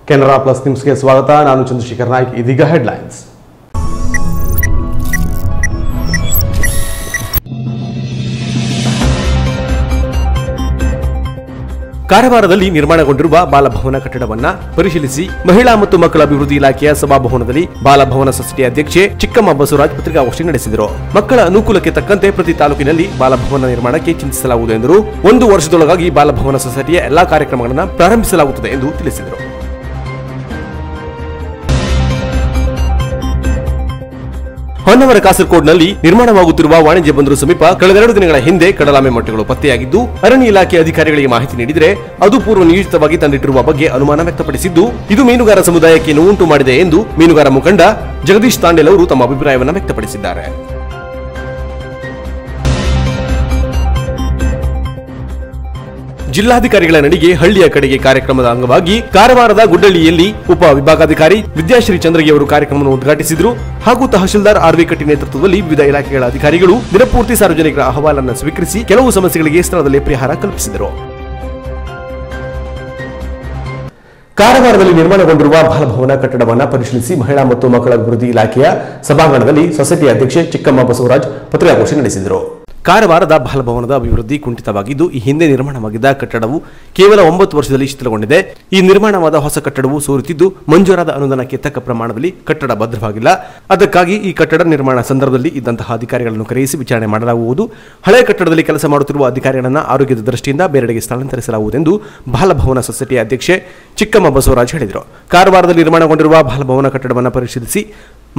Canara plus ನ್ಯೂಸ್ಗೆ ಸ್ವಾಗತ. ನಾನು ಚಂದ್ರಶೇಖರ್ ನಾಯ್ಕ್. ಇದೀಗ ಹೆಡ್ಲೈನ್ಸ್. ಕಾರವಾರದಲ್ಲಿ ನಿರ್ಮಾಣಗೊಂಡಿರುವ ಬಾಲಭವನ ಕಟ್ಟಡವನ್ನ ಪರಿಶೀಲಿಸಿ ಮಹಿಳಾ ಮತ್ತು ಮಕ್ಕಳ ಅಭಿವೃದ್ಧಿ ಇಲಾಖೆಯ ಸಭಾಭವನದಲ್ಲಿ ಬಾಲಭವನ ಸೊಸೈಟಿ ಅಧ್ಯಕ್ಷೆ ಚಿಕ್ಕಮ್ಮ ಬಸವರಾಜ್ ಪತ್ರಿಕಾಗೋಷ್ಠಿ ನಡೆಸಿದರು. ಮಕ್ಕಳ ಅನುಕೂಲಕ್ಕೆ ತಕ್ಕಂತೆ ಪ್ರತಿ ತಾಲೂಕಿನಲ್ಲಿ ಬಾಲಭವನ ನಿರ್ಮಾಣಕ್ಕೆ ಚಿಂತಿಸಲಾಗುವುದು ಎಂದರು. 1 ವರ್ಷದೊಳಗಾಗಿ ಬಾಲಭವನ ಸೊಸೈಟಿಯ ಎಲ್ಲಾ ಕಾರ್ಯಕ್ರಮಗಳನ್ನು ಪ್ರಾರಂಭಿಸಲಾಗುತ್ತದೆ ಎಂದು ತಿಳಿಸಿದರು. ಹೊನ್ನವರ ಕಾಸರಗೋಡಿನಲ್ಲಿ ನಿರ್ಮಾಣವಾಗುತ್ತಿರುವ ವಾಣಿಜ್ಯ ಬಂದರು ಸಮೀಪ ಕಳೆದ 2 ದಿನಗಳ ಹಿಂದೆ ಕಡಲಾಮೆ ಮೊಟ್ಟೆಗಳು ಪತ್ತೆಯಾಗಿದ್ದು, ಅರಣ್ಯ ಇಲಾಖೆ ಅಧಿಕಾರಿಗಳಿಗೆ ಮಾಹಿತಿ ನೀಡಿದರೆ ಅದು ಪೂರ್ವ ನಿಯೋಜಿತವಾಗಿ ತಂದಿಟ್ಟಿರುವ ಬಗ್ಗೆ ಅನುಮಾನ ವ್ಯಕ್ತಪಡಿಸಿದ್ದು, ಇದು ಮೀನುಗಾರ ಸಮುದಾಯಕ್ಕೆ ನೋವುಂಟು ಮಾಡಿದೆ ಎಂದು ಮೀನುಗಾರ ಮುಖಂಡ ಜಗದೀಶ್ ತಾಂಡೇಲ್ ಅವರು ತಮ್ಮ ಅಭಿಪ್ರಾಯವನ್ನು ವ್ಯಕ್ತಪಡಿಸಿದ್ದಾರೆ. ಜಿಲ್ಲಾಧಿಕಾರಿಗಳ ನಡಿಗೆ ಹಳ್ಳಿಯ ಕಡೆಗೆ ಕಾರ್ಯಕ್ರಮದ ಅಂಗವಾಗಿ ಕಾರವಾರದ ಗುಡ್ಡಳ್ಳಿಯಲ್ಲಿ ಉಪ ವಿಭಾಗಾಧಿಕಾರಿ ವಿದ್ಯಾಶ್ರೀ ಚಂದ್ರಗಿ ಅವರು ಕಾರ್ಯಕ್ರಮವನ್ನು ಉದ್ಘಾಟಿಸಿದರು. ಹಾಗೂ ತಹಶೀಲ್ದಾರ್ ಆರ್ ವಿ ಕಟ್ಟಿ ನೇತೃತ್ವದಲ್ಲಿ ವಿವಿಧ ಇಲಾಖೆಗಳ ಅಧಿಕಾರಿಗಳು ದಿನಪೂರ್ತಿ ಸಾರ್ವಜನಿಕರ ಅಹವಾಲನ್ನು ಸ್ವೀಕರಿಸಿ ಕೆಲವು ಸಮಸ್ಯೆಗಳಿಗೆ ಸ್ಥಳದಲ್ಲಿ ಪರಿಹಾರ ಕಲ್ಪಿಸಿದರು. ಕಾರವಾರದಲ್ಲಿ ನಿರ್ಮಾಣಗೊಂಡಿರುವ ಬಾಲಭವನ ಕಟ್ಟಡವನ್ನು ಪರಿಶೀಲಿಸಿ ಮಹಿಳಾ ಮತ್ತು ಮಕ್ಕಳ ಅಭಿವೃದ್ಧಿ ಇಲಾಖೆಯ ಸಭಾಂಗಣದಲ್ಲಿ ಸೊಸೈಟಿ ಅಧ್ಯಕ್ಷೆ ಚಿಕ್ಕಮ್ಮ ಬಸವರಾಜ್ ಪತ್ರಿಕಾಗೋಷ್ಠಿ ನಡೆಸಿದರು. ಕಾರವಾರದ ಬಾಲಭವನದ ಅಭಿವೃದ್ಧಿ ಕುಂಠಿತವಾಗಿದ್ದು, ಈ ಹಿಂದೆ ನಿರ್ಮಾಣವಾಗಿದ್ದ ಕಟ್ಟಡವು ಕೇವಲ 9 ವರ್ಷದಲ್ಲಿ ಶಿಥಿಲಗೊಂಡಿದೆ. ಈ ನಿರ್ಮಾಣವಾದ ಹೊಸ ಕಟ್ಟಡವು ಸೋರುತ್ತಿದ್ದು, ಮಂಜೂರಾದ ಅನುದಾನಕ್ಕೆ ತಕ್ಕ ಪ್ರಮಾಣದಲ್ಲಿ ಕಟ್ಟಡ ಭದ್ರವಾಗಿಲ್ಲ. ಅದಕ್ಕಾಗಿ ಈ ಕಟ್ಟಡ ನಿರ್ಮಾಣ ಸಂದರ್ಭದಲ್ಲಿ ಇದ್ದಂತಹ ಅಧಿಕಾರಿಗಳನ್ನು ಕರೆಯಿಸಿ ವಿಚಾರಣೆ ಮಾಡಲಾಗುವುದು. ಹಳೆಯ ಕಟ್ಟಡದಲ್ಲಿ ಕೆಲಸ ಮಾಡುತ್ತಿರುವ ಅಧಿಕಾರಿಗಳನ್ನು ಆರೋಗ್ಯದ ದೃಷ್ಟಿಯಿಂದ ಬೇರೆಡೆಗೆ ಸ್ಥಳಾಂತರಿಸಲಾಗುವುದೆಂದು ಬಾಲಭವನ ಸೊಸೈಟಿಯ ಅಧ್ಯಕ್ಷೆ ಚಿಕ್ಕಮ್ಮ ಬಸವರಾಜ್ ಹೇಳಿದರು. ಕಾರವಾರದಲ್ಲಿ ನಿರ್ಮಾಣಗೊಂಡಿರುವ ಬಾಲಭವನ ಕಟ್ಟಡವನ್ನು ಪರಿಶೀಲಿಸಿ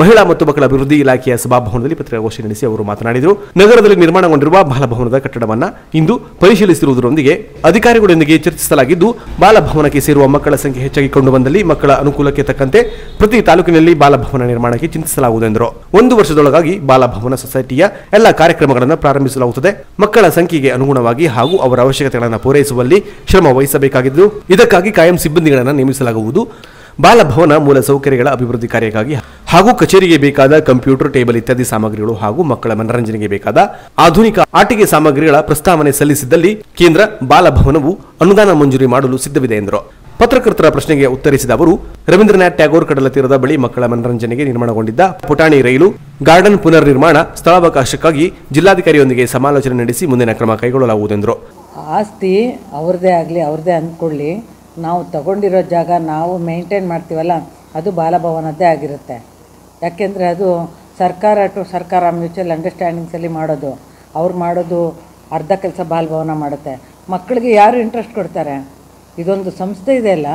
ಮಹಿಳಾ ಮತ್ತು ಮಕ್ಕಳ ಅಭಿವೃದ್ಧಿ ಇಲಾಖೆಯ ಸಭಾಭವನದಲ್ಲಿ ಪತ್ರಿಕಾಗೋಷ್ಠಿ ನಡೆಸಿ ಅವರು ಮಾತನಾಡಿದರು. ನಗರದಲ್ಲಿ ನಿರ್ಮಾಣಗೊಂಡಿರುವ ಬಾಲಭವನದ ಕಟ್ಟಡವನ್ನು ಇಂದು ಪರಿಶೀಲಿಸಿರುವುದರೊಂದಿಗೆ ಅಧಿಕಾರಿಗಳೊಂದಿಗೆ ಚರ್ಚಿಸಲಾಗಿದ್ದು, ಬಾಲಭವನಕ್ಕೆ ಸೇರುವ ಮಕ್ಕಳ ಸಂಖ್ಯೆ ಹೆಚ್ಚಾಗಿ ಕಂಡು ಬಂದಲ್ಲಿ ಮಕ್ಕಳ ಅನುಕೂಲಕ್ಕೆ ತಕ್ಕಂತೆ ಪ್ರತಿ ತಾಲೂಕಿನಲ್ಲಿ ಬಾಲಭವನ ನಿರ್ಮಾಣಕ್ಕೆ ಚಿಂತಿಸಲಾಗುವುದು ಎಂದರು. 1 ವರ್ಷದೊಳಗಾಗಿ ಬಾಲಭವನ ಸೊಸೈಟಿಯ ಎಲ್ಲ ಕಾರ್ಯಕ್ರಮಗಳನ್ನು ಪ್ರಾರಂಭಿಸಲಾಗುತ್ತದೆ. ಮಕ್ಕಳ ಸಂಖ್ಯೆಗೆ ಅನುಗುಣವಾಗಿ ಹಾಗೂ ಅವರ ಅವಶ್ಯಕತೆಗಳನ್ನು ಪೂರೈಸುವಲ್ಲಿ ಶ್ರಮ ವಹಿಸಬೇಕಾಗಿದ್ದು, ಇದಕ್ಕಾಗಿ ಕಾಯಂ ಸಿಬ್ಬಂದಿಗಳನ್ನು ನೇಮಿಸಲಾಗುವುದು. ಬಾಲಭವನ ಮೂಲ ಸೌಕರ್ಯಗಳ ಅಭಿವೃದ್ಧಿ ಕಾರ್ಯಕ್ಕಾಗಿ ಹಾಗೂ ಕಚೇರಿಗೆ ಬೇಕಾದ ಕಂಪ್ಯೂಟರ್, ಟೇಬಲ್ ಇತ್ಯಾದಿ ಸಾಮಗ್ರಿಗಳು ಹಾಗೂ ಮಕ್ಕಳ ಮನರಂಜನೆಗೆ ಬೇಕಾದ ಆಧುನಿಕ ಆಟಿಕೆ ಸಾಮಗ್ರಿಗಳ ಪ್ರಸ್ತಾವನೆ ಸಲ್ಲಿಸಿದ್ದಲ್ಲಿ ಕೇಂದ್ರ ಬಾಲಭವನವು ಅನುದಾನ ಮಂಜೂರಿ ಮಾಡಲು ಸಿದ್ಧವಿದೆ ಎಂದರು. ಪತ್ರಕರ್ತರ ಪ್ರಶ್ನೆಗೆ ಉತ್ತರಿಸಿದ ಅವರು, ರವೀಂದ್ರನಾಥ್ ಟ್ಯಾಗೋರ್ ಕಡಲ ತೀರದ ಬಳಿ ಮಕ್ಕಳ ಮನರಂಜನೆಗೆ ನಿರ್ಮಾಣಗೊಂಡಿದ್ದ ಪುಟಾಣಿ ರೈಲು ಗಾರ್ಡನ್ ಪುನರ್ ನಿರ್ಮಾಣ ಸ್ಥಳಾವಕಾಶಕ್ಕಾಗಿ ಜಿಲ್ಲಾಧಿಕಾರಿಯೊಂದಿಗೆ ಸಮಾಲೋಚನೆ ನಡೆಸಿ ಮುಂದಿನ ಕ್ರಮ ಕೈಗೊಳ್ಳಲಾಗುವುದೆಂದರು. ಆಸ್ತಿ ಅವ್ರದೇ ಆಗಲಿ, ಅವ್ರದೇ ಅಂದ್ಕೊಳ್ಳಿ, ನಾವು ತಗೊಂಡಿರೋ ಜಾಗ ನಾವು ಮೇಂಟೈನ್ ಮಾಡ್ತೀವಲ್ಲ, ಅದು ಬಾಲಭವನದ್ದೇ ಆಗಿರುತ್ತೆ. ಯಾಕೆಂದರೆ ಅದು ಸರ್ಕಾರ ಟು ಸರ್ಕಾರ ಮ್ಯೂಚುವಲ್ ಅಂಡರ್ಸ್ಟ್ಯಾಂಡಿಂಗ್ಸಲ್ಲಿ ಮಾಡೋದು. ಅವ್ರು ಮಾಡೋದು ಅರ್ಧ ಕೆಲಸ ಬಾಲಭವನ ಮಾಡುತ್ತೆ. ಮಕ್ಕಳಿಗೆ ಯಾರು ಇಂಟ್ರೆಸ್ಟ್ ಕೊಡ್ತಾರೆ? ಇದೊಂದು ಸಂಸ್ಥೆ ಇದೆಯಲ್ಲ,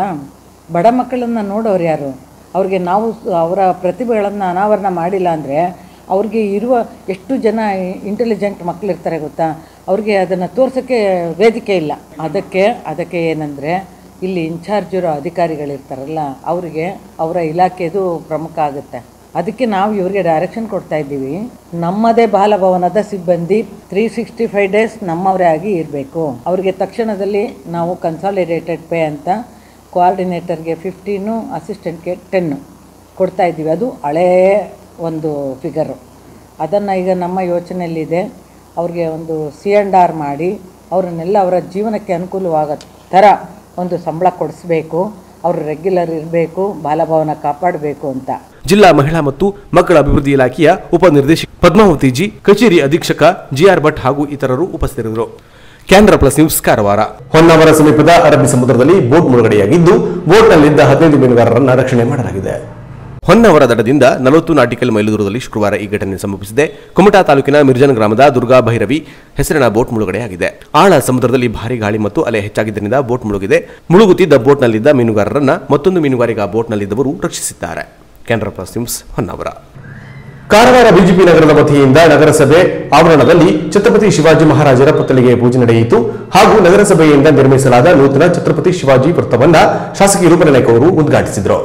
ಬಡ ಮಕ್ಕಳನ್ನು ನೋಡೋರು ಯಾರು? ಅವ್ರಿಗೆ ನಾವು ಅವರ ಪ್ರತಿಭೆಗಳನ್ನು ಅನಾವರಣ ಮಾಡಿಲ್ಲ ಅಂದರೆ ಅವ್ರಿಗೆ ಇರುವ ಎಷ್ಟು ಜನ ಇಂಟೆಲಿಜೆಂಟ್ ಮಕ್ಕಳಿರ್ತಾರೆ ಗೊತ್ತಾ? ಅವ್ರಿಗೆ ಅದನ್ನು ತೋರ್ಸೋಕ್ಕೆ ವೇದಿಕೆ ಇಲ್ಲ. ಅದಕ್ಕೆ ಏನಂದರೆ ಇಲ್ಲಿ ಇನ್ಚಾರ್ಜ್ ಇರೋ ಅಧಿಕಾರಿಗಳಿರ್ತಾರಲ್ಲ, ಅವರಿಗೆ ಅವರ ಇಲಾಖೆದು ಪ್ರಮುಖ ಆಗುತ್ತೆ. ಅದಕ್ಕೆ ನಾವು ಇವರಿಗೆ ಡೈರೆಕ್ಷನ್ ಕೊಡ್ತಾ ಇದ್ದೀವಿ. ನಮ್ಮದೇ ಬಾಲಭವನದ ಸಿಬ್ಬಂದಿ 365 ಡೇಸ್ ನಮ್ಮವರೇ ಆಗಿ ಇರಬೇಕು. ಅವರಿಗೆ ತಕ್ಷಣದಲ್ಲಿ ನಾವು ಕನ್ಸಾಲಿಡೇಟೆಡ್ ಪೇ ಅಂತ ಕೋಆರ್ಡಿನೇಟರ್ಗೆ 15, ಅಸಿಸ್ಟೆಂಟ್ಗೆ 10 ಕೊಡ್ತಾ ಇದ್ದೀವಿ. ಅದು ಹಳೆಯ ಒಂದು ಫಿಗರು. ಅದನ್ನು ಈಗ ನಮ್ಮ ಯೋಚನೆಯಲ್ಲಿದೆ, ಅವ್ರಿಗೆ ಒಂದು C&R ಮಾಡಿ ಅವರನ್ನೆಲ್ಲ ಅವರ ಜೀವನಕ್ಕೆ ಅನುಕೂಲವಾಗೋ ಥರ ಒಂದು ಸಂಬಳ ಕೊಡಿಸ್ಬೇಕು. ಅವರು ರೆಗ್ಯುಲರ್ ಇರಬೇಕು, ಬಾಲಭವನ ಕಾಪಾಡಬೇಕು ಅಂತ. ಜಿಲ್ಲಾ ಮಹಿಳಾ ಮತ್ತು ಮಕ್ಕಳ ಅಭಿವೃದ್ಧಿ ಇಲಾಖೆಯ ಉಪನಿರ್ದೇಶಕ ಪದ್ಮಾವತಿ ಜಿ, ಕಚೇರಿ ಅಧೀಕ್ಷಕ GR ಭಟ್ ಹಾಗೂ ಇತರರು ಉಪಸ್ಥಿತರಿದ್ದರು. Canara plus news, Karwar. ಹೊನ್ನಾವರ ಸಮೀಪದ ಅರಬ್ಬಿ ಸಮುದ್ರದಲ್ಲಿ ಬೋಟ್ ಮುಳುಗಡೆಯಾಗಿದ್ದು, ಬೋಟ್ನಲ್ಲಿದ್ದ 15 ಮೀನುಗಾರರನ್ನು ರಕ್ಷಣೆ ಮಾಡಲಾಗಿದೆ. ಹೊನ್ನಾವರ ದಡದಿಂದ 40 ನಾಟಿಕಲ್ ಮೈಲು ದೂರದಲ್ಲಿ ಶುಕ್ರವಾರ ಈ ಘಟನೆ ಸಂಭವಿಸಿದೆ. ಕುಮಟಾ ತಾಲೂಕಿನ ಮಿರ್ಜನ್ ಗ್ರಾಮದ ದುರ್ಗಾ ಭೈರವಿ ಹೆಸರಿನ ಬೋಟ್ ಮುಳುಗಡೆಯಾಗಿದೆ. ಆಳ ಸಮುದ್ರದಲ್ಲಿ ಭಾರಿ ಗಾಳಿ ಮತ್ತು ಅಲೆ ಹೆಚ್ಚಾಗಿದ್ದರಿಂದ ಬೋಟ್ ಮುಳುಗಿದೆ. ಮುಳುಗುತ್ತಿದ್ದ ಬೋಟ್ನಲ್ಲಿದ್ದ ಮೀನುಗಾರರನ್ನ ಮತ್ತೊಂದು ಮೀನುಗಾರಿಕಾ ಬೋಟ್ನಲ್ಲಿದ್ದವರು ರಕ್ಷಿಸಿದ್ದಾರೆ. Canara plus news, Honnavar. Karwar BJP ನಗರದ ವತಿಯಿಂದ ನಗರಸಭೆ ಆವರಣದಲ್ಲಿ ಛತ್ರಪತಿ ಶಿವಾಜಿ ಮಹಾರಾಜರ ಪುತ್ಥಳಿಗೆ ಪೂಜೆ ನಡೆಯಿತು. ಹಾಗೂ ನಗರಸಭೆಯಿಂದ ನಿರ್ಮಿಸಲಾದ ನೂತನ ಛತ್ರಪತಿ ಶಿವಾಜಿ ವೃತ್ತವನ್ನ ಶಾಸಕಿ ರೂಪನಾಯ್ಕ ಅವರು ಉದ್ಘಾಟಿಸಿದರು.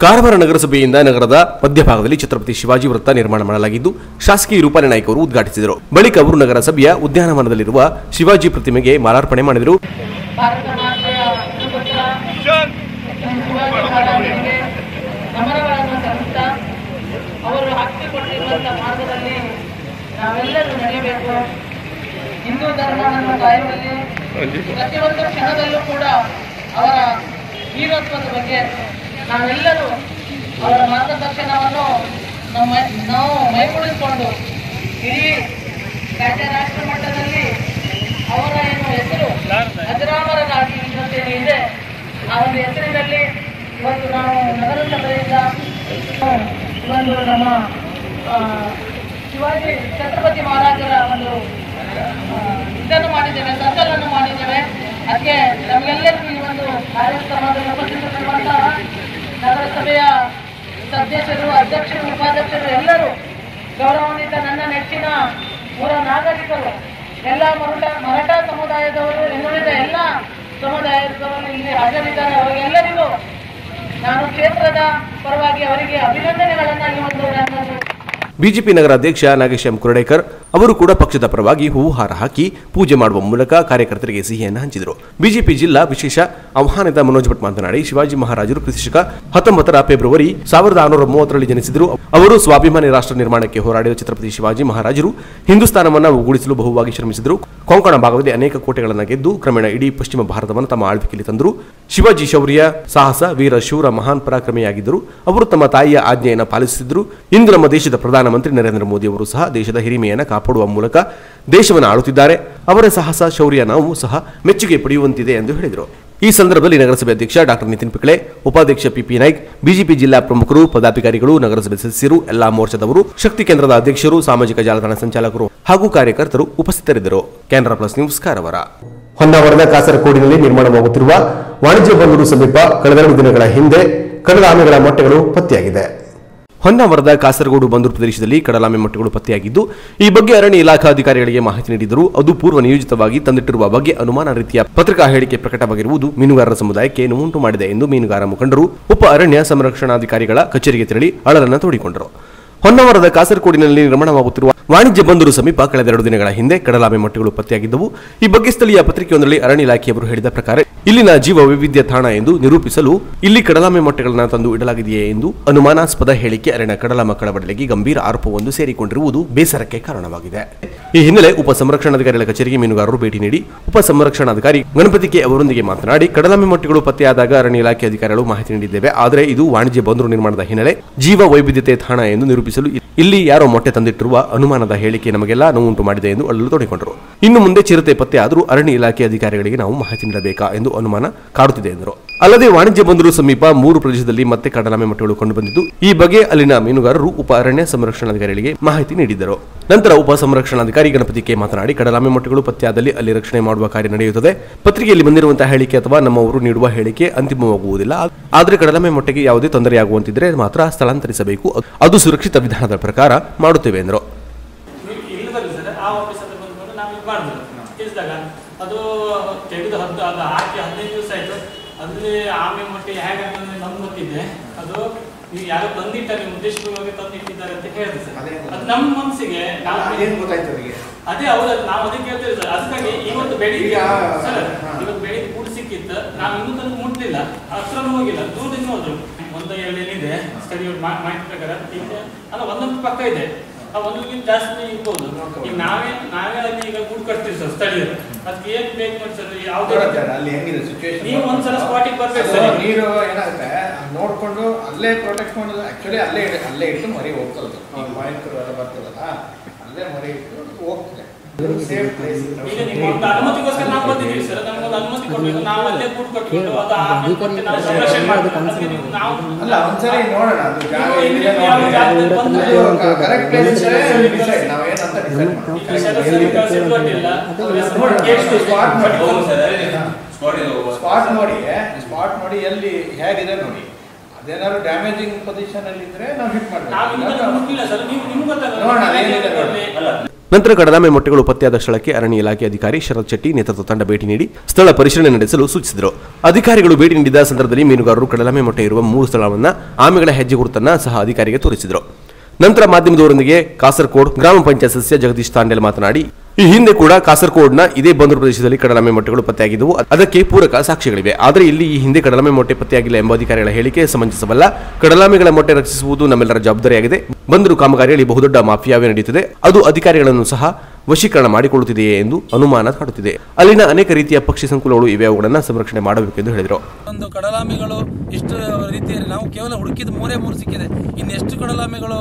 ಕಾರವಾರ ನಗರಸಭೆಯಿಂದ ನಗರದ ಮಧ್ಯಭಾಗದಲ್ಲಿ ಛತ್ರಪತಿ ಶಿವಾಜಿ ವೃತ್ತ ನಿರ್ಮಾಣ ಮಾಡಲಾಗಿದ್ದು, ಶಾಸಕಿ ರೂಪನಾಯ್ಕ ಅವರು ಉದ್ಘಾಟಿಸಿದರು. ಬಳಿಕ ಅವರು ನಗರಸಭೆಯ ಉದ್ಯಾನವನದಲ್ಲಿರುವ ಶಿವಾಜಿ ಪ್ರತಿಮೆಗೆ ಮಾಲಾರ್ಪಣೆ ಮಾಡಿದರು. ಹಿಂದೂ ಧರ್ಮವನ್ನು ಕಾಯುವಲ್ಲಿ ಪ್ರತಿಯೊಂದು ಕ್ಷಣದಲ್ಲೂ ಕೂಡ ಅವರ ವೀರತ್ವದ ಬಗ್ಗೆ ನಾವೆಲ್ಲರೂ ಅವರ ಮಾರ್ಗದರ್ಶನವನ್ನು ನಾವು ಮೈಗೂಡಿಸಿಕೊಂಡು ಇಡೀ ರಾಜ್ಯ ರಾಷ್ಟ್ರ ಮಟ್ಟದಲ್ಲಿ ಅವರ ಏನು ಹೆಸರು ಅಜರಾಮರನಾಗಿ ಇದೆ. ಆ ಒಂದು ಹೆಸರಿನಲ್ಲಿ ಇವತ್ತು ನಾವು ನಗರಸಭೆಯಿಂದ ಒಂದು ನಮ್ಮ ಶಿವಾಜಿ ಛತ್ರಪತಿ ಮಹಾರಾಜರ ಒಂದು ಇದನ್ನು ಮಾಡಿದ್ದೇವೆ, ಸಂಕಲನ ಮಾಡಿದ್ದೇವೆ. ಅದಕ್ಕೆ ನಮಗೆಲ್ಲರಿಗೂ ಈ ಒಂದು ಕಾರ್ಯಕ್ರಮದಲ್ಲಿ ಉಪಸ್ಥಿತರಿರುವಂತಹ ನಗರಸಭೆಯ ಸದಸ್ಯರು, ಅಧ್ಯಕ್ಷರು, ಉಪಾಧ್ಯಕ್ಷರು ಎಲ್ಲರೂ, ಗೌರವಾನ್ವಿತ ನನ್ನ ನೆಚ್ಚಿನ ಊರ ನಾಗರಿಕರು, ಎಲ್ಲ ಮರಾಠ ಸಮುದಾಯದವರು, ಇನ್ನುಳಿದ ಎಲ್ಲ ಸಮುದಾಯದವರು ಇಲ್ಲಿ ಹಾಜರಿದ್ದಾರೆ. ಅವರಿಗೆಲ್ಲರಿಗೂ ನಾನು ಕ್ಷೇತ್ರದ ಪರವಾಗಿ ಅವರಿಗೆ ಅಭಿನಂದನೆಗಳನ್ನು ಈ ಒಂದು ಬಿಜೆಪಿ ನಗರಾಧ್ಯಕ್ಷ ನಾಗೇಶ್ ಎಂ ಕುರಡೇಕರ್ ಅವರು ಕೂಡ ಪಕ್ಷದ ಪರವಾಗಿ ಹೂವು ಹಾರ ಹಾಕಿ ಪೂಜೆ ಮಾಡುವ ಮೂಲಕ ಕಾರ್ಯಕರ್ತರಿಗೆ ಸಿಹಿಯನ್ನು ಹಂಚಿದರು. ಬಿಜೆಪಿ ಜಿಲ್ಲಾ ವಿಶೇಷ ಆಹ್ವಾನಿತ ಮನೋಜ್ ಭಟ್ ಮಾತನಾಡಿ, ಶಿವಾಜಿ ಮಹಾರಾಜರು ಕ್ರಿಸ್ತಶಕ 19 ಫೆಬ್ರವರಿ 1630ರಲ್ಲಿ ಜನಿಸಿದರು. ಅವರು ಸ್ವಾಭಿಮಾನಿ ರಾಷ್ಟ್ರ ನಿರ್ಮಾಣಕ್ಕೆ ಹೋರಾಡಿದ ಛತ್ರಪತಿ ಶಿವಾಜಿ ಮಹಾರಾಜರು ಹಿಂದೂಸ್ತಾನವನ್ನು ಒಗ್ಗೂಡಿಸಲು ಬಹುವಾಗಿ ಶ್ರಮಿಸಿದರು. ಕೊಂಕಣ ಭಾಗದಲ್ಲಿ ಅನೇಕ ಕೋಟೆಗಳನ್ನು ಗೆದ್ದು ಕ್ರಮೇಣ ಇಡೀ ಪಶ್ಚಿಮ ಭಾರತವನ್ನು ತಮ್ಮ ಆಳ್ವಿಕೆಯಲ್ಲಿ ತಂದರು. ಶಿವಾಜಿ ಶೌರ್ಯ, ಸಾಹಸ, ವೀರ, ಶೂರ, ಮಹಾನ್ ಪರಾಕ್ರಮಿಯಾಗಿದ್ದರು. ಅವರು ತಮ್ಮ ತಾಯಿಯ ಆಜ್ಞೆಯನ್ನು ಪಾಲಿಸುತ್ತಿದ್ದರು. ಇಂದು ನಮ್ಮ ದೇಶದ ಪ್ರಧಾನಮಂತ್ರಿ ನರೇಂದ್ರ ಮೋದಿ ಅವರು ಸಹ ದೇಶದ ಹಿರಿಮೆಯನ್ನು ಕಾಪಾಡುವ ಮೂಲಕ ದೇಶವನ್ನು ಆಳುತ್ತಿದ್ದಾರೆ. ಅವರ ಸಾಹಸ, ಶೌರ್ಯ ನಾವು ಸಹ ಮೆಚ್ಚುಗೆ ಪಡೆಯುವಂತಿದೆ ಎಂದು ಹೇಳಿದರು. ಈ ಸಂದರ್ಭದಲ್ಲಿ ನಗರಸಭೆ ಅಧ್ಯಕ್ಷ ಡಾಕ್ಟರ್ ನಿತಿನ್ ಪಿಕ್ಳೆ, ಉಪಾಧ್ಯಕ್ಷ ಪಿಪಿ ನಾಯ್ಕ್, ಬಿಜೆಪಿ ಜಿಲ್ಲಾ ಪ್ರಮುಖರು, ಪದಾಧಿಕಾರಿಗಳು, ನಗರಸಭೆ ಸದಸ್ಯರು, ಎಲ್ಲಾ ಮೋರ್ಚಾದವರು, ಶಕ್ತಿ ಕೇಂದ್ರದ ಅಧ್ಯಕ್ಷರು, ಸಾಮಾಜಿಕ ಜಾಲತಾಣ ಸಂಚಾಲಕರು ಹಾಗೂ ಕಾರ್ಯಕರ್ತರು ಉಪಸ್ಥಿತರಿದ್ದರು. Canara plus news Karwar. ಹೊನ್ನಾವರದ ಕಾಸರಗೋಡಿನಲ್ಲಿ ನಿರ್ಮಾಣವಾಗುತ್ತಿರುವ ವಾಣಿಜ್ಯ ಬಂದರು ಸಮೀಪ ಕಳೆದ 2 ದಿನಗಳ ಹಿಂದೆ ಕಡಲಾಮೆಗಳ ಮೊಟ್ಟೆಗಳು ಪತ್ತೆಯಾಗಿದೆ. ಹೊನ್ನಾವರದ ಕಾಸರಗೋಡು ಬಂದರು ಪ್ರದೇಶದಲ್ಲಿ ಕಡಲಾಮೆ ಮೊಟ್ಟೆಗಳು ಪತ್ತೆಯಾಗಿದ್ದು, ಈ ಬಗ್ಗೆ ಅರಣ್ಯ ಇಲಾಖಾ ಅಧಿಕಾರಿಗಳಿಗೆ ಮಾಹಿತಿ ನೀಡಿದರು. ಅದು ಪೂರ್ವ ನಿಯೋಜಿತವಾಗಿ ತಂದಿಟ್ಟಿರುವ ಬಗ್ಗೆ ಅನುಮಾನ ರೀತಿಯ ಪತ್ರಿಕಾ ಹೇಳಿಕೆ ಪ್ರಕಟವಾಗಿರುವುದು ಮೀನುಗಾರರ ಸಮುದಾಯಕ್ಕೆ ನೋವುಂಟು ಮಾಡಿದೆ ಎಂದು ಮೀನುಗಾರ ಮುಖಂಡರು ಉಪ ಅರಣ್ಯ ಸಂರಕ್ಷಣಾಧಿಕಾರಿಗಳ ಕಚೇರಿಗೆ ತೆರಳಿ ಅಳಲನ್ನು ತೋಡಿಕೊಂಡರು. ಹೊನ್ನಾವರದ ಕಾಸರಗೋಡಿನಲ್ಲಿ ನಿರ್ಮಾಣವಾಗುತ್ತಿರುವ ವಾಣಿಜ್ಯ ಬಂದರು ಸಮೀಪ ಕಳೆದ 2 ದಿನಗಳ ಹಿಂದೆ ಕಡಲಾಮೆ ಮೊಟ್ಟೆಗಳು ಪತ್ತೆಯಾಗಿದ್ದವು. ಈ ಬಗ್ಗೆ ಸ್ಥಳೀಯ ಪತ್ರಿಕೆಯೊಂದರಲ್ಲಿ ಅರಣ್ಯ ಇಲಾಖೆಯವರು ಹೇಳಿದ ಪ್ರಕಾರ ಇಲ್ಲಿನ ಜೀವ ವೈವಿಧ್ಯ ತಾಣ ಎಂದು ನಿರೂಪಿಸಲು ಇಲ್ಲಿ ಕಡಲಾಮೆ ಮೊಟ್ಟೆಗಳನ್ನು ತಂದು ಇಡಲಾಗಿದೆಯೇ ಎಂದು ಅನುಮಾನಾಸ್ಪದ ಹೇಳಿಕೆ ಅರಣ್ಯ ಕಡಲ ಮಕ್ಕಳ ಬಡಲಿಗೆ ಗಂಭೀರ ಆರೋಪವೊಂದು ಸೇರಿಕೊಂಡಿರುವುದು ಬೇಸರಕ್ಕೆ ಕಾರಣವಾಗಿದೆ. ಈ ಹಿನ್ನೆಲೆ ಉಪ ಸಂರಕ್ಷಣಾಧಿಕಾರಿಗಳ ಕಚೇರಿಗೆ ಮೀನುಗಾರರು ಭೇಟಿ ನೀಡಿ ಉಪ ಸಂರಕ್ಷಣಾಧಿಕಾರಿ ಗಣಪತಿ ಕೆ ಅವರೊಂದಿಗೆ ಮಾತನಾಡಿ, ಕಡಲಾಮೆ ಮೊಟ್ಟೆಗಳು ಪತ್ತೆಯಾದಾಗ ಅರಣ್ಯ ಇಲಾಖೆ ಅಧಿಕಾರಿಗಳು ಮಾಹಿತಿ ನೀಡಿದ್ದೇವೆ. ಆದರೆ ಇದು ವಾಣಿಜ್ಯ ಬಂದರು ನಿರ್ಮಾಣದ ಹಿನ್ನೆಲೆ ಜೀವ ವೈವಿಧ್ಯತೆ ತಾಣ ಎಂದು ನಿರೂಪಿಸಲು ಇಲ್ಲಿ ಯಾರೋ ಮೊಟ್ಟೆ ತಂದಿಟ್ಟಿರುವ ಅನುಮಾನದ ಹೇಳಿಕೆ ನಮಗೆಲ್ಲ ನೋವುಂಟು ಮಾಡಿದೆ ಎಂದು ಅಳಲು ತೋಡಿಕೊಂಡರು. ಇನ್ನು ಮುಂದೆ ಚಿರತೆ ಪತ್ತೆ ಆದರೂ ಅರಣ್ಯ ಇಲಾಖೆ ಅಧಿಕಾರಿಗಳಿಗೆ ನಾವು ಮಾಹಿತಿ ನೀಡಬೇಕಾ ಎಂದು ಅನುಮಾನ ಕಾಡುತ್ತಿದೆ ಎಂದರು. ಅಲ್ಲದೆ ವಾಣಿಜ್ಯ ಬಂದರು ಸಮೀಪ 3 ಪ್ರದೇಶದಲ್ಲಿ ಮತ್ತೆ ಕಡಲಾಮೆ ಮೊಟ್ಟೆಗಳು ಕಂಡುಬಂದಿದ್ದು, ಈ ಬಗ್ಗೆ ಅಲ್ಲಿನ ಮೀನುಗಾರರು ಉಪ ಅರಣ್ಯ ಸಂರಕ್ಷಣಾಧಿಕಾರಿಗಳಿಗೆ ಮಾಹಿತಿ ನೀಡಿದ್ದರು. ನಂತರ ಉಪ ಸಂರಕ್ಷಣಾಧಿಕಾರಿ ಗಣಪತಿ ಕೆ ಮಾತನಾಡಿ, ಕಡಲಾಮೆ ಮೊಟ್ಟೆಗಳು ಪತ್ತೆಯಾದಲ್ಲಿ ಅಲ್ಲಿ ರಕ್ಷಣೆ ಮಾಡುವ ಕಾರ್ಯ ನಡೆಯುತ್ತದೆ. ಪತ್ರಿಕೆಯಲ್ಲಿ ಬಂದಿರುವಂತಹ ಹೇಳಿಕೆ ಅಥವಾ ನಮ್ಮವರು ನೀಡುವ ಹೇಳಿಕೆ ಅಂತಿಮವಾಗುವುದಿಲ್ಲ. ಆದರೆ ಕಡಲಾಮೆ ಮೊಟ್ಟೆಗೆ ಯಾವುದೇ ತೊಂದರೆಯಾಗುವಂತಿದ್ರೆ ಮಾತ್ರ ಸ್ಥಳಾಂತರಿಸಬೇಕು. ಅದು ಸುರಕ್ಷಿತ ವಿಧಾನದ ಪ್ರಕಾರ ಮಾಡುತ್ತೇವೆ ಎಂದರು. ಅದು ತೆಗೆದು ಅದು ಹಾಕಿ 15 ದಿವಸ ಆಯಿತು. ಅಲ್ಲಿ ಆಮೆ ಮೊಟ್ಟೆ ಹೇಗೆ ನಮ್ಗೆ ಗೊತ್ತಿದೆ. ಅದು ನೀವು ಯಾರೋ ತಂದಿಟ್ಟಾರೆ, ಉದ್ದೇಶಪೂರ್ವಕವಾಗಿ ತಂದಿಟ್ಟಿದ್ದಾರೆ ಅಂತ ಹೇಳಿದೆ ಸರ್. ಅದು ನಮ್ಮ ಮನಸ್ಸಿಗೆ ಅದೇ ಅವ್ರ ನಾವು ಅದಕ್ಕೆ ಹೇಳ್ತೇವೆ ಸರ್. ಅದಕ್ಕಾಗಿ ಇವತ್ತು ಬೆಳಿಗ್ಗೆ ಸರ್, ಇವತ್ತು ಬೆಳಿಗ್ಗೆ ಕೂಡ ಸಿಕ್ಕಿತ್ತು. ನಾವು ಇನ್ನೂ ತನಕ ಮುಟ್ಲಿಲ್ಲ, ಹತ್ರನೂ ಹೋಗಿಲ್ಲ, ದೂರದಿಂದ ಹೋದ್ರು. 1-2 ಏನಿದೆ ಸ್ಥಳೀಯ ಮಾಹಿತಿ ಪ್ರಕಾರ ಅಲ್ಲ, ಒಂದೊಂದು ಪಕ್ಕ ಇದೆ. ಒಂದಕ್ಕಿಂತ ಜಾಸ್ತಿ ಇರ್ಬೋದು. ಈಗ ನಾವೇ ಅಲ್ಲಿ ಈಗ ಗೂಡು ಕಟ್ತೀವಿ ಸರ್ ಸ್ಥಳೀಯರು. ಅದಕ್ಕೆ ಏನ್ ಬೇಕು ಮಾಡಿ ಸರ್, ಯಾವ್ದು ಅಲ್ಲಿ ಹೆಂಗಿದೆ ಸಿಚುವೇಶನ್ ನೀವು ಒಂದ್ಸಲ ಸ್ಪಾಟಿಗೆ ಬರ್ಬೇಕು ಸರ್. ನೀರು ಏನಾಗುತ್ತೆ ನೋಡ್ಕೊಂಡು ಅಲ್ಲೇ ಪ್ರೊಟೆಕ್ಟ್ ಮಾಡೋದು. ಆಕ್ಚುಲಿ ಅಲ್ಲೇ ಇಟ್ಟು ಮರಿ ಹೋಗ್ತದೆ. ಈಗ ಮಾಹಿತಿ ಎಲ್ಲ ಬರ್ತದಲ್ಲ, ಅಲ್ಲೇ ಮರಿ ಇಟ್ಟು ಹೋಗ್ತದೆ. ಈಗ ನಿಮ್ಮ ಒಂದು ಅನುಮತಿಗೋಸ್ಕರ ನಾವು ಬಂದಿದ್ದೀವಿ ಸರ್. ನಮ್ಗೊಂದು ಅನುಮತಿ ಕೊಡ್ಬೇಕು. ನಾವು ಅಲ್ಲೇ ಗೂಡು ಕಟ್ಕೊಂಡು ಅದು ಆಮೇಲೆ ನಾವು ಸಂರಕ್ಷಣೆ ಮಾಡ್ತೀವಿ. ನಾವು ಅಲ್ಲ ಒಂದ್ಸರಿ ನೋಡೋಣ, ಅದು ಕರೆಕ್ಟ್ ಸ್ಪಾಟ್ ನೋಡಿ ಎಲ್ಲಿ ಹೇಗಿದೆ ನೋಡಿ. ಅದೇನಾದ್ರು ಡ್ಯಾಮೇಜಿಂಗ್ ಪೊಸಿಷನ್ ಅಲ್ಲಿ ಇದ್ರೆ ನಾವು ಹಿಟ್ ಮಾಡ್ತೀವಿ. ನಂತರ ಕಡಲಾಮೆ ಮೊಟ್ಟೆಗಳು ಪತ್ತೆಯಾದ ಸ್ಥಳಕ್ಕೆ ಅರಣ್ಯ ಇಲಾಖೆ ಅಧಿಕಾರಿ ಶರತ್ ಶೆಟ್ಟಿ ನೇತೃತ್ವ ತಂಡ ಭೇಟಿ ನೀಡಿ ಸ್ಥಳ ಪರಿಶೀಲನೆ ನಡೆಸಲು ಸೂಚಿಸಿದರು. ಅಧಿಕಾರಿಗಳು ಭೇಟಿ ನೀಡಿದ ಸಂದರ್ಭದಲ್ಲಿ ಮೀನುಗಾರರು ಕಡಲಾಮೆ ಮೊಟ್ಟೆ ಇರುವ 3 ಸ್ಥಳವನ್ನು ಆಮೆಗಳ ಹೆಜ್ಜೆ ಗುರುತನ್ನು ಸಹ ಅಧಿಕಾರಿಗೆ ತೋರಿಸಿದರು. ನಂತರ ಮಾಧ್ಯಮದವರೊಂದಿಗೆ ಕಾಸರಗೋಡು ಗ್ರಾಮ ಪಂಚಾಯತ್ ಸದಸ್ಯ ಜಗದೀಶ್ ತಾಂಡೆಲ್ ಮಾತನಾಡಿ, ಈ ಹಿಂದೆ ಕೂಡ ಕಾಸರಗೋಡ್ನ ಇದೇ ಬಂದರು ಪ್ರದೇಶದಲ್ಲಿ ಕಡಲಾಮೆ ಮೊಟ್ಟೆಗಳು ಪತ್ತೆಯಾಗಿದ್ದವು. ಅದಕ್ಕೆ ಪೂರಕ ಸಾಕ್ಷ್ಯಗಳಿವೆ. ಆದರೆ ಇಲ್ಲಿ ಈ ಹಿಂದೆ ಕಡಲಾಮೆ ಮೊಟ್ಟೆ ಪತ್ತೆಯಾಗಿಲ್ಲ ಎಂಬ ಅಧಿಕಾರಿಗಳ ಹೇಳಿಕೆ ಸಮಂಜಸವಲ್ಲ. ಕಡಲಾಮೆಗಳ ಮೊಟ್ಟೆ ರಕ್ಷಿಸುವುದು ನಮ್ಮೆಲ್ಲರ ಜವಾಬ್ದಾರಿಯಾಗಿದೆ. ಬಂದರು ಕಾಮಗಾರಿಯಲ್ಲಿ ಬಹುದೊಡ್ಡ ಮಾಫಿಯಾವೇ ನಡೆಯುತ್ತಿದೆ. ಅದು ಅಧಿಕಾರಿಗಳನ್ನು ಸಹ ವಶೀಕರಣ ಮಾಡಿಕೊಳ್ಳುತ್ತಿದೆಯೇ ಎಂದು ಅನುಮಾನ ಕಾಡುತ್ತಿದೆ. ಅಲ್ಲಿನ ಅನೇಕ ರೀತಿಯ ಪಕ್ಷಿ ಸಂಕುಲಗಳು ಇವೆ, ಅವುಗಳನ್ನು ಸಂರಕ್ಷಣೆ ಮಾಡಬೇಕೆಂದು ಹೇಳಿದರು. ಒಂದು ಕಡಲಾಮೆಗಳು ಇಷ್ಟು ರೀತಿಯಲ್ಲಿ ನಾವು ಕೇವಲ ಹುಡುಕಿದ 3 ಸಿಕ್ಕಿದೆ. ಇನ್ನೆಷ್ಟು ಕಡಲಾಮೆಗಳು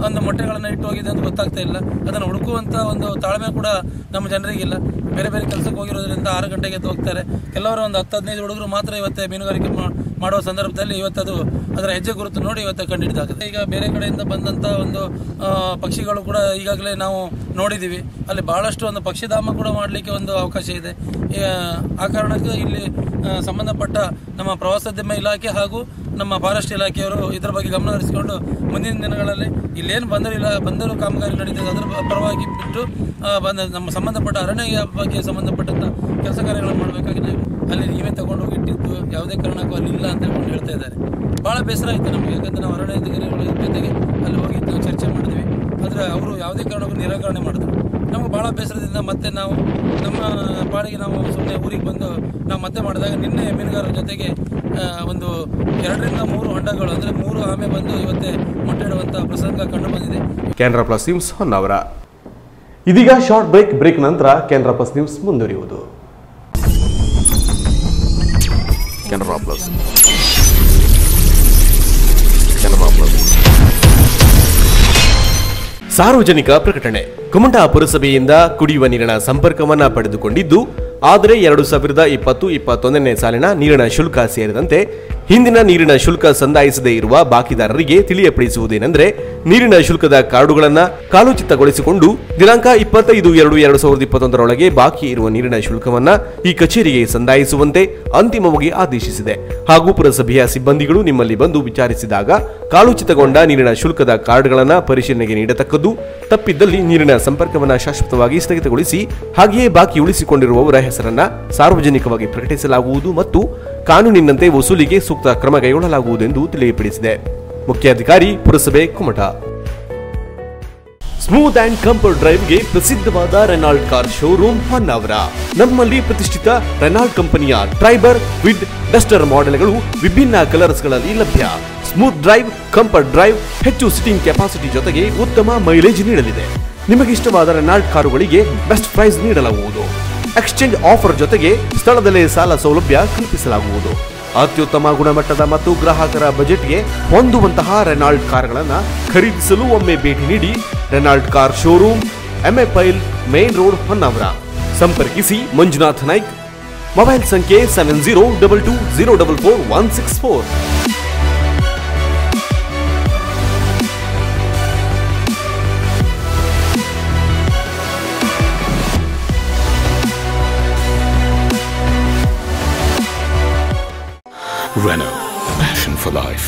ಒಂದು ಮೊಟ್ಟೆಗಳನ್ನು ಇಟ್ಟು ಹೋಗಿದೆ ಅಂತ ಗೊತ್ತಾಗ್ತಾ ಇಲ್ಲ. ಅದನ್ನು ಹುಡುಕುವಂತ ಒಂದು ತಾಳ್ಮೆ ಕೂಡ ನಮ್ಮ ಜನರಿಗಿಲ್ಲ. ಬೇರೆ ಬೇರೆ ಕೆಲಸಕ್ಕೆ ಹೋಗಿರೋದ್ರಿಂದ 6 ಗಂಟೆಗೆ ಹೋಗ್ತಾರೆ. ಕೆಲವರು ಒಂದು 10-15 ಹುಡುಗರು ಮಾತ್ರ ಇವತ್ತೇ ಮೀನುಗಾರಿಕೆ ಮಾಡುವ ಸಂದರ್ಭದಲ್ಲಿ ಇವತ್ತದು ಅದರ ಹೆಜ್ಜೆ ಗುರುತು ನೋಡಿ ಇವತ್ತು ಕಂಡುಹಿಡಿದಾಗುತ್ತೆ. ಈಗ ಬೇರೆ ಕಡೆಯಿಂದ ಬಂದಂತ ಒಂದು ಪಕ್ಷಿಗಳು ಕೂಡ ಈಗಾಗಲೇ ನಾವು ನೋಡಿದ್ದೀವಿ. ಅಲ್ಲಿ ಬಹಳಷ್ಟು ಒಂದು ಪಕ್ಷಿಧಾಮ ಕೂಡ ಮಾಡಲಿಕ್ಕೆ ಒಂದು ಅವಕಾಶ ಇದೆ. ಆ ಕಾರಣಕ್ಕೆ ಇಲ್ಲಿ ಸಂಬಂಧಪಟ್ಟ ನಮ್ಮ ಪ್ರವಾಸೋದ್ಯಮ ಇಲಾಖೆ ಹಾಗೂ ನಮ್ಮ ಫಾರೆಸ್ಟ್ ಇಲಾಖೆಯವರು ಇದರ ಬಗ್ಗೆ ಗಮನ ಹರಿಸಿಕೊಂಡು ಮುಂದಿನ ದಿನಗಳಲ್ಲಿ ಇಲ್ಲೇನು ಬಂದರು ಕಾಮಗಾರಿ ನಡೀತದೆ ಅದರ ಪರವಾಗಿ ಬಿಟ್ಟು ನಮ್ಮ ಸಂಬಂಧಪಟ್ಟ ಅರಣ್ಯ ಬಗ್ಗೆ ಸಂಬಂಧಪಟ್ಟಂತ ಕೆಲಸ ಕಾರ್ಯಗಳನ್ನು ಮಾಡಬೇಕಾಗಿ ನಾವು ಅಲ್ಲಿ ನೀವೇ ತಗೊಂಡು ಹೋಗಿ ಇಟ್ಟಿದ್ದು ಯಾವುದೇ ಕಾರಣಕ್ಕೂ ಅಲ್ಲಿ ಇಲ್ಲ ಅಂತ ಹೇಳ್ತಾ ಇದ್ದಾರೆ. ಬಹಳ ಬೇಸರ ಆಯಿತು ನಮಗೆ. ಯಾಕಂದ್ರೆ ನಾವು ಅರಣ್ಯ ಅಧಿಕಾರಿಗಳ ಜೊತೆಗೆ ಅಲ್ಲಿ ಹೋಗಿದ್ದು ಚರ್ಚೆ ಮಾಡಿದ್ವಿ. ಆದರೆ ಅವರು ಯಾವುದೇ ಕಾರಣಕ್ಕೂ ನಿರಾಕರಣೆ ಮಾಡಿದ್ರು. ನಮಗೆ ಭಾಳ ಬೇಸರದಿಂದ ಮತ್ತೆ ನಾವು ನಮ್ಮ ಪಾಡಿಗೆ ನಾವು ಸುಮ್ಮನೆ ಊರಿಗೆ ಬಂದು ನಾವು ಮತ್ತೆ ಮಾಡಿದಾಗ ನಿನ್ನೆ ಮೀನುಗಾರರ ಜೊತೆಗೆ ಒಂದು 2-3 ಹೊಂಡಗಳು ಅಂದರೆ 3 ಆಮೆ ಬಂದು ಇವತ್ತೇ ಮೊಟ್ಟೆ ಇಡುವಂಥ ಪ್ರಸಂಗ ಕಂಡು ಬಂದಿದೆ. Canara plus news Honnavar. ಇದೀಗ ಶಾರ್ಟ್ ಬ್ರೇಕ್ ನಂತರ ಕೆನರಾ ಪ್ಲಸ್ ನ್ಯೂಸ್ ಮುಂದುವರಿಯುವುದು. ಕೆನರಾ ಪ್ಲಸ್ ಸಾರ್ವಜನಿಕ ಪ್ರಕಟಣೆ. ಕುಮಟಾ ಪುರಸಭೆಯಿಂದ ಕುಡಿಯುವ ನೀರಿನ ಸಂಪರ್ಕವನ್ನ ಪಡೆದುಕೊಂಡಿದ್ದು, ಆದರೆ 2020-21ನೇ ಸಾಲಿನ ನೀರಿನ ಶುಲ್ಕ ಸೇರಿದಂತೆ ಹಿಂದಿನ ನೀರಿನ ಶುಲ್ಕ ಸಂದಾಯಿಸದೇ ಇರುವ ಬಾಕಿದಾರರಿಗೆ ತಿಳಿಯಪಡಿಸುವುದೇನೆಂದರೆ, ನೀರಿನ ಶುಲ್ಕದ ಕಾರ್ಡುಗಳನ್ನು ಕಾಲೋಚಿತಗೊಳಿಸಿಕೊಂಡು ದಿನಾಂಕ 25/2/2021 ಬಾಕಿ ಇರುವ ನೀರಿನ ಶುಲ್ಕವನ್ನ ಈ ಕಚೇರಿಗೆ ಸಂದಾಯಿಸುವಂತೆ ಅಂತಿಮವಾಗಿ ಆದೇಶಿಸಿದೆ. ಹಾಗೂ ಪುರಸಭೆಯ ಸಿಬ್ಬಂದಿಗಳು ನಿಮ್ಮಲ್ಲಿ ಬಂದು ವಿಚಾರಿಸಿದಾಗ ಕಾಲೋಚಿತಗೊಂಡ ನೀರಿನ ಶುಲ್ಕದ ಕಾರ್ಡ್ಗಳನ್ನು ಪರಿಶೀಲನೆಗೆ ನೀಡತಕ್ಕದ್ದು. ತಪ್ಪಿದ್ದಲ್ಲಿ ನೀರಿನ ಸಂಪರ್ಕವನ್ನು ಶಾಶ್ವತವಾಗಿ ಸ್ಥಗಿತಗೊಳಿಸಿ ಹಾಗೆಯೇ ಬಾಕಿ ಉಳಿಸಿಕೊಂಡಿರುವವರ ಹೆಸರನ್ನ ಸಾರ್ವಜನಿಕವಾಗಿ ಪ್ರಕಟಿಸಲಾಗುವುದು ಮತ್ತು ಕಾನೂನಿನಂತೆ ವಸೂಲಿಗೆ ಸೂಕ್ತ ಕ್ರಮ ಕೈಗೊಳ್ಳಲಾಗುವುದೆಂದು ತಿಳಿಯಪಡಿಸಿದೆ. ಮುಖ್ಯಾಧಿಕಾರಿ ಪುರಸಭೆ ಕುಮಟಾ. ಸ್ಮೂತ್ ಅಂಡ್ ಕಂಫರ್ಟ್ ಡ್ರೈವ್ಗೆ ಪ್ರಸಿದ್ಧವಾದ ರೆನಾಲ್ಟ್ ಕಾರ್ ಶೋರೂಮ್ ಹೊನ್ನಾವರ. ನಮ್ಮಲ್ಲಿ ಪ್ರತಿಷ್ಠಿತ ರೆನಾಲ್ಟ್ ಕಂಪನಿಯ ಟ್ರೈಬರ್ ವಿಡ್ ಡಸ್ಟರ್ ಮಾಡೆಲ್ಗಳು ವಿಭಿನ್ನ ಕಲರ್ಸ್ಗಳಲ್ಲಿ ಲಭ್ಯ. ಸ್ಮೂತ್ ಡ್ರೈವ್, ಕಂಫರ್ಟ್ ಡ್ರೈವ್, ಹೆಚ್ಚು ಸಿಟ್ಟಿಂಗ್ ಕೆಪಾಸಿಟಿ ಜೊತೆಗೆ ಉತ್ತಮ ಮೈಲೇಜ್ ನೀಡಲಿದೆ. ನಿಮಗಿಷ್ಟವಾದ ರೆನಾಲ್ಟ್ ಕಾರುಗಳಿಗೆ ಬೆಸ್ಟ್ ಪ್ರೈಸ್ ನೀಡಲಾಗುವುದು. ಎಕ್ಸ್ಚೇಂಜ್ ಆಫರ್ ಜೊತೆಗೆ ಸ್ಥಳದಲ್ಲೇ ಸಾಲ ಸೌಲಭ್ಯ ಕಲ್ಪಿಸಲಾಗುವುದು. ಅತ್ಯುತ್ತಮ ಗುಣಮಟ್ಟದ ಮತ್ತು ಗ್ರಾಹಕರ ಬಜೆಟ್ಗೆ ಹೊಂದುವಂತಹ ರೆನಾಲ್ಟ್ ಕಾರ್ಗಳನ್ನು ಖರೀದಿಸಲು ಒಮ್ಮೆ ಭೇಟಿ ನೀಡಿ. Renault car showroom, M A Pai, main road, Honnavar. ಸಂಪರ್ಕಿಸಿ ಮಂಜುನಾಥ್ ನಾಯ್ಕ್. ಮೊಬೈಲ್ ಸಂಖ್ಯೆ 7022044164. Renault, passion for life.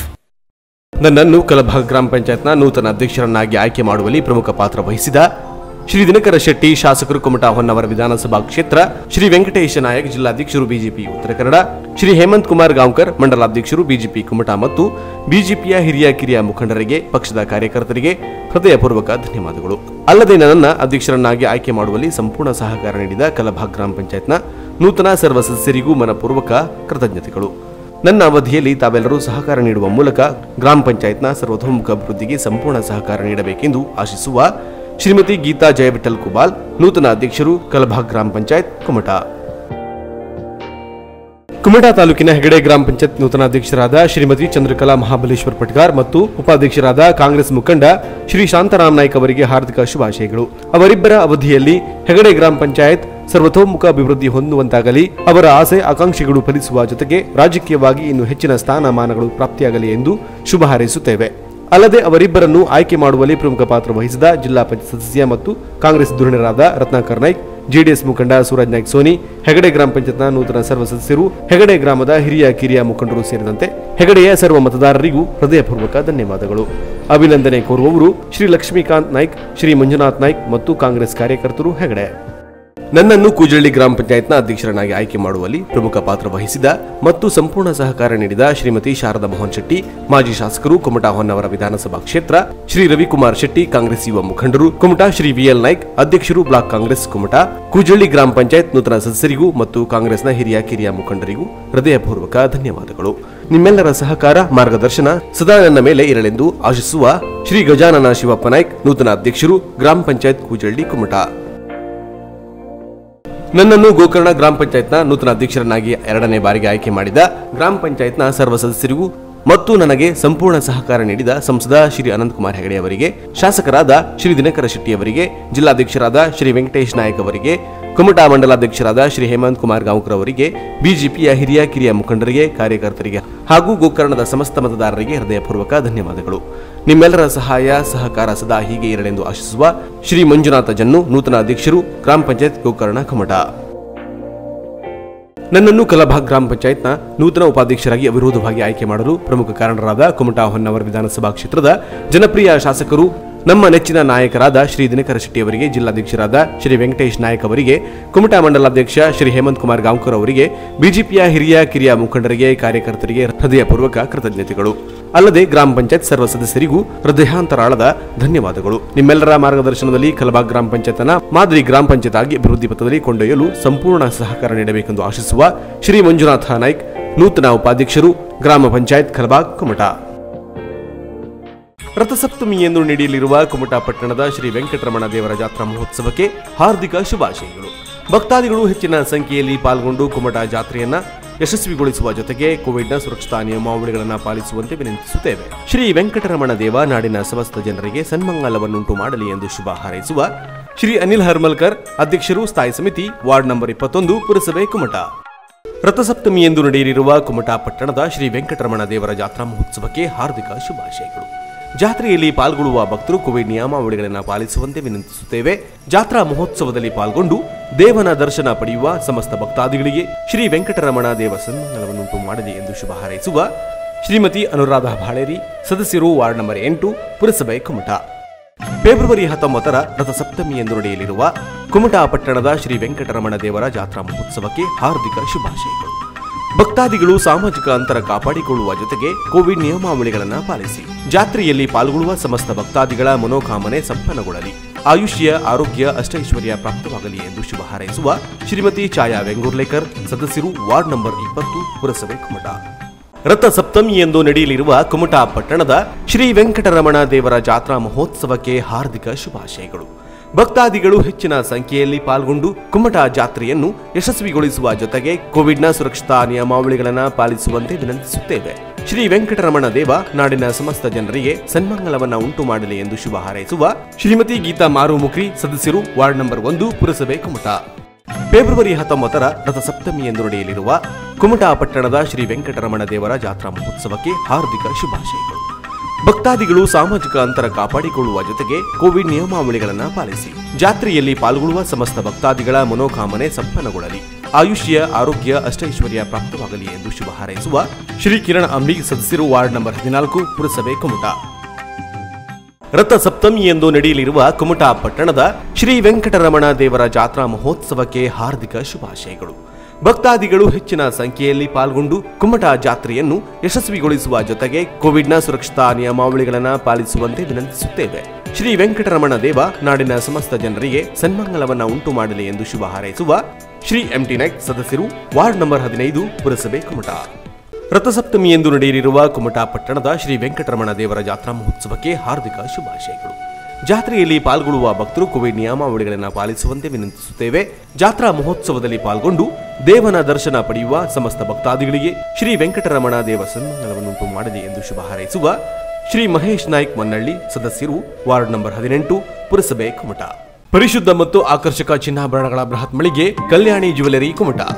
ನನ್ನನ್ನು ಕಲಭಾಗ ಗ್ರಾಮ ಪಂಚಾಯತ್ನ ನೂತನ ಅಧ್ಯಕ್ಷರನ್ನಾಗಿ ಆಯ್ಕೆ ಮಾಡುವಲ್ಲಿ ಪ್ರಮುಖ ಪಾತ್ರ ವಹಿಸಿದ ಶ್ರೀ ದಿನಕರ ಶೆಟ್ಟಿ, ಶಾಸಕರು ಕುಮಟಾ ಹೊನ್ನಾವರ ವಿಧಾನಸಭಾ ಕ್ಷೇತ್ರ, ಶ್ರೀ ವೆಂಕಟೇಶ ನಾಯಕ್, ಜಿಲ್ಲಾಧ್ಯಕ್ಷರು ಬಿಜೆಪಿ ಉತ್ತರ ಕನ್ನಡ, ಶ್ರೀ ಹೇಮಂತ್ ಕುಮಾರ್ ಗಾಂವ್ಕರ್, ಮಂಡಲಾಧ್ಯಕ್ಷರು ಬಿಜೆಪಿ ಕುಮಟಾ ಮತ್ತು ಬಿಜೆಪಿಯ ಹಿರಿಯ ಕಿರಿಯ ಮುಖಂಡರಿಗೆ, ಪಕ್ಷದ ಕಾರ್ಯಕರ್ತರಿಗೆ ಹೃದಯಪೂರ್ವಕ ಧನ್ಯವಾದಗಳು. ಅಲ್ಲದೆ ನನ್ನನ್ನು ಅಧ್ಯಕ್ಷರನ್ನಾಗಿ ಆಯ್ಕೆ ಮಾಡುವಲ್ಲಿ ಸಂಪೂರ್ಣ ಸಹಕಾರ ನೀಡಿದ ಕಲಭಾಗ ಗ್ರಾಮ ಪಂಚಾಯತ್ನ ನೂತನ ಸರ್ವ ಸದಸ್ಯರಿಗೂ ಮನಪೂರ್ವಕ ಕೃತಜ್ಞತೆಗಳು. ನನ್ನ ಅವಧಿಯಲ್ಲಿ ತಾವೆಲ್ಲರೂ ಸಹಕಾರ ನೀಡುವ ಮೂಲಕ ಗ್ರಾಮ ಪಂಚಾಯತ್ನ ಸರ್ವತೋಮುಖ ಅಭಿವೃದ್ಧಿಗೆ ಸಂಪೂರ್ಣ ಸಹಕಾರ ನೀಡಬೇಕೆಂದು ಆಶಿಸುವ ಶ್ರೀಮತಿ ಗೀತಾ ಜಯವಿಠಲ್ ಕುಬಾಲ್, ನೂತನ ಅಧ್ಯಕ್ಷರು, ಕಲಭಾಗ ಗ್ರಾಮ ಪಂಚಾಯತ್, ಕುಮಟಾ. ಕುಮಟಾ ತಾಲೂಕಿನ ಹೆಗಡೆ ಗ್ರಾಮ ಪಂಚಾಯತ್ ನೂತನ ಅಧ್ಯಕ್ಷರಾದ ಶ್ರೀಮತಿ ಚಂದ್ರಕಲಾ ಮಹಾಬಲೇಶ್ವರ್ ಪಟ್ಗಾರ್ ಮತ್ತು ಉಪಾಧ್ಯಕ್ಷರಾದ ಕಾಂಗ್ರೆಸ್ ಮುಖಂಡ ಶ್ರೀ ಶಾಂತರಾಮ್ ನಾಯ್ಕ್ ಅವರಿಗೆ ಹಾರ್ದಿಕ ಶುಭಾಶಯಗಳು. ಅವರಿಬ್ಬರ ಅವಧಿಯಲ್ಲಿ ಹೆಗಡೆ ಗ್ರಾಮ ಪಂಚಾಯತ್ ಸರ್ವತೋಮುಖ ಅಭಿವೃದ್ಧಿ ಹೊಂದುವಂತಾಗಲಿ, ಅವರ ಆಸೆ ಆಕಾಂಕ್ಷೆಗಳು ಫಲಿಸುವ ಜೊತೆಗೆ ರಾಜಕೀಯವಾಗಿ ಇನ್ನು ಹೆಚ್ಚಿನ ಸ್ಥಾನಮಾನಗಳು ಪ್ರಾಪ್ತಿಯಾಗಲಿ ಎಂದು ಶುಭ ಹಾರೈಸುತ್ತೇವೆ. ಅಲ್ಲದೆ ಅವರಿಬ್ಬರನ್ನು ಆಯ್ಕೆ ಮಾಡುವಲ್ಲಿ ಪ್ರಮುಖ ಪಾತ್ರ ವಹಿಸಿದ ಜಿಲ್ಲಾ ಪಂಚಾಯತ್ ಸದಸ್ಯ ಮತ್ತು ಕಾಂಗ್ರೆಸ್ ಧುರೀಣರಾದ ರತ್ನಾಕರ್ ನಾಯ್ಕ್, ಜೆಡಿಎಸ್ ಮುಖಂಡ ಸೂರಜ್ ನಾಯ್ಕ್ ಸೋನಿ, ಹೆಗಡೆ ಗ್ರಾಮ ಪಂಚಾಯತ್ನ ನೂತನ ಸರ್ವ ಸದಸ್ಯರು, ಹೆಗಡೆ ಗ್ರಾಮದ ಹಿರಿಯ ಕಿರಿಯ ಮುಖಂಡರು ಸೇರಿದಂತೆ ಹೆಗಡೆಯ ಸರ್ವ ಮತದಾರರಿಗೂ ಹೃದಯಪೂರ್ವಕ ಧನ್ಯವಾದಗಳು. ಅಭಿನಂದನೆ ಕೋರುವವರು ಶ್ರೀ ಲಕ್ಷ್ಮೀಕಾಂತ್ ನಾಯ್ಕ್, ಶ್ರೀ ಮಂಜುನಾಥ್ ನಾಯ್ಕ್ ಮತ್ತು ಕಾಂಗ್ರೆಸ್ ಕಾರ್ಯಕರ್ತರು, ಹೆಗಡೆ. ನನ್ನನ್ನು ಕೂಜಳ್ಳಿ ಗ್ರಾಮ ಪಂಚಾಯತ್ನ ಅಧ್ಯಕ್ಷರನ್ನಾಗಿ ಆಯ್ಕೆ ಮಾಡುವಲ್ಲಿ ಪ್ರಮುಖ ಪಾತ್ರ ವಹಿಸಿದ ಮತ್ತು ಸಂಪೂರ್ಣ ಸಹಕಾರ ನೀಡಿದ ಶ್ರೀಮತಿ ಶಾರದಾ ಮೋಹನ್ ಶೆಟ್ಟಿ, ಮಾಜಿ ಶಾಸಕರು, ಕುಮಟಾ ಹೊನ್ನಾವರ ವಿಧಾನಸಭಾ ಕ್ಷೇತ್ರ, ಶ್ರೀ ರವಿಕುಮಾರ್ ಶೆಟ್ಟಿ, ಕಾಂಗ್ರೆಸ್ ಯುವ ಮುಖಂಡರು, ಕುಮಟಾ ಶ್ರೀ ವಿಎಲ್ ನಾಯ್ಕ್, ಅಧ್ಯಕ್ಷರು, ಬ್ಲಾಕ್ ಕಾಂಗ್ರೆಸ್ ಕುಮಟಾ, ಕೂಜಳ್ಳಿ ಗ್ರಾಮ ಪಂಚಾಯತ್ ನೂತನ ಸದಸ್ಯರಿಗೂ ಮತ್ತು ಕಾಂಗ್ರೆಸ್ನ ಹಿರಿಯ ಕಿರಿಯ ಮುಖಂಡರಿಗೂ ಹೃದಯಪೂರ್ವಕ ಧನ್ಯವಾದಗಳು. ನಿಮ್ಮೆಲ್ಲರ ಸಹಕಾರ, ಮಾರ್ಗದರ್ಶನ ಸದಾ ನನ್ನ ಮೇಲೆ ಇರಲೆಂದು ಆಶಿಸುವ ಶ್ರೀ ಗಜಾನನ ಶಿವಪ್ಪ ನಾಯ್ಕ್, ನೂತನ ಅಧ್ಯಕ್ಷರು, ಗ್ರಾಮ ಪಂಚಾಯತ್ ಕೂಜಳ್ಳಿ ಕುಮಟಾ. ನನ್ನನ್ನು ಗೋಕರ್ಣ ಗ್ರಾಮ ಪಂಚಾಯತ್ನ ನೂತನ ಅಧ್ಯಕ್ಷರನ್ನಾಗಿ 2ನೇ ಬಾರಿಗೆ ಆಯ್ಕೆ ಮಾಡಿದ ಗ್ರಾಮ ಪಂಚಾಯತ್ನ ಸರ್ವ ಸದಸ್ಯರಿಗೂ ಮತ್ತು ನನಗೆ ಸಂಪೂರ್ಣ ಸಹಕಾರ ನೀಡಿದ ಸಂಸದ ಶ್ರೀ ಅನಂತಕುಮಾರ್ ಹೆಗಡೆ ಅವರಿಗೆ, ಶಾಸಕರಾದ ಶ್ರೀ ದಿನಕರ ಶೆಟ್ಟಿ ಅವರಿಗೆ, ಜಿಲ್ಲಾಧ್ಯಕ್ಷರಾದ ಶ್ರೀ ವೆಂಕಟೇಶ್ ನಾಯಕ್ ಅವರಿಗೆ, ಕುಮಟಾ ಮಂಡಲಾಧ್ಯಕ್ಷರಾದ ಶ್ರೀ ಹೇಮಂತ್ ಕುಮಾರ್ ಗಾಂವ್ಕರ್ ಅವರಿಗೆ, ಬಿಜೆಪಿಯ ಹಿರಿಯ ಕಿರಿಯ ಮುಖಂಡರಿಗೆ, ಕಾರ್ಯಕರ್ತರಿಗೆ ಹಾಗೂ ಗೋಕರ್ಣದ ಸಮಸ್ತ ಮತದಾರರಿಗೆ ಹೃದಯಪೂರ್ವಕ ಧನ್ಯವಾದಗಳು. ನಿಮ್ಮೆಲ್ಲರ ಸಹಾಯ ಸಹಕಾರ ಸದಾ ಹೀಗೆ ಇರಲೆಂದು ಆಶಿಸುವ ಶ್ರೀ ಮಂಜುನಾಥ ಜನ್ನು, ನೂತನ ಅಧ್ಯಕ್ಷರು, ಗ್ರಾಮ ಪಂಚಾಯತ್ ಗೋಕರ್ಣ ಕುಮಟಾ. ನನ್ನನ್ನು ಕಲಬಾಗ್ ಗ್ರಾಮ ಪಂಚಾಯತ್ನ ನೂತನ ಉಪಾಧ್ಯಕ್ಷರಾಗಿ ಅವಿರೋಧವಾಗಿ ಆಯ್ಕೆ ಮಾಡಲು ಪ್ರಮುಖ ಕಾರಣರಾದ ಕುಮಟಾ ಹೊನ್ನಾವರ ವಿಧಾನಸಭಾ ಕ್ಷೇತ್ರದ ಜನಪ್ರಿಯ ಶಾಸಕರು, ನಮ್ಮ ನೆಚ್ಚಿನ ನಾಯಕರಾದ ಶ್ರೀ ದಿನಕರ ಶೆಟ್ಟಿ ಅವರಿಗೆ, ಜಿಲ್ಲಾಧ್ಯಕ್ಷರಾದ ಶ್ರೀ ವೆಂಕಟೇಶ್ ನಾಯಕ್ ಅವರಿಗೆ, ಕುಮಟಾ ಮಂಡಲಾಧ್ಯಕ್ಷ ಶ್ರೀ ಹೇಮಂತ್ ಕುಮಾರ್ ಗಾಂವ್ಕರ್ ಅವರಿಗೆ, ಬಿಜೆಪಿಯ ಹಿರಿಯ ಕಿರಿಯ ಮುಖಂಡರಿಗೆ, ಕಾರ್ಯಕರ್ತರಿಗೆ ಹೃದಯಪೂರ್ವಕ ಕೃತಜ್ಞತೆಗಳು. ಅಲ್ಲದೆ ಗ್ರಾಮ ಪಂಚಾಯತ್ ಸರ್ವ ಸದಸ್ಯರಿಗೂ ಹೃದಯಾಂತರಾಳದ ಧನ್ಯವಾದಗಳು. ನಿಮ್ಮೆಲ್ಲರ ಮಾರ್ಗದರ್ಶನದಲ್ಲಿ ಕಲಬಾಗ್ ಗ್ರಾಮ ಪಂಚಾಯತ್ನ ಮಾದರಿ ಗ್ರಾಮ ಪಂಚಾಯತ್ ಆಗಿ ಅಭಿವೃದ್ಧಿ ಪಥದಲ್ಲಿ ಕೊಂಡೊಯ್ಯಲು ಸಂಪೂರ್ಣ ಸಹಕಾರ ನೀಡಬೇಕೆಂದು ಆಶಿಸುವ ಶ್ರೀ ಮಂಜುನಾಥ ನಾಯ್ಕ್, ನೂತನ ಉಪಾಧ್ಯಕ್ಷರು, ಗ್ರಾಮ ಪಂಚಾಯತ್ ಕಲಬಾಗ್ ಕುಮಟಾ. ರಥಸಪ್ತಮಿಯಂದು ನಡೆಯಲಿರುವ ಕುಮಟಾ ಪಟ್ಟಣದ ಶ್ರೀ ವೆಂಕಟರಮಣ ದೇವರ ಜಾತ್ರಾ ಮಹೋತ್ಸವಕ್ಕೆ ಹಾರ್ದಿಕ ಶುಭಾಶಯಗಳು. ಭಕ್ತಾದಿಗಳು ಹೆಚ್ಚಿನ ಸಂಖ್ಯೆಯಲ್ಲಿ ಪಾಲ್ಗೊಂಡು ಕುಮಟಾ ಜಾತ್ರೆಯನ್ನ ಯಶಸ್ವಿಗೊಳಿಸುವ ಜೊತೆಗೆ ಕೋವಿಡ್ನ ಸುರಕ್ಷತಾ ನಿಯಮಾವಳಿಗಳನ್ನು ಪಾಲಿಸುವಂತೆ ವಿನಂತಿಸುತ್ತೇವೆ. ಶ್ರೀ ವೆಂಕಟರಮಣ ದೇವ ನಾಡಿನ ಸಮಸ್ತ ಜನರಿಗೆ ಸನ್ಮಂಗಲವನ್ನುಂಟು ಮಾಡಲಿ ಎಂದು ಶುಭ ಹಾರೈಸುವ ಶ್ರೀ ಅನಿಲ್ ಹರ್ಮಲ್ಕರ್, ಅಧ್ಯಕ್ಷರು, ಸ್ಥಾಯಿ ಸಮಿತಿ, ವಾರ್ಡ್ ನಂಬರ್ 21, ಪುರಸಭೆ ಕುಮಟಾ. ರಥಸಪ್ತಮಿಯಂದು ನಡೆಯಲಿರುವ ಕುಮಟಾ ಪಟ್ಟಣದ ಶ್ರೀ ವೆಂಕಟರಮಣ ದೇವರ ಜಾತ್ರಾ ಮಹೋತ್ಸವಕ್ಕೆ ಹಾರ್ದಿಕ ಶುಭಾಶಯಗಳು. ಜಾತ್ರೆಯಲ್ಲಿ ಪಾಲ್ಗೊಳ್ಳುವ ಭಕ್ತರು ಕೋವಿಡ್ ನಿಯಮಾವಳಿಗಳನ್ನು ಪಾಲಿಸುವಂತೆ ವಿನಂತಿಸುತ್ತೇವೆ. ಜಾತ್ರಾ ಮಹೋತ್ಸವದಲ್ಲಿ ಪಾಲ್ಗೊಂಡು ದೇವನ ದರ್ಶನ ಪಡೆಯುವ ಸಮಸ್ತ ಭಕ್ತಾದಿಗಳಿಗೆ ಶ್ರೀ ವೆಂಕಟರಮಣ ದೇವ ಸನ್ಮಂಗಲವನ್ನುಂಟು ಮಾಡಲಿ ಎಂದು ಶುಭ ಹಾರೈಸುವ ಶ್ರೀಮತಿ ಅನುರಾಧ ಬಾಳೇರಿ, ಸದಸ್ಯರು, ವಾರ್ಡ್ ನಂಬರ್ 8, ಪುರಸಭೆ ಕುಮಟಾ. ಫೆಬ್ರವರಿ 19ರ ರಥಸಪ್ತಮಿಯಂದು ನಡೆಯಲಿರುವ ಕುಮಟಾ ಪಟ್ಟಣದ ಶ್ರೀ ವೆಂಕಟರಮಣ ದೇವರ ಜಾತ್ರಾ ಮಹೋತ್ಸವಕ್ಕೆ ಹಾರ್ದಿಕ ಶುಭಾಶಯಗಳು. ಭಕ್ತಾದಿಗಳು ಸಾಮಾಜಿಕ ಅಂತರ ಕಾಪಾಡಿಕೊಳ್ಳುವ ಜೊತೆಗೆ ಕೋವಿಡ್ ನಿಯಮಾವಳಿಗಳನ್ನು ಪಾಲಿಸಿ ಜಾತ್ರೆಯಲ್ಲಿ ಪಾಲ್ಗೊಳ್ಳುವ ಸಮಸ್ತ ಭಕ್ತಾದಿಗಳ ಮನೋಕಾಮನೆ ಸಂಪನ್ನಗೊಳ್ಳಲಿ, ಆಯುಷ್ಯ, ಆರೋಗ್ಯ, ಅಷ್ಟೈಶ್ವರ್ಯ ಪ್ರಾಪ್ತವಾಗಲಿ ಎಂದು ಶುಭ ಹಾರೈಸುವ ಶ್ರೀಮತಿ ಛಾಯಾ ವೆಂಗೂರ್ಲೇಕರ್, ಸದಸ್ಯರು, ವಾರ್ಡ್ ನಂಬರ್ 20, ಪುರಸಭೆ ಕುಮಟಾ. ರಥ ಸಪ್ತಮಿಯಂದು ನಡೆಯಲಿರುವ ಕುಮಟಾ ಪಟ್ಟಣದ ಶ್ರೀ ವೆಂಕಟರಮಣ ದೇವರ ಜಾತ್ರಾ ಮಹೋತ್ಸವಕ್ಕೆ ಹಾರ್ದಿಕ ಶುಭಾಶಯಗಳು. ಭಕ್ತಾದಿಗಳು ಹೆಚ್ಚಿನ ಸಂಖ್ಯೆಯಲ್ಲಿ ಪಾಲ್ಗೊಂಡು ಕುಮಟಾ ಜಾತ್ರೆಯನ್ನು ಯಶಸ್ವಿಗೊಳಿಸುವ ಜೊತೆಗೆ ಕೋವಿಡ್ನ ಸುರಕ್ಷತಾ ನಿಯಮಾವಳಿಗಳನ್ನು ಪಾಲಿಸುವಂತೆ ವಿನಂತಿಸುತ್ತೇವೆ. ಶ್ರೀ ವೆಂಕಟರಮಣ ದೇವ ನಾಡಿನ ಸಮಸ್ತ ಜನರಿಗೆ ಸನ್ಮಂಗಲವನ್ನ ಉಂಟು ಮಾಡಲಿ ಎಂದು ಶುಭ ಹಾರೈಸುವ ಶ್ರೀಮತಿ ಗೀತಾ ಮಾರುಮುಖ್ರಿ, ಸದಸ್ಯರು, ವಾರ್ಡ್ ನಂಬರ್ 1, ಪುರಸಭೆ ಕುಮಟಾ. ಫೆಬ್ರವರಿ 19ರ ರಥಸಪ್ತಮಿಯಂದು ನಡೆಯಲಿರುವ ಕುಮಟಾ ಪಟ್ಟಣದ ಶ್ರೀ ವೆಂಕಟರಮಣ ದೇವರ ಜಾತ್ರಾ ಮಹೋತ್ಸವಕ್ಕೆ ಹಾರ್ದಿಕ ಶುಭಾಶಯಗಳು. ಭಕ್ತಾದಿಗಳು ಸಾಮಾಜಿಕ ಅಂತರ ಕಾಪಾಡಿಕೊಳ್ಳುವ ಜೊತೆಗೆ ಕೋವಿಡ್ ನಿಯಮಾವಳಿಗಳನ್ನು ಪಾಲಿಸಿ ಜಾತ್ರೆಯಲ್ಲಿ ಪಾಲ್ಗೊಳ್ಳುವ ಸಮಸ್ತ ಭಕ್ತಾದಿಗಳ ಮನೋಕಾಮನೆ ಸಂಪನ್ನಗೊಳ್ಳಲಿ, ಆಯುಷ್ಯ, ಆರೋಗ್ಯ, ಅಷ್ಟೈಶ್ವರ್ಯ ಪ್ರಾಪ್ತವಾಗಲಿ ಎಂದು ಶುಭ ಹಾರೈಸುವ ಶ್ರೀ ಕಿರಣ್ ಅಂಬಿ, ಸದಸ್ಯರು, ವಾರ್ಡ್ ನಂಬರ್ 14, ಪುರಸಭೆ ಕುಮಟಾ. ರಥ ಸಪ್ತಮಿಯಂದು ನಡೆಯಲಿರುವ ಕುಮಟಾ ಪಟ್ಟಣದ ಶ್ರೀ ವೆಂಕಟರಮಣ ದೇವರ ಜಾತ್ರಾ ಮಹೋತ್ಸವಕ್ಕೆ ಹಾರ್ದಿಕ ಶುಭಾಶಯಗಳು. ಭಕ್ತಾದಿಗಳು ಹೆಚ್ಚಿನ ಸಂಖ್ಯೆಯಲ್ಲಿ ಪಾಲ್ಗೊಂಡು ಕುಮಟಾ ಜಾತ್ರೆಯನ್ನು ಯಶಸ್ವಿಗೊಳಿಸುವ ಜೊತೆಗೆ ಕೋವಿಡ್ನ ಸುರಕ್ಷತಾ ನಿಯಮಾವಳಿಗಳನ್ನು ಪಾಲಿಸುವಂತೆ ವಿನಂತಿಸುತ್ತೇವೆ. ಶ್ರೀ ವೆಂಕಟರಮಣ ದೇವ ನಾಡಿನ ಸಮಸ್ತ ಜನರಿಗೆ ಸನ್ಮಂಗಲವನ್ನ ಉಂಟು ಮಾಡಲಿ ಎಂದು ಶುಭ ಹಾರೈಸುವ ಶ್ರೀ ಎಂಟಿ ನಾಯ್ಕ್, ಸದಸ್ಯರು, ವಾರ್ಡ್ ನಂಬರ್ 15, ಪುರಸಭೆ ಕುಮಟಾ. ರಥಸಪ್ತಮಿಯಂದು ನಡೆಯಲಿರುವ ಕುಮಟಾ ಪಟ್ಟಣದ ಶ್ರೀ ವೆಂಕಟರಮಣ ದೇವರ ಜಾತ್ರಾ ಮಹೋತ್ಸವಕ್ಕೆ ಹಾರ್ದಿಕ ಶುಭಾಶಯಗಳು. ಜಾತ್ರೆಯಲ್ಲಿ ಪಾಲ್ಗೊಳ್ಳುವ ಭಕ್ತರು ಕೋವಿಡ್ ನಿಯಮಾವಳಿಗಳನ್ನು ಪಾಲಿಸುವಂತೆ ವಿನಂತಿಸುತ್ತೇವೆ. ಜಾತ್ರಾ ಮಹೋತ್ಸವದಲ್ಲಿ ಪಾಲ್ಗೊಂಡು ದೇವನ ದರ್ಶನ ಪಡೆಯುವ ಸಮಸ್ತ ಭಕ್ತಾದಿಗಳಿಗೆ ಶ್ರೀ ವೆಂಕಟರಮಣ ದೇವ ಸನ್ಮಂಗಲವನ್ನುಂಟು ಮಾಡಲಿ ಎಂದು ಶುಭ ಹಾರೈಸುವ ಶ್ರೀ ಮಹೇಶ್ ನಾಯ್ಕ್ ಮನ್ನಳ್ಳಿ, ಸದಸ್ಯರು, ವಾರ್ಡ್ ನಂಬರ್ 18, ಪುರಸಭೆ ಕುಮಟಾ. ಪರಿಶುದ್ಧ ಮತ್ತು ಆಕರ್ಷಕ ಚಿನ್ನಾಭರಣಗಳ ಬೃಹತ್ ಮಳಿಗೆ ಕಲ್ಯಾಣಿ ಜ್ಯುವೆಲರಿ ಕುಮಟಾ.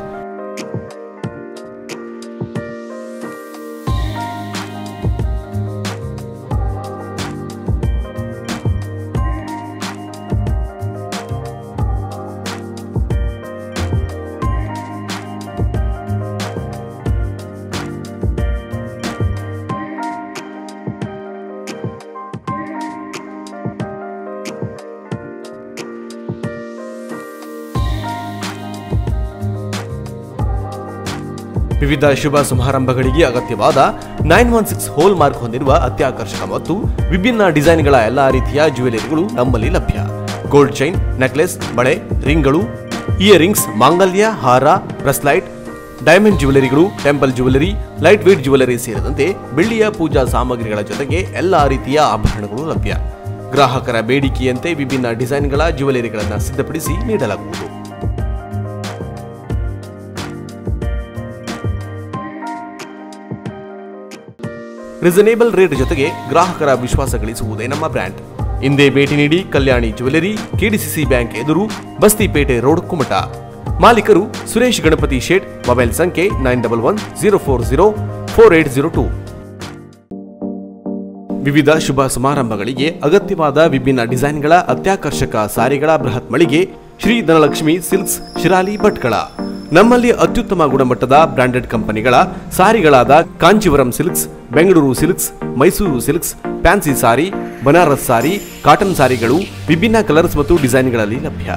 ವಿವಿಧ ಶುಭ ಸಮಾರಂಭಗಳಿಗೆ ಅಗತ್ಯವಾದ 916 ಹೋಲ್ ಮಾರ್ಕ್ ಹೊಂದಿರುವ ಅತ್ಯಾಕರ್ಷಕ ಮತ್ತು ವಿಭಿನ್ನ ಡಿಸೈನ್ಗಳ ಎಲ್ಲಾ ರೀತಿಯ ಜ್ಯುವೆಲರಿಗಳು ನಮ್ಮಲ್ಲಿ ಲಭ್ಯ. ಗೋಲ್ಡ್ ಚೈನ್, ನೆಕ್ಲೆಸ್, ಬಳೆ, ರಿಂಗ್ಗಳು, ಇಯರಿಂಗ್ಸ್, ಮಾಂಗಲ್ಯ, ಹಾರ, ಬ್ರೆಸ್ಲೈಟ್, ಡೈಮಂಡ್ ಜ್ಯುವೆಲರಿಗಳು, temple jewellery, light weight jewellery ಸೇರಿದಂತೆ ಬೆಳ್ಳಿಯ ಪೂಜಾ ಸಾಮಗ್ರಿಗಳ ಜೊತೆಗೆ ಎಲ್ಲಾ ರೀತಿಯ ಆಭರಣಗಳು ಲಭ್ಯ. ಗ್ರಾಹಕರ ಬೇಡಿಕೆಯಂತೆ ವಿಭಿನ್ನ ಡಿಸೈನ್ಗಳ ಜ್ಯುವೆಲರಿಗಳನ್ನು ಸಿದ್ಧಪಡಿಸಿ ನೀಡಲಾಗುವುದು. ರೀಸನೇಬಲ್ ರೇಟ್ ಜೊತೆಗೆ ಗ್ರಾಹಕರ ವಿಶ್ವಾಸ ಗಳಿಸುವುದೇ ನಮ್ಮ ಬ್ರ್ಯಾಂಡ್. ಹಿಂದೆ ಭೇಟಿ ನೀಡಿ. ಕಲ್ಯಾಣಿ ಜ್ಯುವೆಲರಿ, ಕೆಡಿಸಿಸಿ ಬ್ಯಾಂಕ್ ಎದುರು, ಬಸ್ತಿಪೇಟೆ ರೋಡ್, ಕುಮಟ. ಮಾಲೀಕರು ಸುರೇಶ್ ಗಣಪತಿ ಶೇಟ್. ಮೊಬೈಲ್ ಸಂಖ್ಯೆ 9110404802. ವಿವಿಧ ಶುಭ ಸಮಾರಂಭಗಳಿಗೆ ಅಗತ್ಯವಾದ ವಿಭಿನ್ನ ಡಿಸೈನ್ಗಳ ಅತ್ಯಾಕರ್ಷಕ ಸಾರಿಗಳ ಬೃಹತ್ ಮಳಿಗೆ ಶ್ರೀ ಧನಲಕ್ಷ್ಮಿ ಸಿಲ್ಕ್ಸ್, ಶಿರಾಲಿ, ಭಟ್ಕಳ. ನಮ್ಮಲ್ಲಿ ಅತ್ಯುತ್ತಮ ಗುಣಮಟ್ಟದ ಬ್ರಾಂಡೆಡ್ ಕಂಪನಿಗಳ ಸಾರಿಗಳಾದ Kanchivaram silks, Bengaluru silks, Mysuru silks, fancy sari, Banaras sari, cotton ಸಾರಿಗಳು ವಿಭಿನ್ನ ಕಲರ್ಸ್ ಮತ್ತು ಡಿಸೈನ್ಗಳಲ್ಲಿ ಲಭ್ಯ.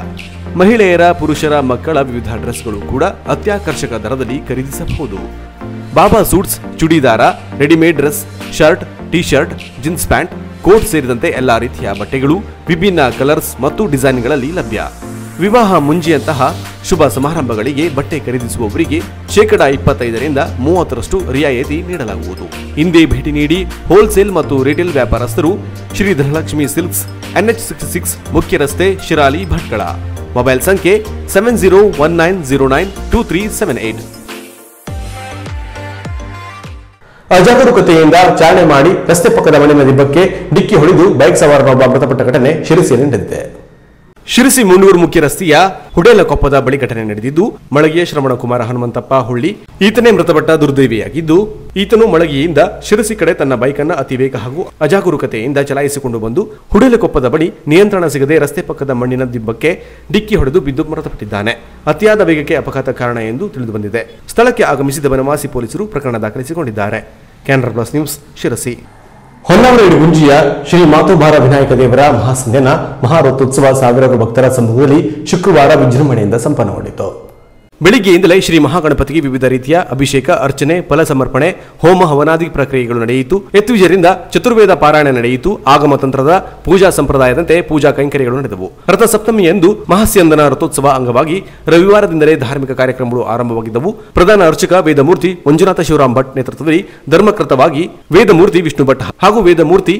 ಮಹಿಳೆಯರ, ಪುರುಷರ, ಮಕ್ಕಳ ವಿವಿಧ ಡ್ರೆಸ್ಗಳು ಕೂಡ ಅತ್ಯಾಕರ್ಷಕ ದರದಲ್ಲಿ ಖರೀದಿಸಬಹುದು. ಬಾಬಾ suits, churidar, readymade dress, shirt, T shirt, jeans pant, coat ಸೇರಿದಂತೆ ಎಲ್ಲಾ ರೀತಿಯ ಬಟ್ಟೆಗಳು ವಿಭಿನ್ನ ಕಲರ್ಸ್ ಮತ್ತು ಡಿಸೈನ್ಗಳಲ್ಲಿ ಲಭ್ಯ. ವಿವಾಹ ಮುಂಜಿಯಂತಹ ಶುಭ ಸಮಾರಂಭಗಳಿಗೆ ಬಟ್ಟೆ ಖರೀದಿಸುವವರಿಗೆ 25% 30% ರಿಯಾಯಿತಿ ನೀಡಲಾಗುವುದು. ಹಿಂದೆ ಭೇಟಿ ನೀಡಿ. ಹೋಲ್ಸೇಲ್ ಮತ್ತು ರಿಟೇಲ್ ವ್ಯಾಪಾರಸ್ಥರು ಶ್ರೀ ಧನಲಕ್ಷ್ಮಿ ಸಿಲ್ಕ್ಸ್, NH66 ಮುಖ್ಯ ರಸ್ತೆ, ಶಿರಾಲಿ, ಭಟ್ಕಳ. ಮೊಬೈಲ್ ಸಂಖ್ಯೆ 7019092378. ಅಜಾಗರೂಕತೆಯಿಂದ ಚಾಲನೆ ಮಾಡಿ ರಸ್ತೆ ಪಕ್ಕದ ಮಣ್ಣಿನ ದಿಬ್ಬಕ್ಕೆ ಡಿಕ್ಕಿ ಹೊಡೆದು ಬೈಕ್ ಸವಾರನೊಬ್ಬ ಮೃತಪಟ್ಟ ಘಟನೆ ಶಿರಸಿಯಲ್ಲಿ ನಡೆದಿದೆ. ಶಿರಸಿ ಮುಂಡೂರು ಮುಖ್ಯ ರಸ್ತೆಯ ಹುಡೇಲಕೊಪ್ಪದ ಬಳಿ ಘಟನೆ ನಡೆದಿದ್ದು, ಮಳಗಿಯ ಶ್ರವಣಕುಮಾರ ಹನುಮಂತಪ್ಪ ಹುಳ್ಳಿ ಈತನೇ ಮೃತಪಟ್ಟ ದುರ್ದೈವಿಯಾಗಿದ್ದು, ಈತನು ಮಳಗಿಯಿಂದ ಶಿರಸಿ ಕಡೆ ತನ್ನ ಬೈಕನ್ನು ಅತಿ ವೇಗ ಹಾಗೂ ಅಜಾಗರೂಕತೆಯಿಂದ ಚಲಾಯಿಸಿಕೊಂಡು ಬಂದು ಹುಡೇಲಕೊಪ್ಪದ ಬಳಿ ನಿಯಂತ್ರಣ ಸಿಗದೆ ರಸ್ತೆ ಪಕ್ಕದ ಮಣ್ಣಿನ ದಿಬ್ಬಕ್ಕೆ ಡಿಕ್ಕಿ ಹೊಡೆದು ಬಿದ್ದು ಮೃತಪಟ್ಟಿದ್ದಾನೆ. ಅತಿಯಾದ ವೇಗಕ್ಕೆ ಅಪಘಾತ ಕಾರಣ ಎಂದು ತಿಳಿದುಬಂದಿದೆ. ಸ್ಥಳಕ್ಕೆ ಆಗಮಿಸಿದ ಬನವಾಸಿ ಪೊಲೀಸರು ಪ್ರಕರಣ ದಾಖಲಿಸಿಕೊಂಡಿದ್ದಾರೆ. Canara plus news, Sirsi. ಹೊನ್ನಾವರ ಇಡಗುಂಜಿಯ ಶ್ರೀ ಮಾತೋಬಾರ ವಿನಾಯಕ ದೇವರ ಮಹಾಸಂಧ್ಯನ ಮಹಾರಥೋತ್ಸವ ಸಾವಿರಾರು ಭಕ್ತರ ಸಮ್ಮುಖದಲ್ಲಿ ಶುಕ್ರವಾರ ವಿಜೃಂಭಣೆಯಿಂದ ಸಂಪನ್ನಗೊಂಡಿತು. ಬೆಳಿಗ್ಗೆಯಿಂದಲೇ ಶ್ರೀ ಮಹಾಗಣಪತಿಗೆ ವಿವಿಧ ರೀತಿಯ ಅಭಿಷೇಕ, ಅರ್ಚನೆ, ಫಲ ಸಮರ್ಪಣೆ, ಹೋಮ ಹವನಾದಿ ಪ್ರಕ್ರಿಯೆಗಳು ನಡೆಯಿತು. ಎತ್ತುವಿಜರಿಂದ ಚತುರ್ವೇದ ಪಾರಾಯಣ ನಡೆಯಿತು. ಆಗಮ ತಂತ್ರದ ಪೂಜಾ ಸಂಪ್ರದಾಯದಂತೆ ಪೂಜಾ ಕೈಂಕರ್ಯಗಳು ನಡೆದವು. ರಥಸಪ್ತಮಿಯಂದು ಮಹಾಸ್ಯಂದನ ರಥೋತ್ಸವ ಅಂಗವಾಗಿ ರವಿವಾರದಿಂದಲೇ ಧಾರ್ಮಿಕ ಕಾರ್ಯಕ್ರಮಗಳು ಆರಂಭವಾಗಿದ್ದವು. ಪ್ರಧಾನ ಅರ್ಚಕ ವೇದಮೂರ್ತಿ ಮಂಜುನಾಥ ಶಿವರಾಮ್ ಭಟ್ ನೇತೃತ್ವದಲ್ಲಿ ಧರ್ಮಕೃತವಾಗಿ ವೇದಮೂರ್ತಿ ವಿಷ್ಣು ಭಟ್ ಹಾಗೂ ವೇದಮೂರ್ತಿ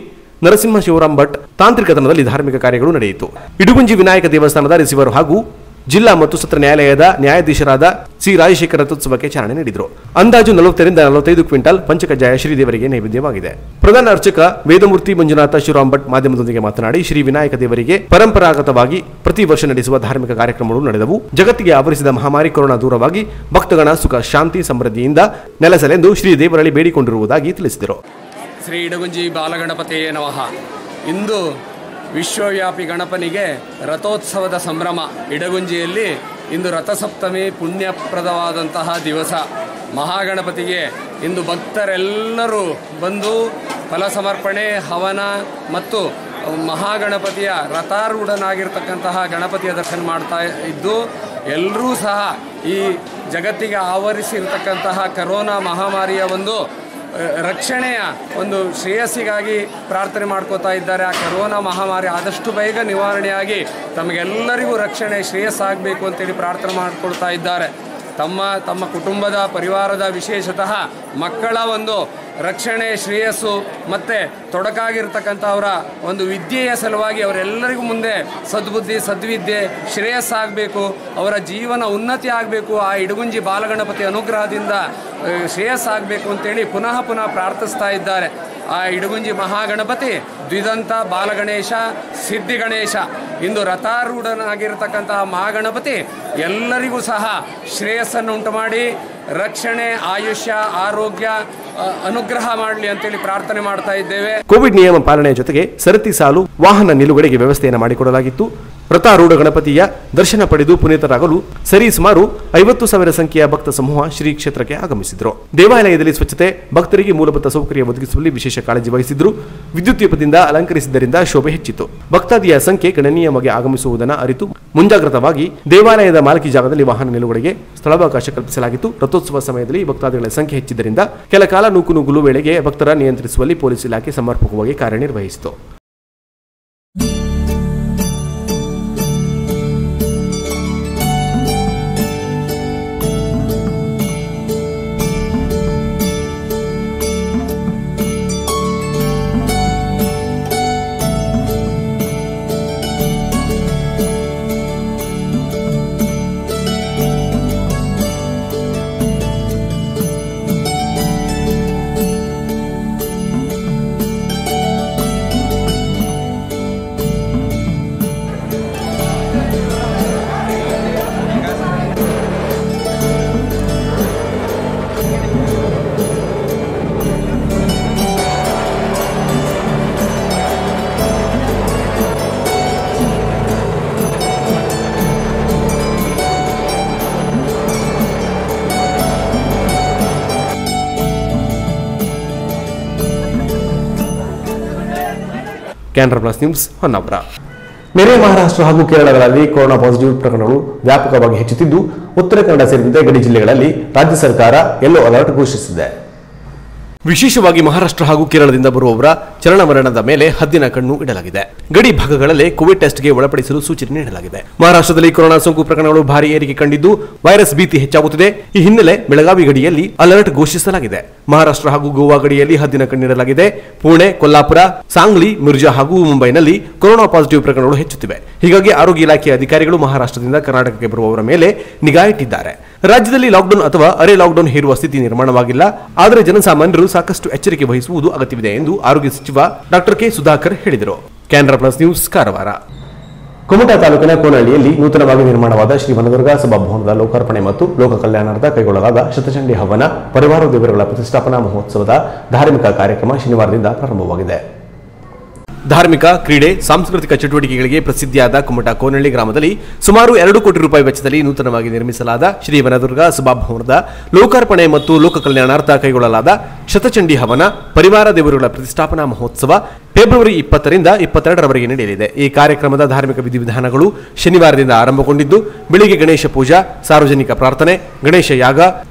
ನರಸಿಂಹ ಶಿವರಾಮ್ ಭಟ್ ತಾಂತ್ರಿಕತನದಲ್ಲಿ ಧಾರ್ಮಿಕ ಕಾರ್ಯಗಳು ನಡೆಯಿತು. ಇಡಗುಂಜಿ ವಿನಾಯಕ ದೇವಸ್ಥಾನದ ರಿಸೀವರ್ ಹಾಗೂ ಜಿಲ್ಲಾ ಮತ್ತು ಸತ್ರ ನ್ಯಾಯಾಲಯದ ನ್ಯಾಯಾಧೀಶರಾದ ಸಿ ರಾಜಶೇಖರ ರಥೋತ್ಸವಕ್ಕೆ ಚಾಲನೆ ನೀಡಿದರು. ಅಂದಾಜು 40 ರಿಂದ 45 ಕ್ವಿಂಟಲ್ ಪಂಚಕಜ್ಜಾಯ ಶ್ರೀದೇವರಿಗೆ ನೈವೇದ್ಯವಾಗಿದೆ. ಪ್ರಧಾನ ಅರ್ಚಕ ವೇದಮೂರ್ತಿ ಮಂಜುನಾಥ ಶಿವರಾಮ್ ಭಟ್ ಮಾಧ್ಯಮದೊಂದಿಗೆ ಮಾತನಾಡಿ, ಶ್ರೀ ವಿನಾಯಕ ದೇವರಿಗೆ ಪರಂಪರಾಗತವಾಗಿ ಪ್ರತಿ ವರ್ಷ ನಡೆಸುವ ಧಾರ್ಮಿಕ ಕಾರ್ಯಕ್ರಮಗಳು ನಡೆದವು. ಜಗತ್ತಿಗೆ ಆವರಿಸಿದ ಮಹಾಮಾರಿ ಕೊರೋನಾ ದೂರವಾಗಿ ಭಕ್ತಗಣ ಸುಖ, ಶಾಂತಿ, ಸಮೃದ್ಧಿಯಿಂದ ನೆಲೆಸಲೆಂದು ಶ್ರೀ ದೇವರಲ್ಲಿ ಬೇಡಿಕೊಂಡಿರುವುದಾಗಿ ತಿಳಿಸಿದರು. ಶ್ರೀ ಇಡಗುಂಜಿ ಬಾಲಗಣಪತಿಯೇ ನಮಃ. ಇಂದು ವಿಶ್ವವ್ಯಾಪಿ ಗಣಪನಿಗೆ ರಥೋತ್ಸವದ ಸಂಭ್ರಮ. ಇಡಗುಂಜಿಯಲ್ಲಿ ಇಂದು ರಥಸಪ್ತಮಿ ಪುಣ್ಯಪ್ರದವಾದಂತಹ ದಿವಸ. ಮಹಾಗಣಪತಿಗೆ ಇಂದು ಭಕ್ತರೆಲ್ಲರೂ ಬಂದು ಫಲ ಸಮರ್ಪಣೆ, ಹವನ ಮತ್ತು ಮಹಾಗಣಪತಿಯ ರಥಾರೂಢನಾಗಿರ್ತಕ್ಕಂತಹ ಗಣಪತಿಯ ದರ್ಶನ ಮಾಡ್ತಾ ಇದ್ದು, ಎಲ್ಲರೂ ಸಹ ಈ ಜಗತ್ತಿಗೆ ಆವರಿಸಿರ್ತಕ್ಕಂತಹ ಕರೋನಾ ಮಹಾಮಾರಿಯ ಒಂದು ರಕ್ಷಣೆಯ ಒಂದು ಶ್ರೇಯಸ್ಸಿಗಾಗಿ ಪ್ರಾರ್ಥನೆ ಮಾಡ್ಕೋತಾ ಇದ್ದಾರೆ. ಆ ಕರೋನಾ ಮಹಾಮಾರಿ ಆದಷ್ಟು ಬೇಗ ನಿವಾರಣೆಯಾಗಿ ತಮಗೆಲ್ಲರಿಗೂ ರಕ್ಷಣೆ, ಶ್ರೇಯಸ್ಸಾಗಬೇಕು ಅಂತೇಳಿ ಪ್ರಾರ್ಥನೆ ಮಾಡಿಕೊಳ್ತಾ ಇದ್ದಾರೆ. ತಮ್ಮ ಕುಟುಂಬದ, ಪರಿವಾರದ, ವಿಶೇಷತಃ ಮಕ್ಕಳ ಒಂದು ರಕ್ಷಣೆ, ಶ್ರೇಯಸ್ಸು ಮತ್ತು ತೊಡಕಾಗಿರ್ತಕ್ಕಂಥವರ ಒಂದು ವಿದ್ಯೆಯ ಸಲುವಾಗಿ ಅವರೆಲ್ಲರಿಗೂ ಮುಂದೆ ಸದ್ಬುದ್ಧಿ, ಸದ್ವಿದ್ಯೆ, ಶ್ರೇಯಸ್ಸಾಗಬೇಕು, ಅವರ ಜೀವನ ಉನ್ನತಿ ಆಗಬೇಕು, ಆ ಇಡಗುಂಜಿ ಬಾಲಗಣಪತಿ ಅನುಗ್ರಹದಿಂದ ಶ್ರೇಯಸ್ಸಾಗಬೇಕು ಅಂತೇಳಿ ಪುನಃ ಪ್ರಾರ್ಥಿಸ್ತಾ ಇದ್ದಾರೆ. ಆ ಇಡಗುಂಜಿ ಮಹಾಗಣಪತಿ ದ್ವಿದಂತ ಬಾಲಗಣೇಶ, ಸಿದ್ಧಿಗಣೇಶ. ಇಂದು ರಥಾರೂಢನಾಗಿರ್ತಕ್ಕಂತಹ ಮಹಾಗಣಪತಿ ಎಲ್ಲರಿಗೂ ಸಹ ಶ್ರೇಯಸ್ಸನ್ನು ಉಂಟು ಮಾಡಿ ರಕ್ಷಣೆ, ಆಯುಷ್ಯ, ಆರೋಗ್ಯ ಅನುಗ್ರಹ ಮಾಡಲಿ ಅಂತೇಳಿ ಪ್ರಾರ್ಥನೆ ಮಾಡ್ತಾ ಇದ್ದೇವೆ. ಕೋವಿಡ್ ನಿಯಮ ಪಾಲನೆಯ ಜೊತೆಗೆ ಸರತಿ ಸಾಲು, ವಾಹನ ನಿಲುಗಡೆಗೆ ವ್ಯವಸ್ಥೆಯನ್ನು ಮಾಡಿಕೊಡಲಾಗಿತ್ತು. ರಥಾರೂಢ ಗಣಪತಿಯ ದರ್ಶನ ಪಡೆದು ಪುನೀತರಾಗಲು ಸರಿಸುಮಾರು 50,000 ಸಂಖ್ಯೆಯ ಭಕ್ತ ಸಮೂಹ ಶ್ರೀ ಕ್ಷೇತ್ರಕ್ಕೆ ಆಗಮಿಸಿದರು. ದೇವಾಲಯದಲ್ಲಿ ಸ್ವಚ್ಛತೆ, ಭಕ್ತರಿಗೆ ಮೂಲಭೂತ ಸೌಕರ್ಯ ಒದಗಿಸುವಲ್ಲಿ ವಿಶೇಷ ಕಾಳಜಿ ವಹಿಸಿದ್ರು. ವಿದ್ಯುತ್ ದೀಪದಿಂದ ಅಲಂಕರಿಸಿದ್ದರಿಂದ ಶೋಭೆ ಹೆಚ್ಚಿತು. ಭಕ್ತಾದಿಯ ಸಂಖ್ಯೆ ಗಣನೀಯವಾಗಿ ಆಗಮಿಸುವುದನ್ನು ಅರಿತು ಮುಂಜಾಗ್ರತವಾಗಿ ದೇವಾಲಯದ ಮಾಲಕಿ ಜಾಗದಲ್ಲಿ ವಾಹನ ನಿಲುಗಡೆಗೆ ಸ್ಥಳಾವಕಾಶ ಕಲ್ಪಿಸಲಾಗಿತ್ತು. ರಥೋತ್ಸವ ಸಮಯದಲ್ಲಿ ಭಕ್ತಾದಿಗಳ ಸಂಖ್ಯೆ ಹೆಚ್ಚಿದ್ದರಿಂದ ಕೆಲ ಕಾಲ ನೂಕುನುಗ್ಗಲು ವೇಳೆಗೆ ಭಕ್ತರ ನಿಯಂತ್ರಿಸುವಲ್ಲಿ ಪೊಲೀಸ್ ಇಲಾಖೆ ಸಮರ್ಪಕವಾಗಿ ಕಾರ್ಯನಿರ್ವಹಿಸಿತು. Canara plus news Honnavar. ನೆರೆ ಮಹಾರಾಷ್ಟ್ರ ಹಾಗೂ ಕೇರಳಗಳಲ್ಲಿ ಕೊರೋನಾ ಪಾಸಿಟಿವ್ ಪ್ರಕರಣಗಳು ವ್ಯಾಪಕವಾಗಿ ಹೆಚ್ಚುತ್ತಿದ್ದು, ಉತ್ತರ ಕನ್ನಡ ಸೇರಿದಂತೆ ಗಡಿ ಜಿಲ್ಲೆಗಳಲ್ಲಿ ರಾಜ್ಯ ಸರ್ಕಾರ ಯೆಲ್ಲೋ ಅಲರ್ಟ್ ಘೋಷಿಸಿದೆ. ವಿಶೇಷವಾಗಿ ಮಹಾರಾಷ್ಟ್ರ ಹಾಗೂ ಕೇರಳದಿಂದ ಬರುವವರ ಚಲನವಲನದ ಮೇಲೆ ಹದ್ದಿನ ಕಣ್ಣು ಇಡಲಾಗಿದೆ. ಗಡಿ ಭಾಗಗಳಲ್ಲೇ ಕೋವಿಡ್ ಟೆಸ್ಟ್ಗೆ ಒಳಪಡಿಸಲು ಸೂಚನೆ ನೀಡಲಾಗಿದೆ. ಮಹಾರಾಷ್ಟ್ರದಲ್ಲಿ ಕೊರೋನಾ ಸೋಂಕು ಪ್ರಕರಣಗಳು ಭಾರಿ ಏರಿಕೆ ಕಂಡಿದ್ದು, ವೈರಸ್ ಭೀತಿ ಹೆಚ್ಚಾಗುತ್ತಿದೆ. ಈ ಹಿನ್ನೆಲೆ ಬೆಳಗಾವಿ ಗಡಿಯಲ್ಲಿ ಅಲರ್ಟ್ ಘೋಷಿಸಲಾಗಿದೆ. ಮಹಾರಾಷ್ಟ್ರ ಹಾಗೂ ಗೋವಾ ಗಡಿಯಲ್ಲಿ ಹದ್ದಿನ ಕಣ್ಣಿಡಲಾಗಿದೆ. ಪುಣೆ, ಕೊಲ್ಲಾಪುರ, ಸಾಂಗ್ಲಿ, ಮಿರ್ಜಾ ಹಾಗೂ ಮುಂಬೈನಲ್ಲಿ ಕೊರೋನಾ ಪಾಸಿಟಿವ್ ಪ್ರಕರಣಗಳು ಹೆಚ್ಚುತ್ತಿವೆ. ಹೀಗಾಗಿ ಆರೋಗ್ಯ ಇಲಾಖೆಯ ಅಧಿಕಾರಿಗಳು ಮಹಾರಾಷ್ಟ್ರದಿಂದ ಕರ್ನಾಟಕಕ್ಕೆ ಬರುವವರ ಮೇಲೆ ನಿಗಾ ಇಟ್ಟಿದ್ದಾರೆ. ರಾಜ್ಯದಲ್ಲಿ ಲಾಕ್ಡೌನ್ ಅಥವಾ ಅರೆ ಲಾಕ್ಡೌನ್ ಹೇರುವ ಸ್ಥಿತಿ ನಿರ್ಮಾಣವಾಗಿಲ್ಲ. ಆದರೆ ಜನಸಾಮಾನ್ಯರು ಸಾಕಷ್ಟು ಎಚ್ಚರಿಕೆ ವಹಿಸುವುದು ಅಗತ್ಯವಿದೆ ಎಂದು ಆರೋಗ್ಯ ಸಚಿವ ಡಾಕ್ಟರ್ ಕೆ ಸುಧಾಕರ್ ಹೇಳಿದರು. Canara plus news Karwar. ಕುಮಟಾ ತಾಲೂಕಿನ ಕೋನಹಳ್ಳಿಯಲ್ಲಿ ನೂತನವಾಗಿ ನಿರ್ಮಾಣವಾದ ಶ್ರೀ ವನದುರ್ಗಾ ಸಭಾಭವನದ ಲೋಕಾರ್ಪಣೆ ಮತ್ತು ಲೋಕ ಕಲ್ಯಾಣಾರ್ಥ ಕೈಗೊಳ್ಳಲಾದ ಶತಚಂಡಿ ಹವನ ಪರಿವಾರ ದೇವರುಗಳ ಪ್ರತಿಷ್ಠಾಪನಾ ಮಹೋತ್ಸವದ ಧಾರ್ಮಿಕ ಕಾರ್ಯಕ್ರಮ ಶನಿವಾರದಿಂದ ಪ್ರಾರಂಭವಾಗಿದೆ. ಧಾರ್ಮಿಕ, ಕ್ರೀಡೆ, ಸಾಂಸ್ಕೃತಿಕ ಚಟುವಟಿಕೆಗಳಿಗೆ ಪ್ರಸಿದ್ಧಿಯಾದ ಕುಮಟಾ ಕೋನಹಳ್ಳಿ ಗ್ರಾಮದಲ್ಲಿ ಸುಮಾರು 2 ಕೋಟಿ ರೂಪಾಯಿ ವೆಚ್ಚದಲ್ಲಿ ನೂತನವಾಗಿ ನಿರ್ಮಿಸಲಾದ ಶ್ರೀ ವನದುರ್ಗಾ ಸಭಾಭವನದ ಲೋಕಾರ್ಪಣೆ ಮತ್ತು ಲೋಕ ಕಲ್ಯಾಣಾರ್ಥ ಕೈಗೊಳ್ಳಲಾದ ಶತಚಂಡಿ ಹವನ ಪರಿವಾರ ದೇವರುಗಳ ಪ್ರತಿಷ್ಠಾಪನಾ ಮಹೋತ್ಸವ ಫೆಬ್ರವರಿ 20ರಿಂದ 22ರವರೆಗೆ ನಡೆಯಲಿದೆ. ಈ ಕಾರ್ಯಕ್ರಮದ ಧಾರ್ಮಿಕ ವಿಧಿವಿಧಾನಗಳು ಶನಿವಾರದಿಂದ ಆರಂಭಗೊಂಡಿದ್ದು, ಬೆಳಿಗ್ಗೆ ಗಣೇಶ ಪೂಜಾ, ಸಾರ್ವಜನಿಕ ಪ್ರಾರ್ಥನೆ, ಗಣೇಶ ಯಾಗ,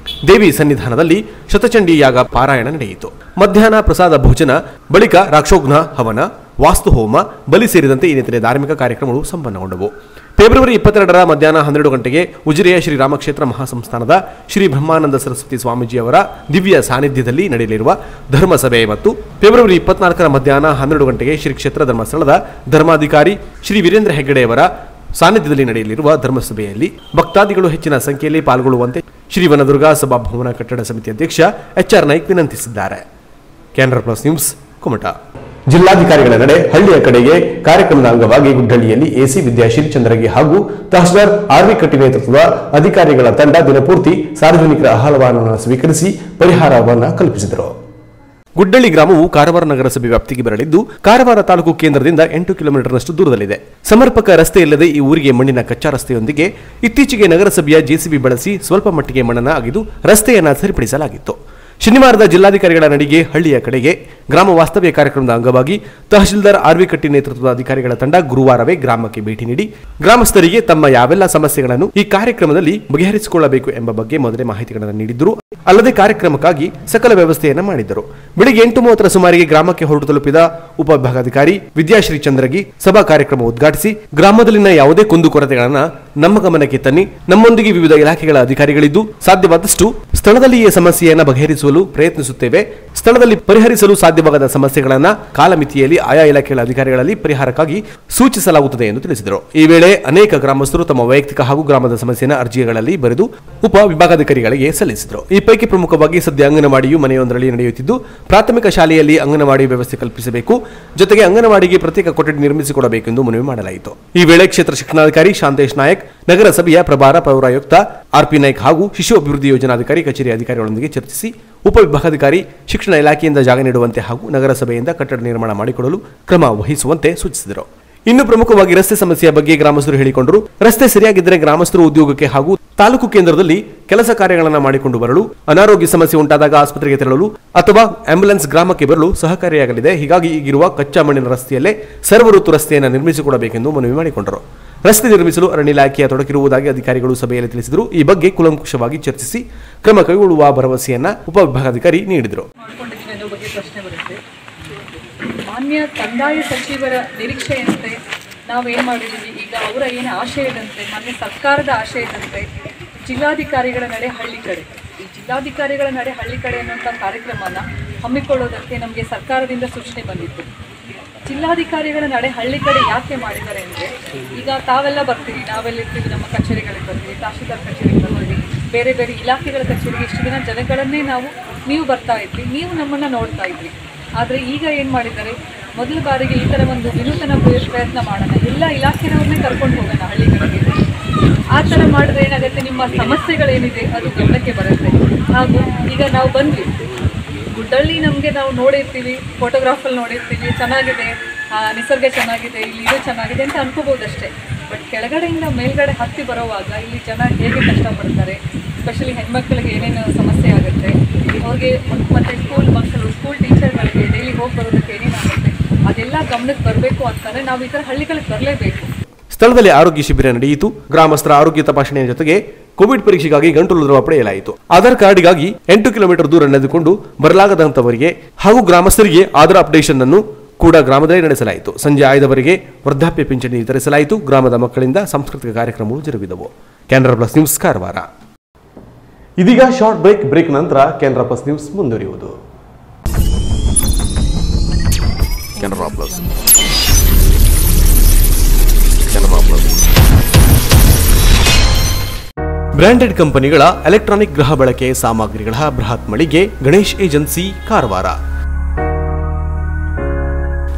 ದೇವಿ ಸನ್ನಿಧಾನದಲ್ಲಿ ಶತಚಂಡಿ ಯಾಗ ಪಾರಾಯಣ ನಡೆಯಿತು. ಮಧ್ಯಾಹ್ನ ಪ್ರಸಾದ ಭೋಜನ, ಬಳಿಕ ರಾಕ್ಷೋಘ್ನ ಹವನ, ವಾಸ್ತು ಹೋಮ, ಬಲಿ ಸೇರಿದಂತೆ ಇನ್ನಿತರೆ ಧಾರ್ಮಿಕ ಕಾರ್ಯಕ್ರಮಗಳು ಸಂಪನ್ನಗೊಂಡವು. ಫೆಬ್ರವರಿ 22ರ ಮಧ್ಯಾಹ್ನ 12 ಗಂಟೆಗೆ ಉಜಿರೆಯ ಶ್ರೀ ರಾಮಕ್ಷೇತ್ರ ಮಹಾಸಂಸ್ಥಾನದ ಶ್ರೀ ಬ್ರಹ್ಮಾನಂದ ಸರಸ್ವತಿ ಸ್ವಾಮೀಜಿಯವರ ದಿವ್ಯ ಸಾನ್ನಿಧ್ಯದಲ್ಲಿ ನಡೆಯಲಿರುವ ಧರ್ಮಸಭೆ ಮತ್ತು ಫೆಬ್ರವರಿ 24ರ ಮಧ್ಯಾಹ್ನ 12 ಗಂಟೆಗೆ ಶ್ರೀ ಕ್ಷೇತ್ರ ಧರ್ಮಸ್ಥಳದ ಧರ್ಮಾಧಿಕಾರಿ ಶ್ರೀ ವೀರೇಂದ್ರ ಹೆಗ್ಗಡೆಯವರ ಸಾನ್ನಿಧ್ಯದಲ್ಲಿ ನಡೆಯಲಿರುವ ಧರ್ಮಸಭೆಯಲ್ಲಿ ಭಕ್ತಾದಿಗಳು ಹೆಚ್ಚಿನ ಸಂಖ್ಯೆಯಲ್ಲಿ ಪಾಲ್ಗೊಳ್ಳುವಂತೆ ಶ್ರೀ ವನದುರ್ಗಾ ಸಭಾಭವನ ಕಟ್ಟಡ ಸಮಿತಿ ಅಧ್ಯಕ್ಷ HR ನಾಯ್ಕ್ ವಿನಂತಿಸಿದ್ದಾರೆ. Canara plus news Kumta. ಜಿಲ್ಲಾಧಿಕಾರಿಗಳ ನಡೆ ಹಳ್ಳಿಯ ಕಡೆಗೆ ಕಾರ್ಯಕ್ರಮದ ಅಂಗವಾಗಿ ಗುಡ್ಡಳ್ಳಿಯಲ್ಲಿ ಎಸಿ ವಿದ್ಯಾ ಶ್ರೀಚಂದ್ರಗಿ ಹಾಗೂ ತಹಶೀಲ್ದಾರ್ RV ಕಟ್ಟಿ ನೇತೃತ್ವದ ಅಧಿಕಾರಿಗಳ ತಂಡ ದಿನಪೂರ್ತಿ ಸಾರ್ವಜನಿಕರ ಅಹವಾಲನ್ನು ಸ್ವೀಕರಿಸಿ ಪರಿಹಾರವನ್ನು ಕಲ್ಪಿಸಿದರು. ಗುಡ್ಡಳ್ಳಿ ಗ್ರಾಮವು ಕಾರವಾರ ನಗರಸಭೆ ವ್ಯಾಪ್ತಿಗೆ ಬರಲಿದ್ದು, ಕಾರವಾರ ತಾಲೂಕು ಕೇಂದ್ರದಿಂದ 8 ಕಿಲೋಮೀಟರ್ನಷ್ಟು ದೂರದಲ್ಲಿದೆ. ಸಮರ್ಪಕ ರಸ್ತೆ ಇಲ್ಲದೆ ಈ ಊರಿಗೆ ಮಣ್ಣಿನ ಕಚ್ಚಾ ರಸ್ತೆಯೊಂದಿಗೆ ಇತ್ತೀಚೆಗೆ ನಗರಸಭೆಯ JCB ಬಳಸಿ ಸ್ವಲ್ಪ ಮಟ್ಟಿಗೆ ಮಣ್ಣನ್ನು ಅಗೆದು ರಸ್ತೆಯನ್ನು ಸರಿಪಡಿಸಲಾಗಿತ್ತು. ಶನಿವಾರದ ಜಿಲ್ಲಾಧಿಕಾರಿಗಳ ನಡಿಗೆ ಹಳ್ಳಿಯ ಕಡೆಗೆ ಗ್ರಾಮ ವಾಸ್ತವ್ಯ ಕಾರ್ಯಕ್ರಮದ ಅಂಗವಾಗಿ ತಹಶೀಲ್ದಾರ್ RV ಕಟ್ಟಿ ನೇತೃತ್ವದ ಅಧಿಕಾರಿಗಳ ತಂಡ ಗುರುವಾರವೇ ಗ್ರಾಮಕ್ಕೆ ಭೇಟಿ ನೀಡಿ ಗ್ರಾಮಸ್ಥರಿಗೆ ತಮ್ಮ ಯಾವೆಲ್ಲ ಸಮಸ್ಯೆಗಳನ್ನು ಈ ಕಾರ್ಯಕ್ರಮದಲ್ಲಿ ಬಗೆಹರಿಸಿಕೊಳ್ಳಬೇಕು ಎಂಬ ಬಗ್ಗೆ ಮೊದಲೇ ಮಾಹಿತಿಗಳನ್ನು ನೀಡಿದ್ದರು. ಅಲ್ಲದೆ ಕಾರ್ಯಕ್ರಮಕ್ಕಾಗಿ ಸಕಲ ವ್ಯವಸ್ಥೆಯನ್ನು ಮಾಡಿದ್ದರು. ಬೆಳಿಗ್ಗೆ 8:30ರ ಸುಮಾರಿಗೆ ಗ್ರಾಮಕ್ಕೆ ಹೊರಟು ತಲುಪಿದ ಉಪವಿಭಾಗಾಧಿಕಾರಿ ವಿದ್ಯಾಶ್ರೀ ಚಂದ್ರಗಿ ಸಭಾ ಕಾರ್ಯಕ್ರಮ ಉದ್ಘಾಟಿಸಿ, ಗ್ರಾಮದಲ್ಲಿನ ಯಾವುದೇ ಕುಂದುಕೊರತೆಗಳನ್ನು ನಮ್ಮ ಗಮನಕ್ಕೆ ತನ್ನಿ, ನಮ್ಮೊಂದಿಗೆ ವಿವಿಧ ಇಲಾಖೆಗಳ ಅಧಿಕಾರಿಗಳಿದ್ದು ಸಾಧ್ಯವಾದಷ್ಟು ಸ್ಥಳದಲ್ಲಿಯೇ ಸಮಸ್ಯೆಯನ್ನು ಬಗೆಹರಿಸುವಲು ಪ್ರಯತ್ನಿಸುತ್ತೇವೆ. ಸ್ಥಳದಲ್ಲಿ ಪರಿಹರಿಸಲು ಸಾಧ್ಯವಾಗದ ಸಮಸ್ಯೆಗಳನ್ನು ಕಾಲಮಿತಿಯಲ್ಲಿ ಆಯಾ ಇಲಾಖೆಗಳ ಅಧಿಕಾರಿಗಳಲ್ಲಿ ಪರಿಹಾರಕ್ಕಾಗಿ ಸೂಚಿಸಲಾಗುತ್ತದೆ ಎಂದು ತಿಳಿಸಿದರು. ಈ ವೇಳೆ ಅನೇಕ ಗ್ರಾಮಸ್ಥರು ತಮ್ಮ ವೈಯಕ್ತಿಕ ಹಾಗೂ ಗ್ರಾಮದ ಸಮಸ್ಯೆಯನ್ನು ಅರ್ಜಿಗಳಲ್ಲಿ ಬರೆದು ಉಪ ವಿಭಾಗಾಧಿಕಾರಿಗಳಿಗೆ ಸಲ್ಲಿಸಿದರು. ಈ ಪೈಕಿ ಪ್ರಮುಖವಾಗಿ ಸದ್ಯ ಅಂಗನವಾಡಿಯು ಮನೆಯೊಂದರಲ್ಲಿ ನಡೆಯುತ್ತಿದ್ದು, ಪ್ರಾಥಮಿಕ ಶಾಲೆಯಲ್ಲಿ ಅಂಗನವಾಡಿ ವ್ಯವಸ್ಥೆ ಕಲ್ಪಿಸಬೇಕು, ಜೊತೆಗೆ ಅಂಗನವಾಡಿಗೆ ಪ್ರತ್ಯೇಕ ಕೊಠಡಿ ನಿರ್ಮಿಸಿಕೊಡಬೇಕೆಂದು ಮನವಿ ಮಾಡಲಾಯಿತು. ಈ ವೇಳೆ ಕ್ಷೇತ್ರ ಶಿಕ್ಷಣಾಧಿಕಾರಿ ಶಾಂತೇಶ್ ನಾಯಕ್, ನಗರಸಭೆಯ ಪ್ರಭಾರ ಪೌರಾಯುಕ್ತ RP ನಾಯ್ಕ್ ಹಾಗೂ ಶಿಶು ಅಭಿವೃದ್ಧಿ ಯೋಜನಾಧಿಕಾರಿ ಕಚೇರಿ ಅಧಿಕಾರಿಗಳೊಂದಿಗೆ ಚರ್ಚಿಸಿ ಉಪವಿಭಾಗಾಧಿಕಾರಿ ಶಿಕ್ಷಣ ಇಲಾಖೆಯಿಂದ ಜಾಗ ನೀಡುವಂತೆ ಹಾಗೂ ನಗರಸಭೆಯಿಂದ ಕಟ್ಟಡ ನಿರ್ಮಾಣ ಮಾಡಿಕೊಡಲು ಕ್ರಮ ವಹಿಸುವಂತೆ ಸೂಚಿಸಿದರು. ಇನ್ನು ಪ್ರಮುಖವಾಗಿ ರಸ್ತೆ ಸಮಸ್ಯೆಯ ಬಗ್ಗೆ ಗ್ರಾಮಸ್ಥರು ಹೇಳಿಕೊಂಡರು. ರಸ್ತೆ ಸರಿಯಾಗಿದ್ದರೆ ಗ್ರಾಮಸ್ಥರು ಉದ್ಯೋಗಕ್ಕೆ ಹಾಗೂ ತಾಲೂಕು ಕೇಂದ್ರದಲ್ಲಿ ಕೆಲಸ ಕಾರ್ಯಗಳನ್ನು ಮಾಡಿಕೊಂಡು ಬರಲು, ಅನಾರೋಗ್ಯ ಸಮಸ್ಯೆ ಉಂಟಾದಾಗ ಆಸ್ಪತ್ರೆಗೆ ತೆರಳಲು ಅಥವಾ ಆಂಬ್ಯುಲೆನ್ಸ್ ಗ್ರಾಮಕ್ಕೆ ಬರಲು ಸಹಕಾರಿಯಾಗಲಿದೆ. ಹೀಗಾಗಿ ಈಗಿರುವ ಕಚ್ಚಾ ಮಣ್ಣಿನ ರಸ್ತೆಯಲ್ಲೇ ಸರ್ವಋತು ರಸ್ತೆಯನ್ನು ನಿರ್ಮಿಸಿಕೊಡಬೇಕೆಂದು ಮನವಿ ಮಾಡಿಕೊಂಡರು. ರಸ್ತೆ ನಿರ್ಮಿಸಲು ಅರಣ್ಯ ಇಲಾಖೆಯ ತೊಡಗಿರುವುದಾಗಿ ಅಧಿಕಾರಿಗಳು ಸಭೆಯಲ್ಲಿ ತಿಳಿಸಿದರು. ಈ ಬಗ್ಗೆ ಕೂಲಂಕುಷವಾಗಿ ಚರ್ಚಿಸಿ ಕ್ರಮ ಕೈಗೊಳ್ಳುವ ಭರವಸೆಯನ್ನ ಉಪವಿಭಾಗಾಧಿಕಾರಿ ನೀಡಿದರು. ಮಾನ್ಯ ಕಂದಾಯ ಸಚಿವರ ನಿರೀಕ್ಷೆಯಂತೆ ನಾವೇನು ಮಾಡಿದ್ದೀವಿ, ಈಗ ಅವರ ಏನು ಆಶಯದಂತೆ, ಮಾನ್ಯ ಸರ್ಕಾರದ ಆಶಯದಂತೆ ಜಿಲ್ಲಾಧಿಕಾರಿಗಳ ನಡೆ ಹಳ್ಳಿ ಕಡೆ, ಈ ಜಿಲ್ಲಾಧಿಕಾರಿಗಳ ನಡೆ ಹಳ್ಳಿ ಕಡೆ ಅನ್ನುವಂಥ ಕಾರ್ಯಕ್ರಮನ ಹಮ್ಮಿಕೊಳ್ಳೋದಕ್ಕೆ ನಮಗೆ ಸರ್ಕಾರದಿಂದ ಸೂಚನೆ ಬಂದಿತ್ತು. ಜಿಲ್ಲಾಧಿಕಾರಿಗಳ ನಡೆ ಹಳ್ಳಿ ಕಡೆ ಯಾಕೆ ಮಾಡಿದ್ದಾರೆ ಅಂದರೆ, ಈಗ ತಾವೆಲ್ಲ ಬರ್ತೀವಿ, ನಾವೆಲ್ಲಿರ್ತೀವಿ, ನಮ್ಮ ಕಚೇರಿಗಳಿಗೆ ಬರ್ತೀವಿ, ತಹಶೀಲ್ದಾರ್ ಕಚೇರಿಗೆ ಬರ್ತೀವಿ, ಬೇರೆ ಬೇರೆ ಇಲಾಖೆಗಳ ಕಚೇರಿಗೆ ಇಷ್ಟು ದಿನ ಜನಗಳನ್ನೇ ನೀವು ಬರ್ತಾ ಇದ್ವಿ, ನೀವು ನಮ್ಮನ್ನು ನೋಡ್ತಾ ಇದ್ವಿ. ಆದರೆ ಈಗ ಏನು ಮಾಡಿದ್ದಾರೆ, ಮೊದಲ ಬಾರಿಗೆ ಈ ಥರ ಒಂದು ವಿನೂತನ ಪ್ರಯತ್ನ ಮಾಡೋಣ, ಎಲ್ಲ ಇಲಾಖೆನವ್ರನ್ನೇ ಕರ್ಕೊಂಡು ಹೋಗೋಣ ಹಳ್ಳಿಗಳಿಗೆ. ಆ ಥರ ಮಾಡಿದ್ರೆ ಏನಾಗುತ್ತೆ, ನಿಮ್ಮ ಸಮಸ್ಯೆಗಳೇನಿದೆ ಅದು ಗಮನಕ್ಕೆ ಬರುತ್ತೆ. ಹಾಗೂ ಈಗ ನಾವು ಬಂದ್ವಿ, ಗುಡ್ಡಳ್ಳಿ ನಮಗೆ ನಾವು ನೋಡಿರ್ತೀವಿ, ಫೋಟೋಗ್ರಾಫಲ್ಲಿ ನೋಡಿರ್ತೀವಿ, ಚೆನ್ನಾಗಿದೆ, ನಿಸರ್ಗ ಚೆನ್ನಾಗಿದೆ, ಇಲ್ಲಿ ಇದು ಚೆನ್ನಾಗಿದೆ ಅಂತ ಅನ್ಕೋಬೋದಷ್ಟೇ. ಬಟ್ ಕೆಳಗಡೆಯಿಂದ ಮೇಲ್ಗಡೆ ಹತ್ತಿ ಬರೋವಾಗ ಇಲ್ಲಿ ಜನ ಹೇಗೆ ಕಷ್ಟಪಡ್ತಾರೆ, ಸ್ಪೆಷಲಿ ಹೆಣ್ಮಕ್ಳಿಗೆ ಏನೇನು ಸಮಸ್ಯೆ ಆಗುತ್ತೆ, ಅವ್ರಿಗೆ ಮತ್ತು ಸ್ಕೂಲ್ ಟೀಚರ್ಗಳಿಗೆ ಡೈಲಿ ಹೋಗಿ ಬರೋದಕ್ಕೆ ಏನೇನಾಗುತ್ತೆ ಅದೆಲ್ಲ ಗಮನಕ್ಕೆ ಬರಬೇಕು ಅಂತಂದರೆ ನಾವು ಈ ಥರ ಹಳ್ಳಿಗಳಿಗೆ ಬರಲೇಬೇಕು. ಸ್ಥಳದಲ್ಲಿ ಆರೋಗ್ಯ ಶಿಬಿರ ನಡೆಯಿತು. ಗ್ರಾಮಸ್ಥರ ಆರೋಗ್ಯ ತಪಾಸಣೆಯ ಜೊತೆಗೆ ಕೋವಿಡ್ ಪರೀಕ್ಷೆಗಾಗಿ ಗಂಟಲು ದ್ರವ ಪಡೆಯಲಾಯಿತು. ಆಧಾರ್ ಕಾರ್ಡ್ಗಾಗಿ 8 ಕಿಲೋಮೀಟರ್ ದೂರ ನಡೆದುಕೊಂಡು ಬರಲಾಗದಂತವರಿಗೆ ಹಾಗೂ ಗ್ರಾಮಸ್ಥರಿಗೆ ಆಧಾರ್ ಅಪ್ಡೇಷನ್ ಅನ್ನು ಕೂಡ ಗ್ರಾಮದಲ್ಲೇ ನಡೆಸಲಾಯಿತು. ಸಂಜೆ 5 ವೃದ್ಧಾಪ್ಯ ಪಿಂಚಣಿ ವಿತರಿಸಲಾಯಿತು. ಗ್ರಾಮದ ಮಕ್ಕಳಿಂದ ಸಾಂಸ್ಕೃತಿಕ ಕಾರ್ಯಕ್ರಮಗಳು ಜರುಗಿದವು. Canara plus news Karwar. ಇದೀಗ ಶಾರ್ಟ್ ಬ್ರೇಕ್ ನಂತರ ಕೆನರಾ ಪ್ಲಸ್ ನ್ಯೂಸ್ ಮುಂದುವರಿಯುವುದು. ಕೆನರಾ ಪ್ಲಸ್ ಬ್ರಾಂಡೆಡ್ ಕಂಪನಿಗಳ ಎಲೆಕ್ಟ್ರಾನಿಕ್ ಗೃಹ ಬಳಕೆ ಸಾಮಗ್ರಿಗಳ ಬೃಹತ್ ಮಳಿಗೆ ಗಣೇಶ್ ಏಜೆನ್ಸಿ ಕಾರವಾರ.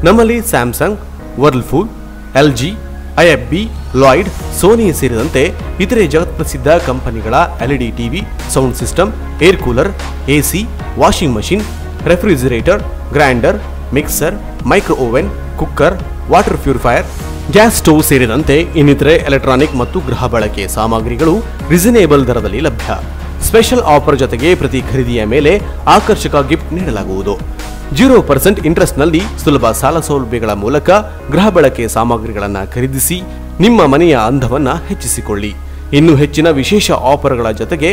ನಮ್ಮಲ್ಲಿ Samsung, Whirlpool, LG, IFB, Lloyd, Sony ಸೇರಿದಂತೆ ಇತರೆ ಜಗತ್ಪ್ರಸಿದ್ಧ ಕಂಪನಿಗಳ LED TV, sound system, air cooler, AC, washing machine, refrigerator, grinder, mixer, micro oven, cooker, water purifier, gas stove ಸೇರಿದಂತೆ ಇನ್ನಿತರೆ ಎಲೆಕ್ಟ್ರಾನಿಕ್ ಮತ್ತು ಗೃಹ ಬಳಕೆ ಸಾಮಗ್ರಿಗಳು ರೀಸನೇಬಲ್ ದರದಲ್ಲಿ ಲಭ್ಯ. ಸ್ಪೆಷಲ್ ಆಫರ್ ಜೊತೆಗೆ ಪ್ರತಿ ಖರೀದಿಯ ಮೇಲೆ ಆಕರ್ಷಕ ಗಿಫ್ಟ್ ನೀಡಲಾಗುವುದು. 0% ಇಂಟ್ರೆಸ್ಟ್ನಲ್ಲಿ ಸುಲಭ ಸಾಲ ಸೌಲಭ್ಯಗಳ ಮೂಲಕ ಗೃಹ ಬಳಕೆ ಸಾಮಗ್ರಿಗಳನ್ನು ಖರೀದಿಸಿ ನಿಮ್ಮ ಮನೆಯ ಅಂದವನ್ನ ಹೆಚ್ಚಿಸಿಕೊಳ್ಳಿ. ಇನ್ನು ಹೆಚ್ಚಿನ ವಿಶೇಷ ಆಫರ್ಗಳ ಜೊತೆಗೆ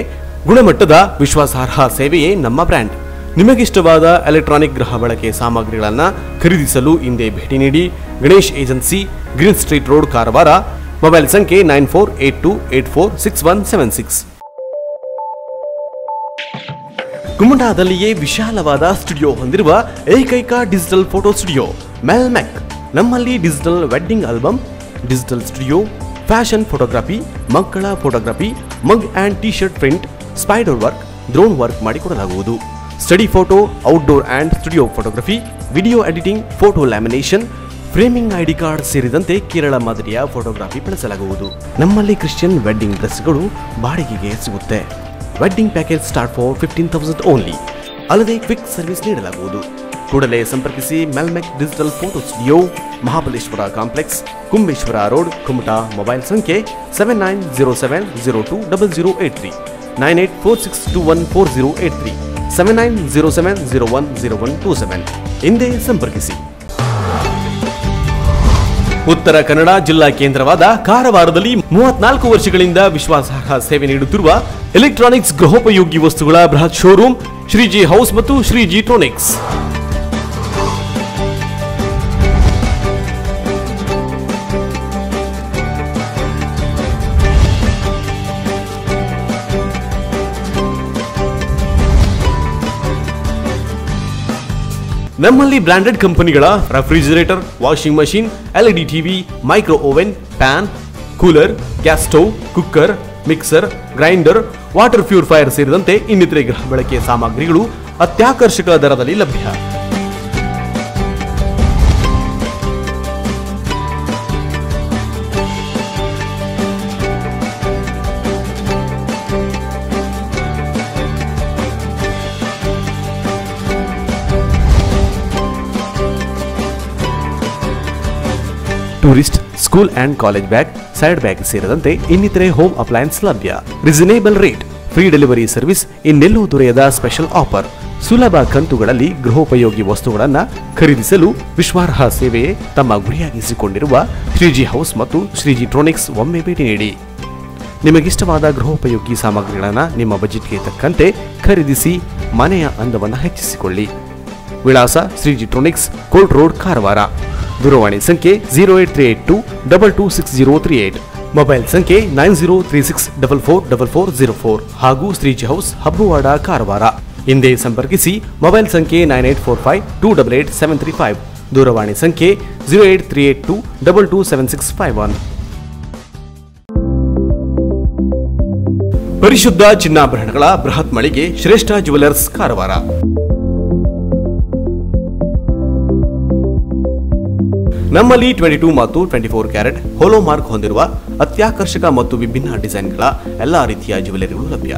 ಗುಣಮಟ್ಟದ ವಿಶ್ವಾಸಾರ್ಹ ಸೇವೆಯೇ ನಮ್ಮ ಬ್ರ್ಯಾಂಡ್. ನಿಮಗಿಷ್ಟವಾದ ಎಲೆಕ್ಟ್ರಾನಿಕ್ ಗೃಹ ಬಳಕೆ ಸಾಮಗ್ರಿಗಳನ್ನು ಖರೀದಿಸಲು ಹಿಂದೆ ಭೇಟಿ ನೀಡಿ. Ganesh agency, green street road, Karwar. Mobile ಸಂಖ್ಯೆ 9482846176. ಕುಮಟಾದಲ್ಲಿಯೇ ವಿಶಾಲವಾದ ಸ್ಟುಡಿಯೋ ಹೊಂದಿರುವ ಏಕೈಕ ಡಿಜಿಟಲ್ ಫೋಟೋ ಸ್ಟುಡಿಯೋ ಮೆಲ್ಮೆಕ್. ನಮ್ಮಲ್ಲಿ digital wedding album, digital studio, fashion photography, ಮಕ್ಕಳ photography, mug and T shirt print, spider work, drone work ಮಾಡಿಕೊಡಲಾಗುವುದು. Study photo, outdoor and studio photography, video editing, photo lamination, framing, ID card ಸೇರಿದಂತೆ ಕೇರಳ ಮಾದರಿಯ photography ಬಳಸಲಾಗುವುದು. ನಮ್ಮಲ್ಲಿ Christian wedding ಡ್ರೆಸ್ಗಳು ಬಾಡಿಗೆಗೆ ಸಿಗುತ್ತೆ. Wedding package start for 15,000 only. ಅಲ್ಲದೆ quick service ನೀಡಲಾಗುವುದು. ಕೂಡಲೇ ಸಂಪರ್ಕಿಸಿ ಮೆಲ್ಮೆಕ್ digital photo studio, Mahabaleshwar complex, Kumbeshwar road, Kumta. Mobile ಸಂಖ್ಯೆ 7907020083, 9846214083, 7907010127. ಹಿಂದೆ ಸಂಪರ್ಕಿಸಿ. ಉತ್ತರ ಕನ್ನಡ ಜಿಲ್ಲಾ ಕೇಂದ್ರವಾದ ಕಾರವಾರದಲ್ಲಿ 34 ವರ್ಷಗಳಿಂದ ವಿಶ್ವಾಸಾರ್ಹ ಸೇವೆ ನೀಡುತ್ತಿರುವ ಎಲೆಕ್ಟ್ರಾನಿಕ್ಸ್ ಗೃಹೋಪಯೋಗಿ ವಸ್ತುಗಳ ಬೃಹತ್ ಶೋರೂಮ್ ಶ್ರೀಜಿ ಹೌಸ್ ಮತ್ತು ಶ್ರೀಜಿ ಟ್ರೋನಿಕ್ಸ್. ನಮ್ಮಲ್ಲಿ ಬ್ರಾಂಡೆಡ್ ಕಂಪನಿಗಳ refrigerator, washing machine, LED TV, micro oven, pan, cooler, gas stove, cooker, mixer, grinder, water purifier ಸೇರಿದಂತೆ ಇನ್ನಿತರೆ ಗೃಹ ಬಳಕೆ ಸಾಮಗ್ರಿಗಳು ಅತ್ಯಾಕರ್ಷಕ ದರದಲ್ಲಿ ಲಭ್ಯ. Tourist, school and college bag, side bag ಸೇರಿದಂತೆ ಇನ್ನಿತರೆ ಹೋಮ್ ಅಪ್ಲಯನ್ಸ್ ಲಭ್ಯ. Reasonable rate, free delivery service ಇನ್ನೆಲ್ಲೂ ದೊರೆಯದ ಸ್ಪೆಷಲ್ ಆಫರ್. ಸುಲಭ ಕಂತುಗಳಲ್ಲಿ ಗೃಹೋಪಯೋಗಿ ವಸ್ತುಗಳನ್ನು ಖರೀದಿಸಲು ವಿಶ್ವಾರ್ಹ ಸೇವೆಯೇ ತಮ್ಮ ಗುರಿಯಾಗಿಸಿಕೊಂಡಿರುವ ಶ್ರೀಜಿ ಹೌಸ್ ಮತ್ತು ಶ್ರೀಜಿ ಟ್ರೋನಿಕ್ಸ್ ಒಮ್ಮೆ ಭೇಟಿ ನೀಡಿ. ನಿಮಗಿಷ್ಟವಾದ ಗೃಹೋಪಯೋಗಿ ಸಾಮಗ್ರಿಗಳನ್ನು ನಿಮ್ಮ ಬಜೆಟ್ಗೆ ತಕ್ಕಂತೆ ಖರೀದಿಸಿ ಮನೆಯ ಅಂದವನ್ನು ಹೆಚ್ಚಿಸಿಕೊಳ್ಳಿ. ವಿಳಾಸ ಶ್ರೀಜಿ ಟ್ರೋನಿಕ್ಸ್, ಕೋಲ್ಟ್ ರೋಡ್, ಕಾರವಾರ. ದೂರವಾಣಿ ಸಂಖ್ಯೆ 08382226038, ಮೊಬೈಲ್ ಸಂಖ್ಯೆ 9036444404 ಹಾಗೂ ಶ್ರೀಜಿ ಹೌಸ್, ಹಬ್ಬವಾಡ, ಕಾರವಾರ. ಹಿಂದೆ ಸಂಪರ್ಕಿಸಿ. ಮೊಬೈಲ್ ಸಂಖ್ಯೆ 9845288735, ದೂರವಾಣಿ ಸಂಖ್ಯೆ 08382227651. ಪರಿಶುದ್ಧ ಚಿನ್ನಾಭರಣಗಳ ಬೃಹತ್ ಮಳಿಗೆ ಶ್ರೇಷ್ಠ ಜುವೆಲರ್ಸ್, ಕಾರವಾರ. ನಮ್ಮಲ್ಲಿ 22 ಮತ್ತು 24 ಕ್ಯಾರೆಟ್ ಹೋಲೋ ಮಾರ್ಕ್ ಹೊಂದಿರುವ ಅತ್ಯಾಕರ್ಷಕ ಮತ್ತು ವಿಭಿನ್ನ ಡಿಸೈನ್ಗಳ ಎಲ್ಲಾ ರೀತಿಯ ಜ್ಯುವೆಲರಿಗಳು ಲಭ್ಯ.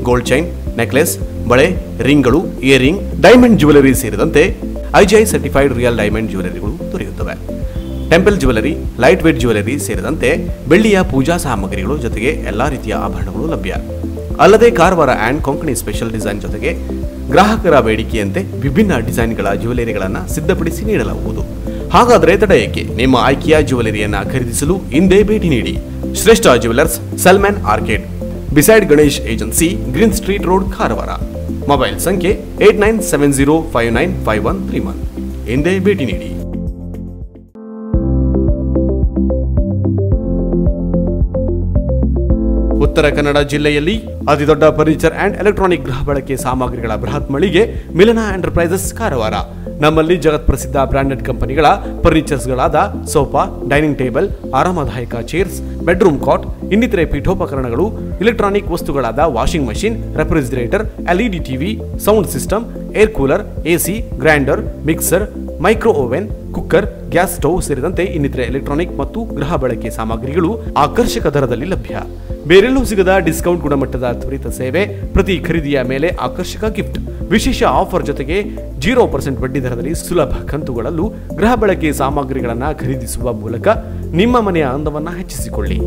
ಗೋಲ್ಡ್ ಚೈನ್, ನೆಕ್ಲೆಸ್, ಬಳೆ, ರಿಂಗ್ಗಳು, ಇಯರಿಂಗ್, ಡೈಮಂಡ್ ಜ್ಯುವೆಲರಿ ಸೇರಿದಂತೆ IGI ಸರ್ಟಿಫೈಡ್ ರಿಯಲ್ ಡೈಮಂಡ್ ಜ್ಯುವೆಲರಿಗಳು ದೊರೆಯುತ್ತವೆ. Temple jewellery, light weight jewellery ಸೇರಿದಂತೆ ಬೆಳ್ಳಿಯ ಪೂಜಾ ಸಾಮಗ್ರಿಗಳು ಜೊತೆಗೆ ಎಲ್ಲಾ ರೀತಿಯ ಆಭರಣಗಳು ಲಭ್ಯ. ಅಲ್ಲದೆ Karwar and Konkani special design ಜೊತೆಗೆ ಗ್ರಾಹಕರ ಬೇಡಿಕೆಯಂತೆ ವಿಭಿನ್ನ ಡಿಸೈನ್ಗಳ ಜ್ಯುವೆಲರಿಗಳನ್ನು ಸಿದ್ಧಪಡಿಸಿ ನೀಡಲಾಗುವುದು. ಹಾಗಾದರೆ ತಡ ಏಕೆ? ನಿಮ್ಮ ಆಯ್ಕೆಯ ಜ್ಯುವೆಲರಿಯನ್ನ ಖರೀದಿಸಲು ಹಿಂದೆ ಭೇಟಿ ನೀಡಿ. ಶ್ರೇಷ್ಠ jewellers, Salman arcade, beside Ganesh agency, green street road, Karwar. Mobile ಸಂಖ್ಯೆ 8970595131. ಹಿಂದೆ ಭೇಟಿ ನೀಡಿ. ಉತ್ತರ ಕನ್ನಡ ಜಿಲ್ಲೆಯಲ್ಲಿ ಅತಿದೊಡ್ಡ ಫರ್ನಿಚರ್ ಅಂಡ್ ಎಲೆಕ್ಟ್ರಾನಿಕ್ ಗೃಹ ಬಳಕೆ ಸಾಮಗ್ರಿಗಳ ಬೃಹತ್ ಮಳಿಗೆ ಮಿಲನ ಎಂಟರ್ಪ್ರೈಸಸ್, ಕಾರವಾರ. ನಮ್ಮಲ್ಲಿ ಜಗತ್ ಪ್ರಸಿದ್ಧ ಬ್ರಾಂಡೆಡ್ ಕಂಪನಿಗಳ ಫರ್ನಿಚರ್ಸ್ಗಳಾದ ಸೋಫಾ, ಡೈನಿಂಗ್ ಟೇಬಲ್, ಆರಾಮದಾಯಕ ಚೇರ್ಸ್, ಬೆಡ್ರೂಮ್ ಕಾಟ್, ಇನ್ನಿತರೆ ಪೀಠೋಪಕರಣಗಳು, ಇಲೆಕ್ಟ್ರಾನಿಕ್ ವಸ್ತುಗಳಾದ washing machine, refrigerator, LED TV, sound system, air cooler, AC, grinder, mixer, micro oven, cooker, gas stove ಸೇರಿದಂತೆ ಇನ್ನಿತರೆ ಎಲೆಕ್ಟ್ರಾನಿಕ್ ಮತ್ತು ಗೃಹ ಬಳಕೆ ಸಾಮಗ್ರಿಗಳು ಆಕರ್ಷಕ ದರದಲ್ಲಿ ಲಭ್ಯ. ಬೇರೆಲ್ಲೂ ಸಿಗದ ಡಿಸ್ಕೌಂಟ್ ಗುಣಮಟ್ಟದ ತ್ವರಿತ ಸೇವೆ, ಪ್ರತಿ ಖರೀದಿಯ ಮೇಲೆ ಆಕರ್ಷಕ ಗಿಫ್ಟ್, ವಿಶೇಷ ಆಫರ್ ಜೊತೆಗೆ 0% ಬಡ್ಡಿ ದರದಲ್ಲಿ ಸುಲಭ ಕಂತುಗಳಲ್ಲೂ ಗೃಹ ಬಳಕೆ ಸಾಮಗ್ರಿಗಳನ್ನು ಖರೀದಿಸುವ ಮೂಲಕ ನಿಮ್ಮ ಮನೆಯ ಅಂದವನ್ನು ಹೆಚ್ಚಿಸಿಕೊಳ್ಳಿ.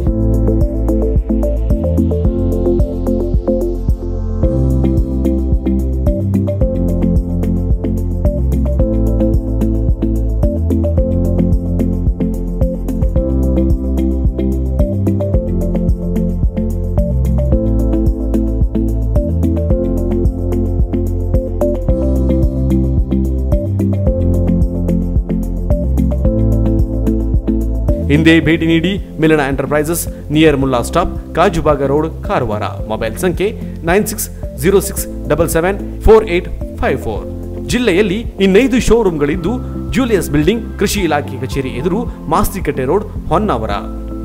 ಹಿಂದೆ ಭೇಟಿ ನೀಡಿ. ಮಿಲನ enterprises, near Mulla stop, Kajubag road, Karwar. Mobile ಸಂಖ್ಯೆ 9606774854. ಜಿಲ್ಲೆಯಲ್ಲಿ 5 ಶೋರೂಮ್ಗಳಿದ್ದು ಜೂಲಿಯಸ್ ಬಿಲ್ಡಿಂಗ್, ಕೃಷಿ ಇಲಾಖೆ ಕಚೇರಿ ಎದುರು, ಮಾಸ್ತಿಕಟ್ಟೆ ರೋಡ್, ಹೊನ್ನಾವರ.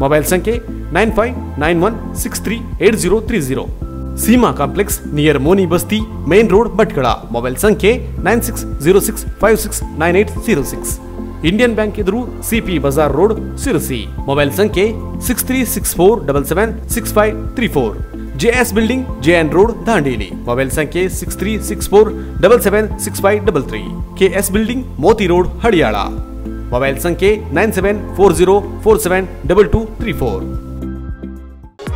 ಮೊಬೈಲ್ ಸಂಖ್ಯೆ 9591638030. ಸೀಮಾ ಕಾಂಪ್ಲೆಕ್ಸ್, ನಿಯರ್ ಮೋನಿ ಬಸ್ತಿ, ಮೇನ್ ರೋಡ್, ಭಟ್ಕಳ. ಮೊಬೈಲ್ ಸಂಖ್ಯೆ 9606569806. ಇಂಡಿಯನ್ ಬ್ಯಾಂಕ್ ಎದುರು, CP Bazaar road, Sirsi. Mobile ಸಂಖ್ಯೆ 6364776534. JS building, JN road, Dandeli. Mobile ಸಂಖ್ಯೆ 6364776533. KS building, Moti road, Haliyal. Mobile ಸಂಖ್ಯೆ 9740472234.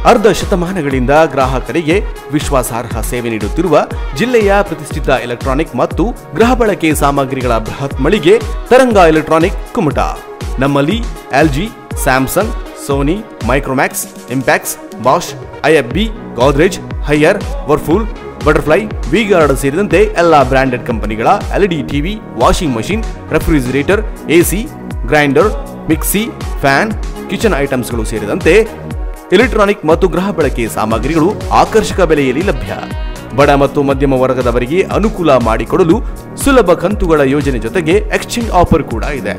ಅರ್ಧ ಶತಮಾನಗಳಿಂದ ಗ್ರಾಹಕರಿಗೆ ವಿಶ್ವಾಸಾರ್ಹ ಸೇವೆ ನೀಡುತ್ತಿರುವ ಜಿಲ್ಲೆಯ ಪ್ರತಿಷ್ಠಿತ ಎಲೆಕ್ಟ್ರಾನಿಕ್ ಮತ್ತು ಗೃಹ ಬಳಕೆ ಸಾಮಗ್ರಿಗಳ ಬೃಹತ್ ಮಳಿಗೆ ತರಂಗ ಎಲೆಕ್ಟ್ರಾನಿಕ್, ಕುಮಟಾ. ನಮ್ಮಲ್ಲಿ LG, Samsung, Sony, Micromax, Impex, Bosch, IFB, Godrej, Haier, Whirlpool, Butterfly, V Guard ಸೇರಿದಂತೆ ಎಲ್ಲಾ ಬ್ರಾಂಡೆಡ್ ಕಂಪನಿಗಳ LED TV, washing machine, refrigerator, AC, grinder, mixie, fan, kitchen ಐಟಮ್ಸ್ಗಳು ಸೇರಿದಂತೆ ಎಲೆಕ್ಟ್ರಾನಿಕ್ ಮತ್ತು ಗೃಹ ಬಳಕೆ ಸಾಮಗ್ರಿಗಳು ಆಕರ್ಷಕ ಬೆಲೆಯಲ್ಲಿ ಲಭ್ಯ. ಬಡ ಮತ್ತು ಮಧ್ಯಮ ವರ್ಗದವರಿಗೆ ಅನುಕೂಲ ಮಾಡಿಕೊಡಲು ಸುಲಭ ಕಂತುಗಳ ಯೋಜನೆ ಜೊತೆಗೆ ಎಕ್ಸ್ಚೇಂಜ್ ಆಫರ್ ಕೂಡ ಇದೆ.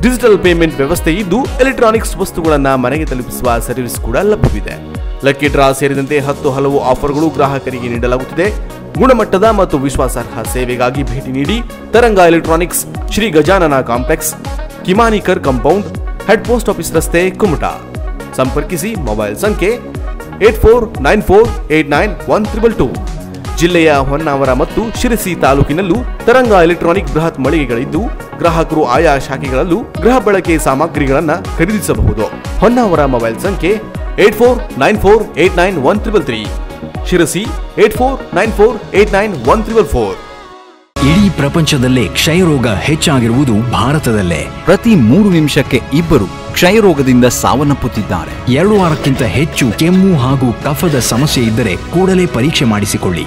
ಡಿಜಿಟಲ್ ಪೇಮೆಂಟ್ ವ್ಯವಸ್ಥೆ ಇದ್ದು ಎಲೆಕ್ಟ್ರಾನಿಕ್ಸ್ ವಸ್ತುಗಳನ್ನು ಮನೆಗೆ ತಲುಪಿಸುವ ಸರ್ವಿಸ್ ಕೂಡ ಲಭ್ಯವಿದೆ. ಲಕ್ಕಿ ಡ್ರಾ ಸೇರಿದಂತೆ 10 ಹಲವು ಆಫರ್ಗಳು ಗ್ರಾಹಕರಿಗೆ ನೀಡಲಾಗುತ್ತಿದೆ. ಗುಣಮಟ್ಟದ ಮತ್ತು ವಿಶ್ವಾಸಾರ್ಹ ಸೇವೆಗಾಗಿ ಭೇಟಿ ನೀಡಿ. Taranga electronics, Shri Gajanana complex, Kimanikar compound, head post office ರಸ್ತೆ, ಕುಮಟಾ. ಸಂಪರ್ಕಿಸಿ. ಮೊಬೈಲ್ ಸಂಖ್ಯೆ 8494891222. ಜಿಲ್ಲೆಯ ಹೊನ್ನಾವರ ಮತ್ತು ಶಿರಸಿ ತಾಲೂಕಿನಲ್ಲೂ ತರಂಗ ಎಲೆಕ್ಟ್ರಾನಿಕ್ ಬೃಹತ್ ಮಳಿಗೆಗಳಿದ್ದು ಗ್ರಾಹಕರು ಆಯಾ ಶಾಖೆಗಳಲ್ಲೂ ಗೃಹ ಬಳಕೆ ಸಾಮಗ್ರಿಗಳನ್ನು ಖರೀದಿಸಬಹುದು. ಹೊನ್ನಾವರ ಮೊಬೈಲ್ ಸಂಖ್ಯೆ 8494891333, ಶಿರಸಿ 8494891344. ಇಡೀ ಪ್ರಪಂಚದಲ್ಲೇ ಕ್ಷಯರೋಗ ಹೆಚ್ಚಾಗಿರುವುದು ಭಾರತದಲ್ಲೇ. ಪ್ರತಿ 3 ನಿಮಿಷಕ್ಕೆ ಇಬ್ಬರು ಕ್ಷಯರೋಗದಿಂದ ಸಾವನ್ನಪ್ಪುತ್ತಿದ್ದಾರೆ. 2 ವಾರಕ್ಕಿಂತ ಹೆಚ್ಚು ಕೆಮ್ಮು ಹಾಗೂ ಕಫದ ಸಮಸ್ಯೆ ಇದ್ದರೆ ಕೂಡಲೇ ಪರೀಕ್ಷೆ ಮಾಡಿಸಿಕೊಳ್ಳಿ.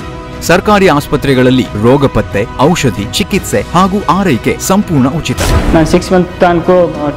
ಸರ್ಕಾರಿ ಆಸ್ಪತ್ರೆಗಳಲ್ಲಿ ರೋಗ ಪತ್ತೆ, ಔಷಧಿ, ಚಿಕಿತ್ಸೆ ಹಾಗೂ ಆರೈಕೆ ಸಂಪೂರ್ಣ ಉಚಿತ. ನಾನು 6 ಮಂತ್ ತನಕ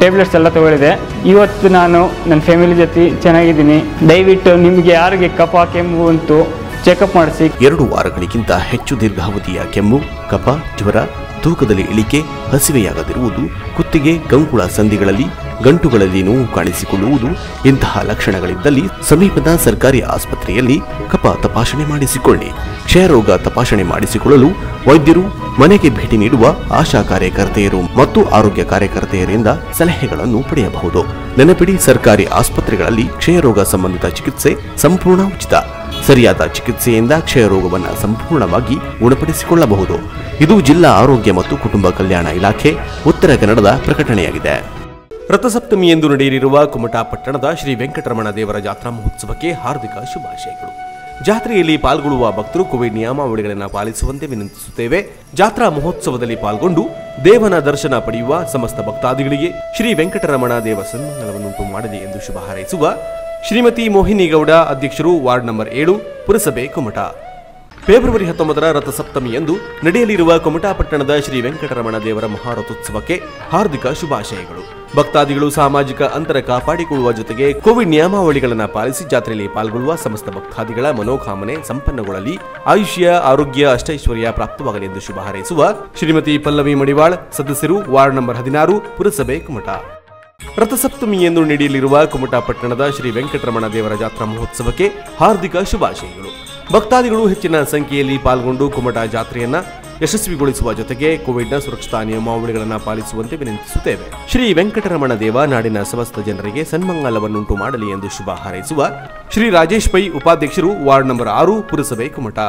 ಟ್ಯಾಬ್ಲೆಟ್ಸ್ ಎಲ್ಲ ತಗೊಳ್ಳಿದೆ. ಇವತ್ತು ನಾನು ನನ್ನ ಫ್ಯಾಮಿಲಿ ಜೊತೆ ಚೆನ್ನಾಗಿದ್ದೀನಿ. ದಯವಿಟ್ಟು ನಿಮಗೆ ಯಾರಿಗೆ ಕಫ ಕೆಮ್ಮು ಅಂತು ಚೆಕಪ್ ಮಾಡಿಸಿ. 2 ವಾರಗಳಿಗಿಂತ ಹೆಚ್ಚು ದೀರ್ಘಾವಧಿಯ ಕೆಮ್ಮು, ಕಫ, ಜ್ವರ, ತೂಕದಲ್ಲಿ ಇಳಿಕೆ, ಹಸಿವೆಯಾಗದಿರುವುದು, ಕುತ್ತಿಗೆ, ಕಂಕುಳ ಸಂಧಿಗಳಲ್ಲಿ, ಗಂಟುಗಳಲ್ಲಿ ನೋವು ಕಾಣಿಸಿಕೊಳ್ಳುವುದು ಇಂತಹ ಲಕ್ಷಣಗಳಿದ್ದಲ್ಲಿ ಸಮೀಪದ ಸರ್ಕಾರಿ ಆಸ್ಪತ್ರೆಯಲ್ಲಿ ಕಫ ತಪಾಸಣೆ ಮಾಡಿಸಿಕೊಳ್ಳಿ. ಕ್ಷಯರೋಗ ತಪಾಸಣೆ ಮಾಡಿಸಿಕೊಳ್ಳಲು ವೈದ್ಯರು, ಮನೆಗೆ ಭೇಟಿ ನೀಡುವ ಆಶಾ ಕಾರ್ಯಕರ್ತೆಯರು ಮತ್ತು ಆರೋಗ್ಯ ಕಾರ್ಯಕರ್ತೆಯರಿಂದ ಸಲಹೆಗಳನ್ನು ಪಡೆಯಬಹುದು. ನೆನಪಿಡಿ, ಸರ್ಕಾರಿ ಆಸ್ಪತ್ರೆಗಳಲ್ಲಿ ಕ್ಷಯರೋಗ ಸಂಬಂಧಿತ ಚಿಕಿತ್ಸೆ ಸಂಪೂರ್ಣ ಉಚಿತ. ಸರಿಯಾದ ಚಿಕಿತ್ಸೆಯಿಂದ ಕ್ಷಯರೋಗವನ್ನು ಸಂಪೂರ್ಣವಾಗಿ ಗುಣಪಡಿಸಿಕೊಳ್ಳಬಹುದು. ಇದು ಜಿಲ್ಲಾ ಆರೋಗ್ಯ ಮತ್ತು ಕುಟುಂಬ ಕಲ್ಯಾಣ ಇಲಾಖೆ ಉತ್ತರ ಕನ್ನಡದ ಪ್ರಕಟಣೆಯಾಗಿದೆ. ರಥಸಪ್ತಮಿಯಂದು ನಡೆಯಲಿರುವ ಕುಮಟಾ ಪಟ್ಟಣದ ಶ್ರೀ ವೆಂಕಟರಮಣ ದೇವರ ಜಾತ್ರಾ ಮಹೋತ್ಸವಕ್ಕೆ ಹಾರ್ದಿಕ ಶುಭಾಶಯಗಳು. ಜಾತ್ರೆಯಲ್ಲಿ ಪಾಲ್ಗೊಳ್ಳುವ ಭಕ್ತರು ಕೋವಿಡ್ ನಿಯಮಾವಳಿಗಳನ್ನು ಪಾಲಿಸುವಂತೆ ವಿನಂತಿಸುತ್ತೇವೆ. ಜಾತ್ರಾ ಮಹೋತ್ಸವದಲ್ಲಿ ಪಾಲ್ಗೊಂಡು ದೇವನ ದರ್ಶನ ಪಡೆಯುವ ಸಮಸ್ತ ಭಕ್ತಾದಿಗಳಿಗೆ ಶ್ರೀ ವೆಂಕಟರಮಣ ದೇವ ಸನ್ಮಂಗಲವನ್ನುಂಟು ಮಾಡಲಿ ಎಂದು ಶುಭ ಹಾರೈಸುವ ಶ್ರೀಮತಿ ಮೋಹಿನಿಗೌಡ, ಅಧ್ಯಕ್ಷರು, ವಾರ್ಡ್ ನಂಬರ್ 7, ಪುರಸಭೆ, ಕುಮಟಾ. ಫೆಬ್ರವರಿ 19ರ ರಥಸಪ್ತಮಿಯಂದು ನಡೆಯಲಿರುವ ಕುಮಟಾ ಪಟ್ಟಣದ ಶ್ರೀ ವೆಂಕಟರಮಣ ದೇವರ ಮಹಾರಥೋತ್ಸವಕ್ಕೆ ಹಾರ್ದಿಕ ಶುಭಾಶಯಗಳು. ಭಕ್ತಾದಿಗಳು ಸಾಮಾಜಿಕ ಅಂತರ ಕಾಪಾಡಿಕೊಳ್ಳುವ ಜೊತೆಗೆ ಕೋವಿಡ್ ನಿಯಮಾವಳಿಗಳನ್ನು ಪಾಲಿಸಿ ಜಾತ್ರೆಯಲ್ಲಿ ಪಾಲ್ಗೊಳ್ಳುವ ಸಮಸ್ತ ಭಕ್ತಾದಿಗಳ ಮನೋಕಾಮನೆ ಸಂಪನ್ನಗೊಳ್ಳಲಿ, ಆಯುಷ್ಯ, ಆರೋಗ್ಯ, ಅಷ್ಟೈಶ್ವರ್ಯ ಪ್ರಾಪ್ತವಾಗಲಿ ಎಂದು ಶುಭ ಹಾರೈಸುವ ಶ್ರೀಮತಿ ಪಲ್ಲವಿ ಮಡಿವಾಳ್, ಸದಸ್ಯರು, ವಾರ್ಡ್ ನಂಬರ್ 16, ಪುರಸಭೆ, ಕುಮಟಾ. ರಥಸಪ್ತಮಿಯಂದು ನಡೆಯಲಿರುವ ಕುಮಟಾ ಪಟ್ಟಣದ ಶ್ರೀ ವೆಂಕಟರಮಣ ದೇವರ ಜಾತ್ರಾ ಮಹೋತ್ಸವಕ್ಕೆ ಹಾರ್ದಿಕ ಶುಭಾಶಯಗಳು. ಭಕ್ತಾದಿಗಳು ಹೆಚ್ಚಿನ ಸಂಖ್ಯೆಯಲ್ಲಿ ಪಾಲ್ಗೊಂಡು ಕುಮಟಾ ಜಾತ್ರೆಯನ್ನ ಯಶಸ್ವಿಗೊಳಿಸುವ ಜೊತೆಗೆ ಕೋವಿಡ್ನ ಸುರಕ್ಷತಾ ನಿಯಮಾವಳಿಗಳನ್ನು ಪಾಲಿಸುವಂತೆ ವಿನಂತಿಸುತ್ತೇವೆ. ಶ್ರೀ ವೆಂಕಟರಮಣ ದೇವ ನಾಡಿನ ಸಮಸ್ತ ಜನರಿಗೆ ಸನ್ಮಂಗಲವನ್ನುಂಟು ಮಾಡಲಿ ಎಂದು ಶುಭ ಹಾರೈಸುವ ಶ್ರೀ ರಾಜೇಶ್ ಪೈ, ಉಪಾಧ್ಯಕ್ಷರು, ವಾರ್ಡ್ ನಂಬರ್ 6, ಪುರಸಭೆ, ಕುಮಟಾ.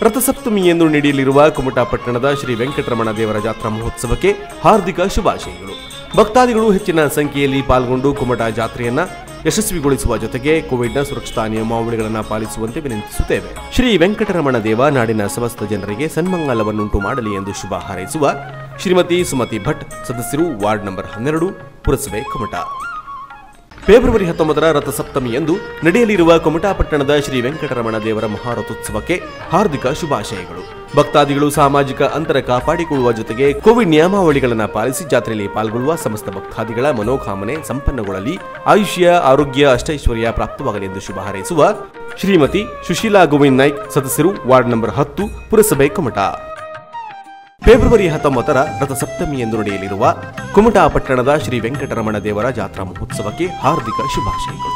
ರಥಸಪ್ತಮಿಯಂದು ನಡೆಯಲಿರುವ ಕುಮಟಾ ಪಟ್ಟಣದ ಶ್ರೀ ವೆಂಕಟರಮಣ ದೇವರ ಜಾತ್ರಾ ಮಹೋತ್ಸವಕ್ಕೆ ಹಾರ್ದಿಕ ಶುಭಾಶಯಗಳು. ಭಕ್ತಾದಿಗಳು ಹೆಚ್ಚಿನ ಸಂಖ್ಯೆಯಲ್ಲಿ ಪಾಲ್ಗೊಂಡು ಕುಮಟಾ ಜಾತ್ರೆಯನ್ನ ಯಶಸ್ವಿಗೊಳಿಸುವ ಜೊತೆಗೆ ಕೋವಿಡ್ನ ಸುರಕ್ಷತಾ ನಿಯಮಾವಳಿಗಳನ್ನು ಪಾಲಿಸುವಂತೆ ವಿನಂತಿಸುತ್ತೇವೆ. ಶ್ರೀ ವೆಂಕಟರಮಣ ದೇವ ನಾಡಿನ ಸಮಸ್ತ ಜನರಿಗೆ ಸನ್ಮಂಗಲವನ್ನುಂಟು ಮಾಡಲಿ ಎಂದು ಶುಭ ಹಾರೈಸುವ ಶ್ರೀಮತಿ ಸುಮತಿ ಭಟ್, ಸದಸ್ಯರು, ವಾರ್ಡ್ ನಂಬರ್ 12, ಪುರಸಭೆ, ಕುಮಟಾ. ಫೆಬ್ರವರಿ 19ರ ರಥಸಪ್ತಮಿಯಂದು ನಡೆಯಲಿರುವ ಕುಮಟಾ ಪಟ್ಟಣದ ಶ್ರೀ ವೆಂಕಟರಮಣ ದೇವರ ಮಹಾರಥೋತ್ಸವಕ್ಕೆ ಹಾರ್ದಿಕ ಶುಭಾಶಯಗಳು. ಭಕ್ತಾದಿಗಳು ಸಾಮಾಜಿಕ ಅಂತರ ಕಾಪಾಡಿಕೊಳ್ಳುವ ಜೊತೆಗೆ ಕೋವಿಡ್ ನಿಯಮಾವಳಿಗಳನ್ನು ಪಾಲಿಸಿ ಜಾತ್ರೆಯಲ್ಲಿ ಪಾಲ್ಗೊಳ್ಳುವ ಸಮಸ್ತ ಭಕ್ತಾದಿಗಳ ಮನೋಕಾಮನೆ ಸಂಪನ್ನಗೊಳ್ಳಲಿ, ಆಯುಷ್ಯ, ಆರೋಗ್ಯ, ಅಷ್ಟೈಶ್ವರ್ಯ ಪ್ರಾಪ್ತವಾಗಲಿ ಎಂದು ಶುಭ ಹಾರೈಸುವ ಶ್ರೀಮತಿ ಸುಶೀಲಾ ಗೋವಿಂದ್ ನಾಯ್ಕ್, ಸದಸ್ಯರು, ವಾರ್ಡ್ ನಂಬರ್ 10, ಪುರಸಭೆ, ಕುಮಟಾ. ಫೆಬ್ರವರಿ 19ರ ರಥಸಪ್ತಮಿಯಂದು ನಡೆಯಲಿರುವ ಕುಮಟಾ ಪಟ್ಟಣದ ಶ್ರೀ ವೆಂಕಟರಮಣ ದೇವರ ಜಾತ್ರಾ ಮಹೋತ್ಸವಕ್ಕೆ ಹಾರ್ದಿಕ ಶುಭಾಶಯಗಳು.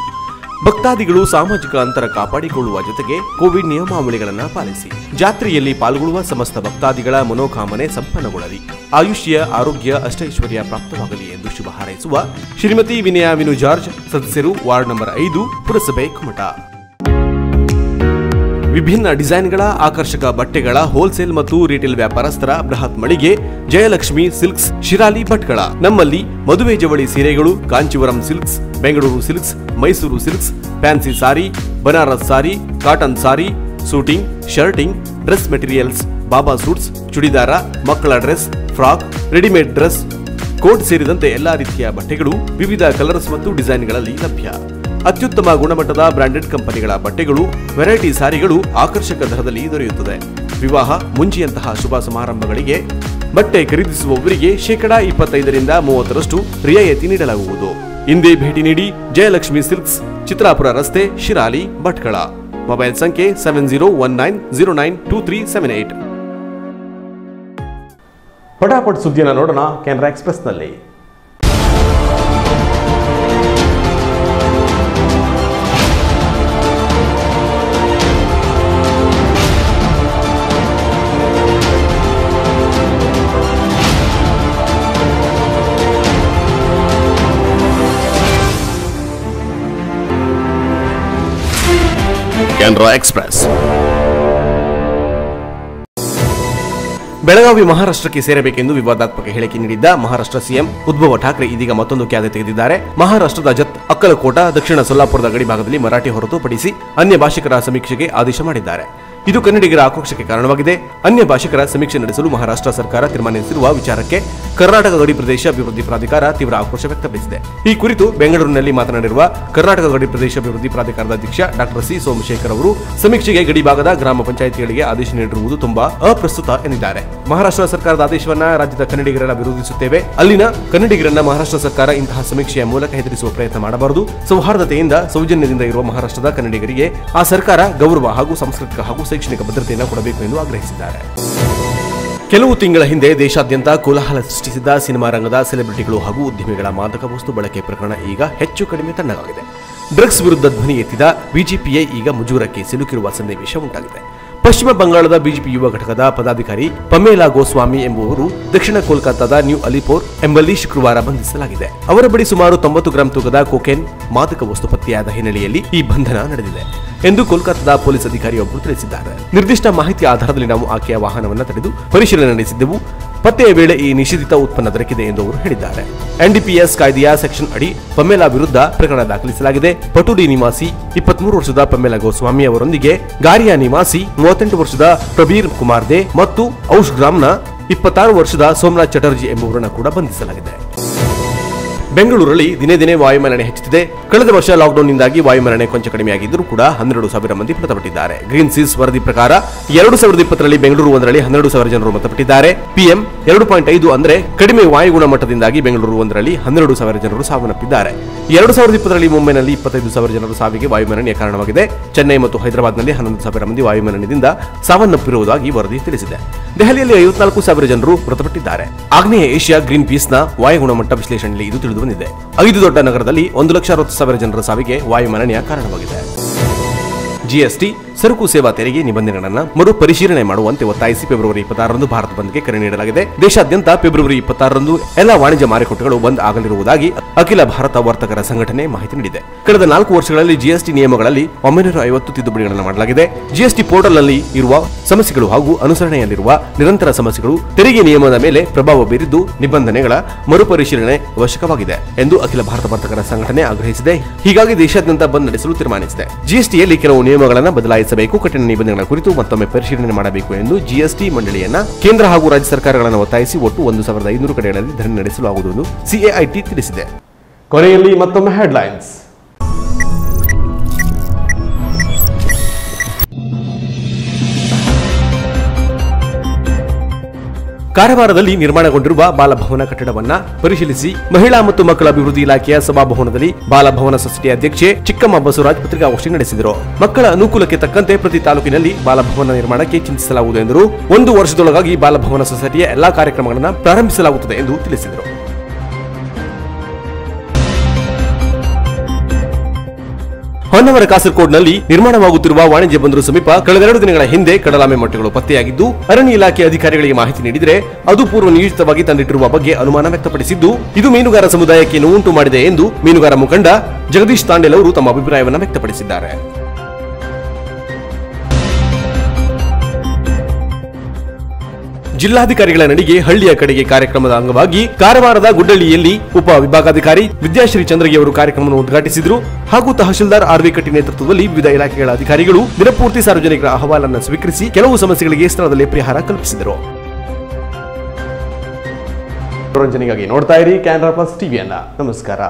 ಭಕ್ತಾದಿಗಳು ಸಾಮಾಜಿಕ ಅಂತರ ಕಾಪಾಡಿಕೊಳ್ಳುವ ಜೊತೆಗೆ ಕೋವಿಡ್ ನಿಯಮಾವಳಿಗಳನ್ನು ಪಾಲಿಸಿ ಜಾತ್ರೆಯಲ್ಲಿ ಪಾಲ್ಗೊಳ್ಳುವ ಸಮಸ್ತ ಭಕ್ತಾದಿಗಳ ಮನೋಕಾಮನೆ ಸಂಪನ್ನಗೊಳ್ಳಲಿ, ಆಯುಷ್ಯ, ಆರೋಗ್ಯ, ಅಷ್ಟೈಶ್ವರ್ಯ ಪ್ರಾಪ್ತವಾಗಲಿ ಎಂದು ಶುಭ ಹಾರೈಸುವ ಶ್ರೀಮತಿ ವಿನಯಾ ವಿನು ಜಾರ್ಜ್, ಸದಸ್ಯರು, ವಾರ್ಡ್ ನಂಬರ್ 5, ಪುರಸಭೆ, ಕುಮಟಾ. ವಿಭಿನ್ನ ಡಿಸೈನ್ಗಳ ಆಕರ್ಷಕ ಬಟ್ಟೆಗಳ ಹೋಲ್ಸೇಲ್ ಮತ್ತು ರಿಟೇಲ್ ವ್ಯಾಪಾರಸ್ಥರ ಬೃಹತ್ ಮಳಿಗೆ ಜಯಲಕ್ಷ್ಮಿ ಸಿಲ್ಕ್ಸ್, ಶಿರಾಲಿ, ಭಟ್ಕಳ. ನಮ್ಮಲ್ಲಿ ಮದುವೆ ಜವಳಿ ಸೀರೆಗಳು, Kanjeevaram silks, Bengaluru silks, Mysuru silks, fancy sari, Banaras sari, cotton sari, suiting, shirting, dress materials, baba suits, churidar, ಮಕ್ಕಳ dress, frock, readymade dress, coat ಸೇರಿದಂತೆ ಎಲ್ಲಾ ರೀತಿಯ ಬಟ್ಟೆಗಳು ವಿವಿಧ ಕಲರ್ಸ್ ಮತ್ತು ಡಿಸೈನ್ಗಳಲ್ಲಿ ಲಭ್ಯ. ಅತ್ಯುತ್ತಮ ಗುಣಮಟ್ಟದ ಬ್ರಾಂಡೆಡ್ ಕಂಪನಿಗಳ ಬಟ್ಟೆಗಳು, ವೆರೈಟಿ ಸಾರಿಗಳು ಆಕರ್ಷಕ ದರದಲ್ಲಿ ದೊರೆಯುತ್ತದೆ. ವಿವಾಹ, ಮುಂಜಿಯಂತಹ ಶುಭ ಸಮಾರಂಭಗಳಿಗೆ ಬಟ್ಟೆ ಖರೀದಿಸುವವರಿಗೆ 25% 30% ರಿಯಾಯಿತಿ ನೀಡಲಾಗುವುದು. ಇಂದೇ ಭೇಟಿ ನೀಡಿ. ಜಯಲಕ್ಷ್ಮಿ ಸಿಲ್ಕ್ಸ್, ಚಿತ್ರಾಪುರ ರಸ್ತೆ, ಶಿರಾಲಿ, ಭಟ್ಕಳ. ಮೊಬೈಲ್ ಸಂಖ್ಯೆ 7019092378. ಪಟಾಪಟ್ ಸುದ್ದಿಯನ್ನು ನೋಡೋಣ ಕೆನರಾ ಎಕ್ಸ್‌ಪ್ರೆಸ್ನಲ್ಲಿ. ಕೆನರಾ ಎಕ್ಸ್‌ಪ್ರೆಸ್. ಬೆಳಗಾವಿ ಮಹಾರಾಷ್ಟ್ರಕ್ಕೆ ಸೇರಬೇಕೆಂದು ವಿವಾದಾತ್ಮಕ ಹೇಳಿಕೆ ನೀಡಿದ್ದ ಮಹಾರಾಷ್ಟ್ರ ಸಿಎಂ ಉದ್ಧವ್ ಠಾಕ್ರೆ ಇದೀಗ ಮತ್ತೊಂದು ಕ್ಯಾದೆ ತೆಗೆದಿದ್ದಾರೆ. ಮಹಾರಾಷ್ಟ್ರದ ಜತ್, ಅಕ್ಕಲಕೋಟ, ದಕ್ಷಿಣ ಸೊಲ್ಲಾಪುರದ ಗಡಿ ಭಾಗದಲ್ಲಿ ಮರಾಠಿ ಹೊರತುಪಡಿಸಿ ಅನ್ಯ ಭಾಷಿಕರ ಸಮೀಕ್ಷೆಗೆ ಆದೇಶ ಮಾಡಿದ್ದಾರೆ. ಇದು ಕನ್ನಡಿಗರ ಆಕ್ರೋಶಕ್ಕೆ ಕಾರಣವಾಗಿದೆ. ಅನ್ಯ ಭಾಷಿಕರ ಸಮೀಕ್ಷೆ ನಡೆಸಲು ಮಹಾರಾಷ್ಟ್ರ ಸರ್ಕಾರ ತೀರ್ಮಾನಿಸಿರುವ ವಿಚಾರಕ್ಕೆ ಕರ್ನಾಟಕ ಗಡಿ ಪ್ರದೇಶ ಅಭಿವೃದ್ಧಿ ಪ್ರಾಧಿಕಾರ ತೀವ್ರ ಆಕ್ರೋಶ ವ್ಯಕ್ತಪಡಿಸಿದೆ. ಈ ಕುರಿತು ಬೆಂಗಳೂರಿನಲ್ಲಿ ಮಾತನಾಡಿರುವ ಕರ್ನಾಟಕ ಗಡಿ ಪ್ರದೇಶ ಅಭಿವೃದ್ಧಿ ಪ್ರಾಧಿಕಾರದ ಅಧ್ಯಕ್ಷ ಡಾಕ್ಟರ್ ಸಿ ಸೋಮಶೇಖರ್ ಅವರು ಸಮೀಕ್ಷೆಗೆ ಗಡಿ ಭಾಗದ ಗ್ರಾಮ ಪಂಚಾಯಿತಿಗಳಿಗೆ ಆದೇಶ ನೀಡಿರುವುದು ತುಂಬಾ ಅಪ್ರಸ್ತುತ ಎಂದಿದ್ದಾರೆ. ಮಹಾರಾಷ್ಟ್ರ ಸರ್ಕಾರದ ಆದೇಶವನ್ನ ರಾಜ್ಯದ ಕನ್ನಡಿಗರೆಲ್ಲ ವಿರೋಧಿಸುತ್ತೇವೆ. ಅಲ್ಲಿನ ಕನ್ನಡಿಗರನ್ನ ಮಹಾರಾಷ್ಟ್ರ ಸರ್ಕಾರ ಇಂತಹ ಸಮೀಕ್ಷೆಯ ಮೂಲಕ ಹೆದರಿಸುವ ಪ್ರಯತ್ನ ಮಾಡಬಾರದು. ಸೌಹಾರ್ದತೆಯಿಂದ, ಸೌಜನ್ಯದಿಂದ ಇರುವ ಮಹಾರಾಷ್ಟ್ರದ ಕನ್ನಡಿಗರಿಗೆ ಆ ಸರ್ಕಾರ ಗೌರವ ಹಾಗೂ ಸಾಂಸ್ಕೃತಿಕ ಹಾಗೂ ಶೈಕ್ಷಣಿಕ ಭದ್ರತೆಯನ್ನು ಕೊಡಬೇಕು ಎಂದು ಆಗ್ರಹಿಸಿದ್ದಾರೆ. ಕೆಲವು ತಿಂಗಳ ಹಿಂದೆ ದೇಶಾದ್ಯಂತ ಕೋಲಾಹಲ ಸೃಷ್ಟಿಸಿದ್ದ ಸಿನಿಮಾ ರಂಗದ ಸೆಲೆಬ್ರಿಟಿಗಳು ಹಾಗೂ ಉದ್ಯಮಿಗಳ ಮಾದಕ ವಸ್ತು ಬಳಕೆ ಪ್ರಕರಣ ಈಗ ಹೆಚ್ಚು ಕಡಿಮೆ ತಣ್ಣಗಾಗಿದೆ. ಡ್ರಗ್ಸ್ ವಿರುದ್ಧ ಧ್ವನಿ ಎತ್ತಿದ ಬಿಜೆಪಿಯೇ ಈಗ ಮುಜುಗರಕ್ಕೆ ಸಿಲುಕಿರುವ ಸನ್ನಿವೇಶ ಉಂಟಾಗಿದೆ. ಪಶ್ಚಿಮ ಬಂಗಾಳದ ಬಿಜೆಪಿ ಯುವ ಘಟಕದ ಪದಾಧಿಕಾರಿ ಪಮೇಲಾ ಗೋಸ್ವಾಮಿ ಎಂಬುವರು ದಕ್ಷಿಣ ಕೋಲ್ಕತ್ತಾದ ನ್ಯೂ ಅಲಿಪೋರ್ ಎಂಬಲ್ಲಿ ಶುಕ್ರವಾರ ಬಂಧಿಸಲಾಗಿದೆ. ಅವರ ಬಳಿ ಸುಮಾರು 90 ಗ್ರಾಂ ತೂಕದ ಕೊಕೇನ್ ಮಾದಕ ವಸ್ತು ಪತ್ತೆಯಾದ ಹಿನ್ನೆಲೆಯಲ್ಲಿ ಈ ಬಂಧನ ನಡೆದಿದೆ ಎಂದು ಕೋಲ್ಕತ್ತಾದ ಪೊಲೀಸ್ ಅಧಿಕಾರಿಯೊಬ್ಬರು ತಿಳಿಸಿದ್ದಾರೆ. ನಿರ್ದಿಷ್ಟ ಮಾಹಿತಿಯ ಆಧಾರದಲ್ಲಿ ನಾವು ಆಕೆಯ ವಾಹನವನ್ನು ತಡೆದು ಪರಿಶೀಲನೆ ನಡೆಸಿದ್ದೆವು. ಪತ್ತೆಯ ವೇಳೆ ಈ ನಿಷೇಧಿತ ಉತ್ಪನ್ನ ದೊರಕಿದೆ ಎಂದು ಅವರು ಹೇಳಿದ್ದಾರೆ. ಎನ್ಡಿಪಿಎಸ್ ಕಾಯ್ದೆಯ ಸೆಕ್ಷನ್ ಅಡಿ ಪಮೇಲಾ ವಿರುದ್ಧ ಪ್ರಕರಣ ದಾಖಲಿಸಲಾಗಿದೆ. ಪಟುಡಿ ನಿವಾಸಿ 23 ವರ್ಷದ ಪಮೇಲಾ ಗೋಸ್ವಾಮಿ ಅವರೊಂದಿಗೆ ಗಾರಿಯಾ ನಿವಾಸಿ 38 ವರ್ಷದ ಪ್ರಬೀರ್ ಕುಮಾರ್ ದೇ ಮತ್ತು ಔಷ್ಗ್ರಾಮ್ನ 26 ವರ್ಷದ ಸೋಮನಾಥ್ ಚಟರ್ಜಿ ಎಂಬುವರನ್ನು ಕೂಡ ಬಂಧಿಸಲಾಗಿದೆ. ಬೆಂಗಳೂರಲ್ಲಿ ದಿನೇ ದಿನೇ ವಾಯುಮಾಲಿನ್ಯ ಹೆಚ್ಚುತ್ತಿದೆ. ಕಳೆದ ವರ್ಷ ಲಾಕ್ಡೌನ್ನಿಂದಾಗಿ ವಾಯುಮಾಲಿನ್ಯ ಕೊಂಚ ಕಡಿಮೆಯಾಗಿದ್ದರೂ ಕೂಡ 12,000 ಮಂದಿ ಮೃತಪಟ್ಟಿದ್ದಾರೆ. ಗ್ರೀನ್ ಸೀಸ್ ವರದಿ ಪ್ರಕಾರ 2020ರಲ್ಲಿ ಬೆಂಗಳೂರು ಒಂದರಲ್ಲಿ 12,000 ಜನರು ಮೃತಪಟ್ಟಿದ್ದಾರೆ. PM 2.5 ಅಂದ್ರೆ ಕಡಿಮೆ ವಾಯು ಗುಣಮಟ್ಟದಿಂದಾಗಿ ಬೆಂಗಳೂರು ಒಂದರಲ್ಲಿ 12,000 ಜನರು ಸಾವನ್ನಪ್ಪಿದ್ದಾರೆ. 2020ರಲ್ಲಿ ಮುಂಬೈನಲ್ಲಿ 25,000 ಜನರು ಸಾವಿಗೆ ವಾಯುಮಾಲಿನ್ಯ ಕಾರಣವಾಗಿದೆ. ಚೆನ್ನೈ ಮತ್ತು ಹೈದರಾಬಾದ್ನಲ್ಲಿ 11,000 ಮಂದಿ ವಾಯುಮಾಲಿನ್ಯದಿಂದ ಸಾವನ್ನಪ್ಪಿರುವುದಾಗಿ ವರದಿ ತಿಳಿಸಿದೆ. ದೆಹಲಿಯಲ್ಲಿ 54,000 ಜನರು ಮೃತಪಟ್ಟಿದ್ದಾರೆ. ಆಗ್ನೇಯ ಏಷ್ಯಾ ಗ್ರೀನ್ ಪೀಸ್ನ ವಾಯು ಗುಣಮಟ್ಟ ವಿಶ್ಲೇಷಣೆಯಲ್ಲಿ ಇದು ತಿಳಿದು ಬಂದಿದೆ. 5 ದೊಡ್ಡ ನಗರದಲ್ಲಿ 1,60,000 ಜನರ ಸಾವಿಗೆ ವಾಯುಮಾಲಿನ್ಯ ಕಾರಣವಾಗಿದೆ. ಜಿಎಸ್ಟಿ ಸರಕು ಸೇವಾ ತೆರಿಗೆ ನಿಬಂಧನೆಗಳನ್ನು ಮರುಪರಿಶೀಲನೆ ಮಾಡುವಂತೆ ಒತ್ತಾಯಿಸಿ ಫೆಬ್ರವರಿ 26ರಂದು ಭಾರತ ಬಂದ್ಗೆ ಕರೆ ನೀಡಲಾಗಿದೆ. ದೇಶಾದ್ಯಂತ ಫೆಬ್ರವರಿ 26ರಂದು ಎಲ್ಲ ವಾಣಿಜ್ಯ ಮಾರುಕಟ್ಟೆಗಳು ಬಂದ್ ಆಗಲಿರುವುದಾಗಿ ಅಖಿಲ ಭಾರತ ವರ್ತಕರ ಸಂಘಟನೆ ಮಾಹಿತಿ ನೀಡಿದೆ. ಕಳೆದ 4 ವರ್ಷಗಳಲ್ಲಿ ಜಿಎಸ್ಟಿ ನಿಯಮಗಳಲ್ಲಿ 950 ತಿದ್ದುಪಡಿಗಳನ್ನು ಮಾಡಲಾಗಿದೆ. ಜಿಎಸ್ಟಿ ಪೋರ್ಟಲ್ನಲ್ಲಿ ಇರುವ ಸಮಸ್ಯೆಗಳು ಹಾಗೂ ಅನುಸರಣೆಯಲ್ಲಿರುವ ನಿರಂತರ ಸಮಸ್ಯೆಗಳು ತೆರಿಗೆ ನಿಯಮದ ಮೇಲೆ ಪ್ರಭಾವ ಬೀರಿದ್ದು ನಿಬಂಧನೆಗಳ ಮರುಪರಿಶೀಲನೆ ಅವಶ್ಯಕವಾಗಿದೆ ಎಂದು ಅಖಿಲ ಭಾರತ ವರ್ತಕರ ಸಂಘಟನೆ ಆಗ್ರಹಿಸಿದೆ. ಹೀಗಾಗಿ ದೇಶಾದ್ಯಂತ ಬಂದ್ ನಡೆಸಲು ತೀರ್ಮಾನಿಸಿದೆ. ಜಿಎಸ್ಟಿಯಲ್ಲಿ ಕೆಲವು ನಿಯಮಗಳನ್ನು ಬದಲಾಯಿಸಬೇಕು, ಕಠಿಣ ನಿಬಂಧನೆಗಳ ಕುರಿತು ಮತ್ತೊಮ್ಮೆ ಪರಿಶೀಲನೆ ಮಾಡಬೇಕು ಎಂದು ಜಿಎಸ್ಟಿ ಮಂಡಳಿಯನ್ನ ಕೇಂದ್ರ ಹಾಗೂ ರಾಜ್ಯ ಸರ್ಕಾರಗಳನ್ನು ಒತ್ತಾಯಿಸಿ ಒಟ್ಟು 1,500 ಕಡೆಗಳಲ್ಲಿ ಧರಣಿ ನಡೆಸಲಾಗುವುದು ಎಂದು ಸಿಎಐಟಿ ತಿಳಿಸಿದೆ. ಕೊನೆಯಲ್ಲಿ ಮತ್ತೊಮ್ಮೆ ಹೆಡ್ಲೈನ್ಸ್. ಕಾರವಾರದಲ್ಲಿ ನಿರ್ಮಾಣಗೊಂಡಿರುವ ಬಾಲಭವನ ಕಟ್ಟಡವನ್ನ ಪರಿಶೀಲಿಸಿ ಮಹಿಳಾ ಮತ್ತು ಮಕ್ಕಳ ಅಭಿವೃದ್ಧಿ ಇಲಾಖೆಯ ಸಭಾಭವನದಲ್ಲಿ ಬಾಲಭವನ ಸೊಸೈಟಿ ಅಧ್ಯಕ್ಷೆ ಚಿಕ್ಕಮ್ಮ ಬಸವರಾಜ್ ಪತ್ರಿಕಾಗೋಷ್ಠಿ ನಡೆಸಿದರು. ಮಕ್ಕಳ ಅನುಕೂಲಕ್ಕೆ ತಕ್ಕಂತೆ ಪ್ರತಿ ತಾಲೂಕಿನಲ್ಲಿ ಬಾಲಭವನ ನಿರ್ಮಾಣಕ್ಕೆ ಚಿಂತಿಸಲಾಗುವುದು ಎಂದರು. 1 ವರ್ಷದೊಳಗಾಗಿ ಬಾಲಭವನ ಸೊಸೈಟಿಯ ಎಲ್ಲಾ ಕಾರ್ಯಕ್ರಮಗಳನ್ನು ಪ್ರಾರಂಭಿಸಲಾಗುತ್ತದೆ ಎಂದು ತಿಳಿಸಿದರು. ಹೊನ್ನವರ ಕಾಸರಗೋಡ್ನಲ್ಲಿ ನಿರ್ಮಾಣವಾಗುತ್ತಿರುವ ವಾಣಿಜ್ಯ ಬಂದರು ಸಮೀಪ ಕಳೆದ 2 ದಿನಗಳ ಹಿಂದೆ ಕಡಲಾಮೆ ಮೊಟ್ಟೆಗಳು ಪತ್ತೆಯಾಗಿದ್ದು ಅರಣ್ಯ ಇಲಾಖೆ ಅಧಿಕಾರಿಗಳಿಗೆ ಮಾಹಿತಿ ನೀಡಿದರೆ ಅದು ಪೂರ್ವ ನಿಯೋಜಿತವಾಗಿ ತಂದಿಟ್ಟಿರುವ ಬಗ್ಗೆ ಅನುಮಾನ ವ್ಯಕ್ತಪಡಿಸಿದ್ದು ಇದು ಮೀನುಗಾರ ಸಮುದಾಯಕ್ಕೆ ನೋವುಂಟು ಮಾಡಿದೆ ಎಂದು ಮೀನುಗಾರ ಮುಖಂಡ ಜಗದೀಶ್ ತಾಂಡೇಲ್ ಅವರು ತಮ್ಮ ಅಭಿಪ್ರಾಯವನ್ನು ವ್ಯಕ್ತಪಡಿಸಿದ್ದಾರೆ. ಜಿಲ್ಲಾಧಿಕಾರಿಗಳ ನಡಿಗೆ ಹಳ್ಳಿಯ ಕಡೆಗೆ ಕಾರ್ಯಕ್ರಮದ ಅಂಗವಾಗಿ ಕಾರವಾರದ ಗುಡ್ಡಳ್ಳಿಯಲ್ಲಿ ಉಪ ವಿಭಾಗಾಧಿಕಾರಿ ವಿದ್ಯಾಶ್ರೀ ಚಂದ್ರಗಿ ಅವರು ಕಾರ್ಯಕ್ರಮವನ್ನು ಉದ್ಘಾಟಿಸಿದರು ಹಾಗೂ ತಹಶೀಲ್ದಾರ್ ಆರ್ವಿ ಕಟ್ಟಿ ನೇತೃತ್ವದಲ್ಲಿ ವಿವಿಧ ಇಲಾಖೆಗಳ ಅಧಿಕಾರಿಗಳು ದಿನಪೂರ್ತಿ ಸಾರ್ವಜನಿಕರ ಅಹವಾಲನ್ನು ಸ್ವೀಕರಿಸಿ ಕೆಲವು ಸಮಸ್ಯೆಗಳಿಗೆ ಸ್ಥಳದಲ್ಲಿ ಪರಿಹಾರ ಕಲ್ಪಿಸಿದರು. ಮನೋರಂಜನೆಗಾಗಿ ನೋಡ್ತಾ ಇರಿ ಕ್ಯಾನರಾ ಪ್ಲಸ್ ಟಿವಿಯನ್ನ. ನಮಸ್ಕಾರ.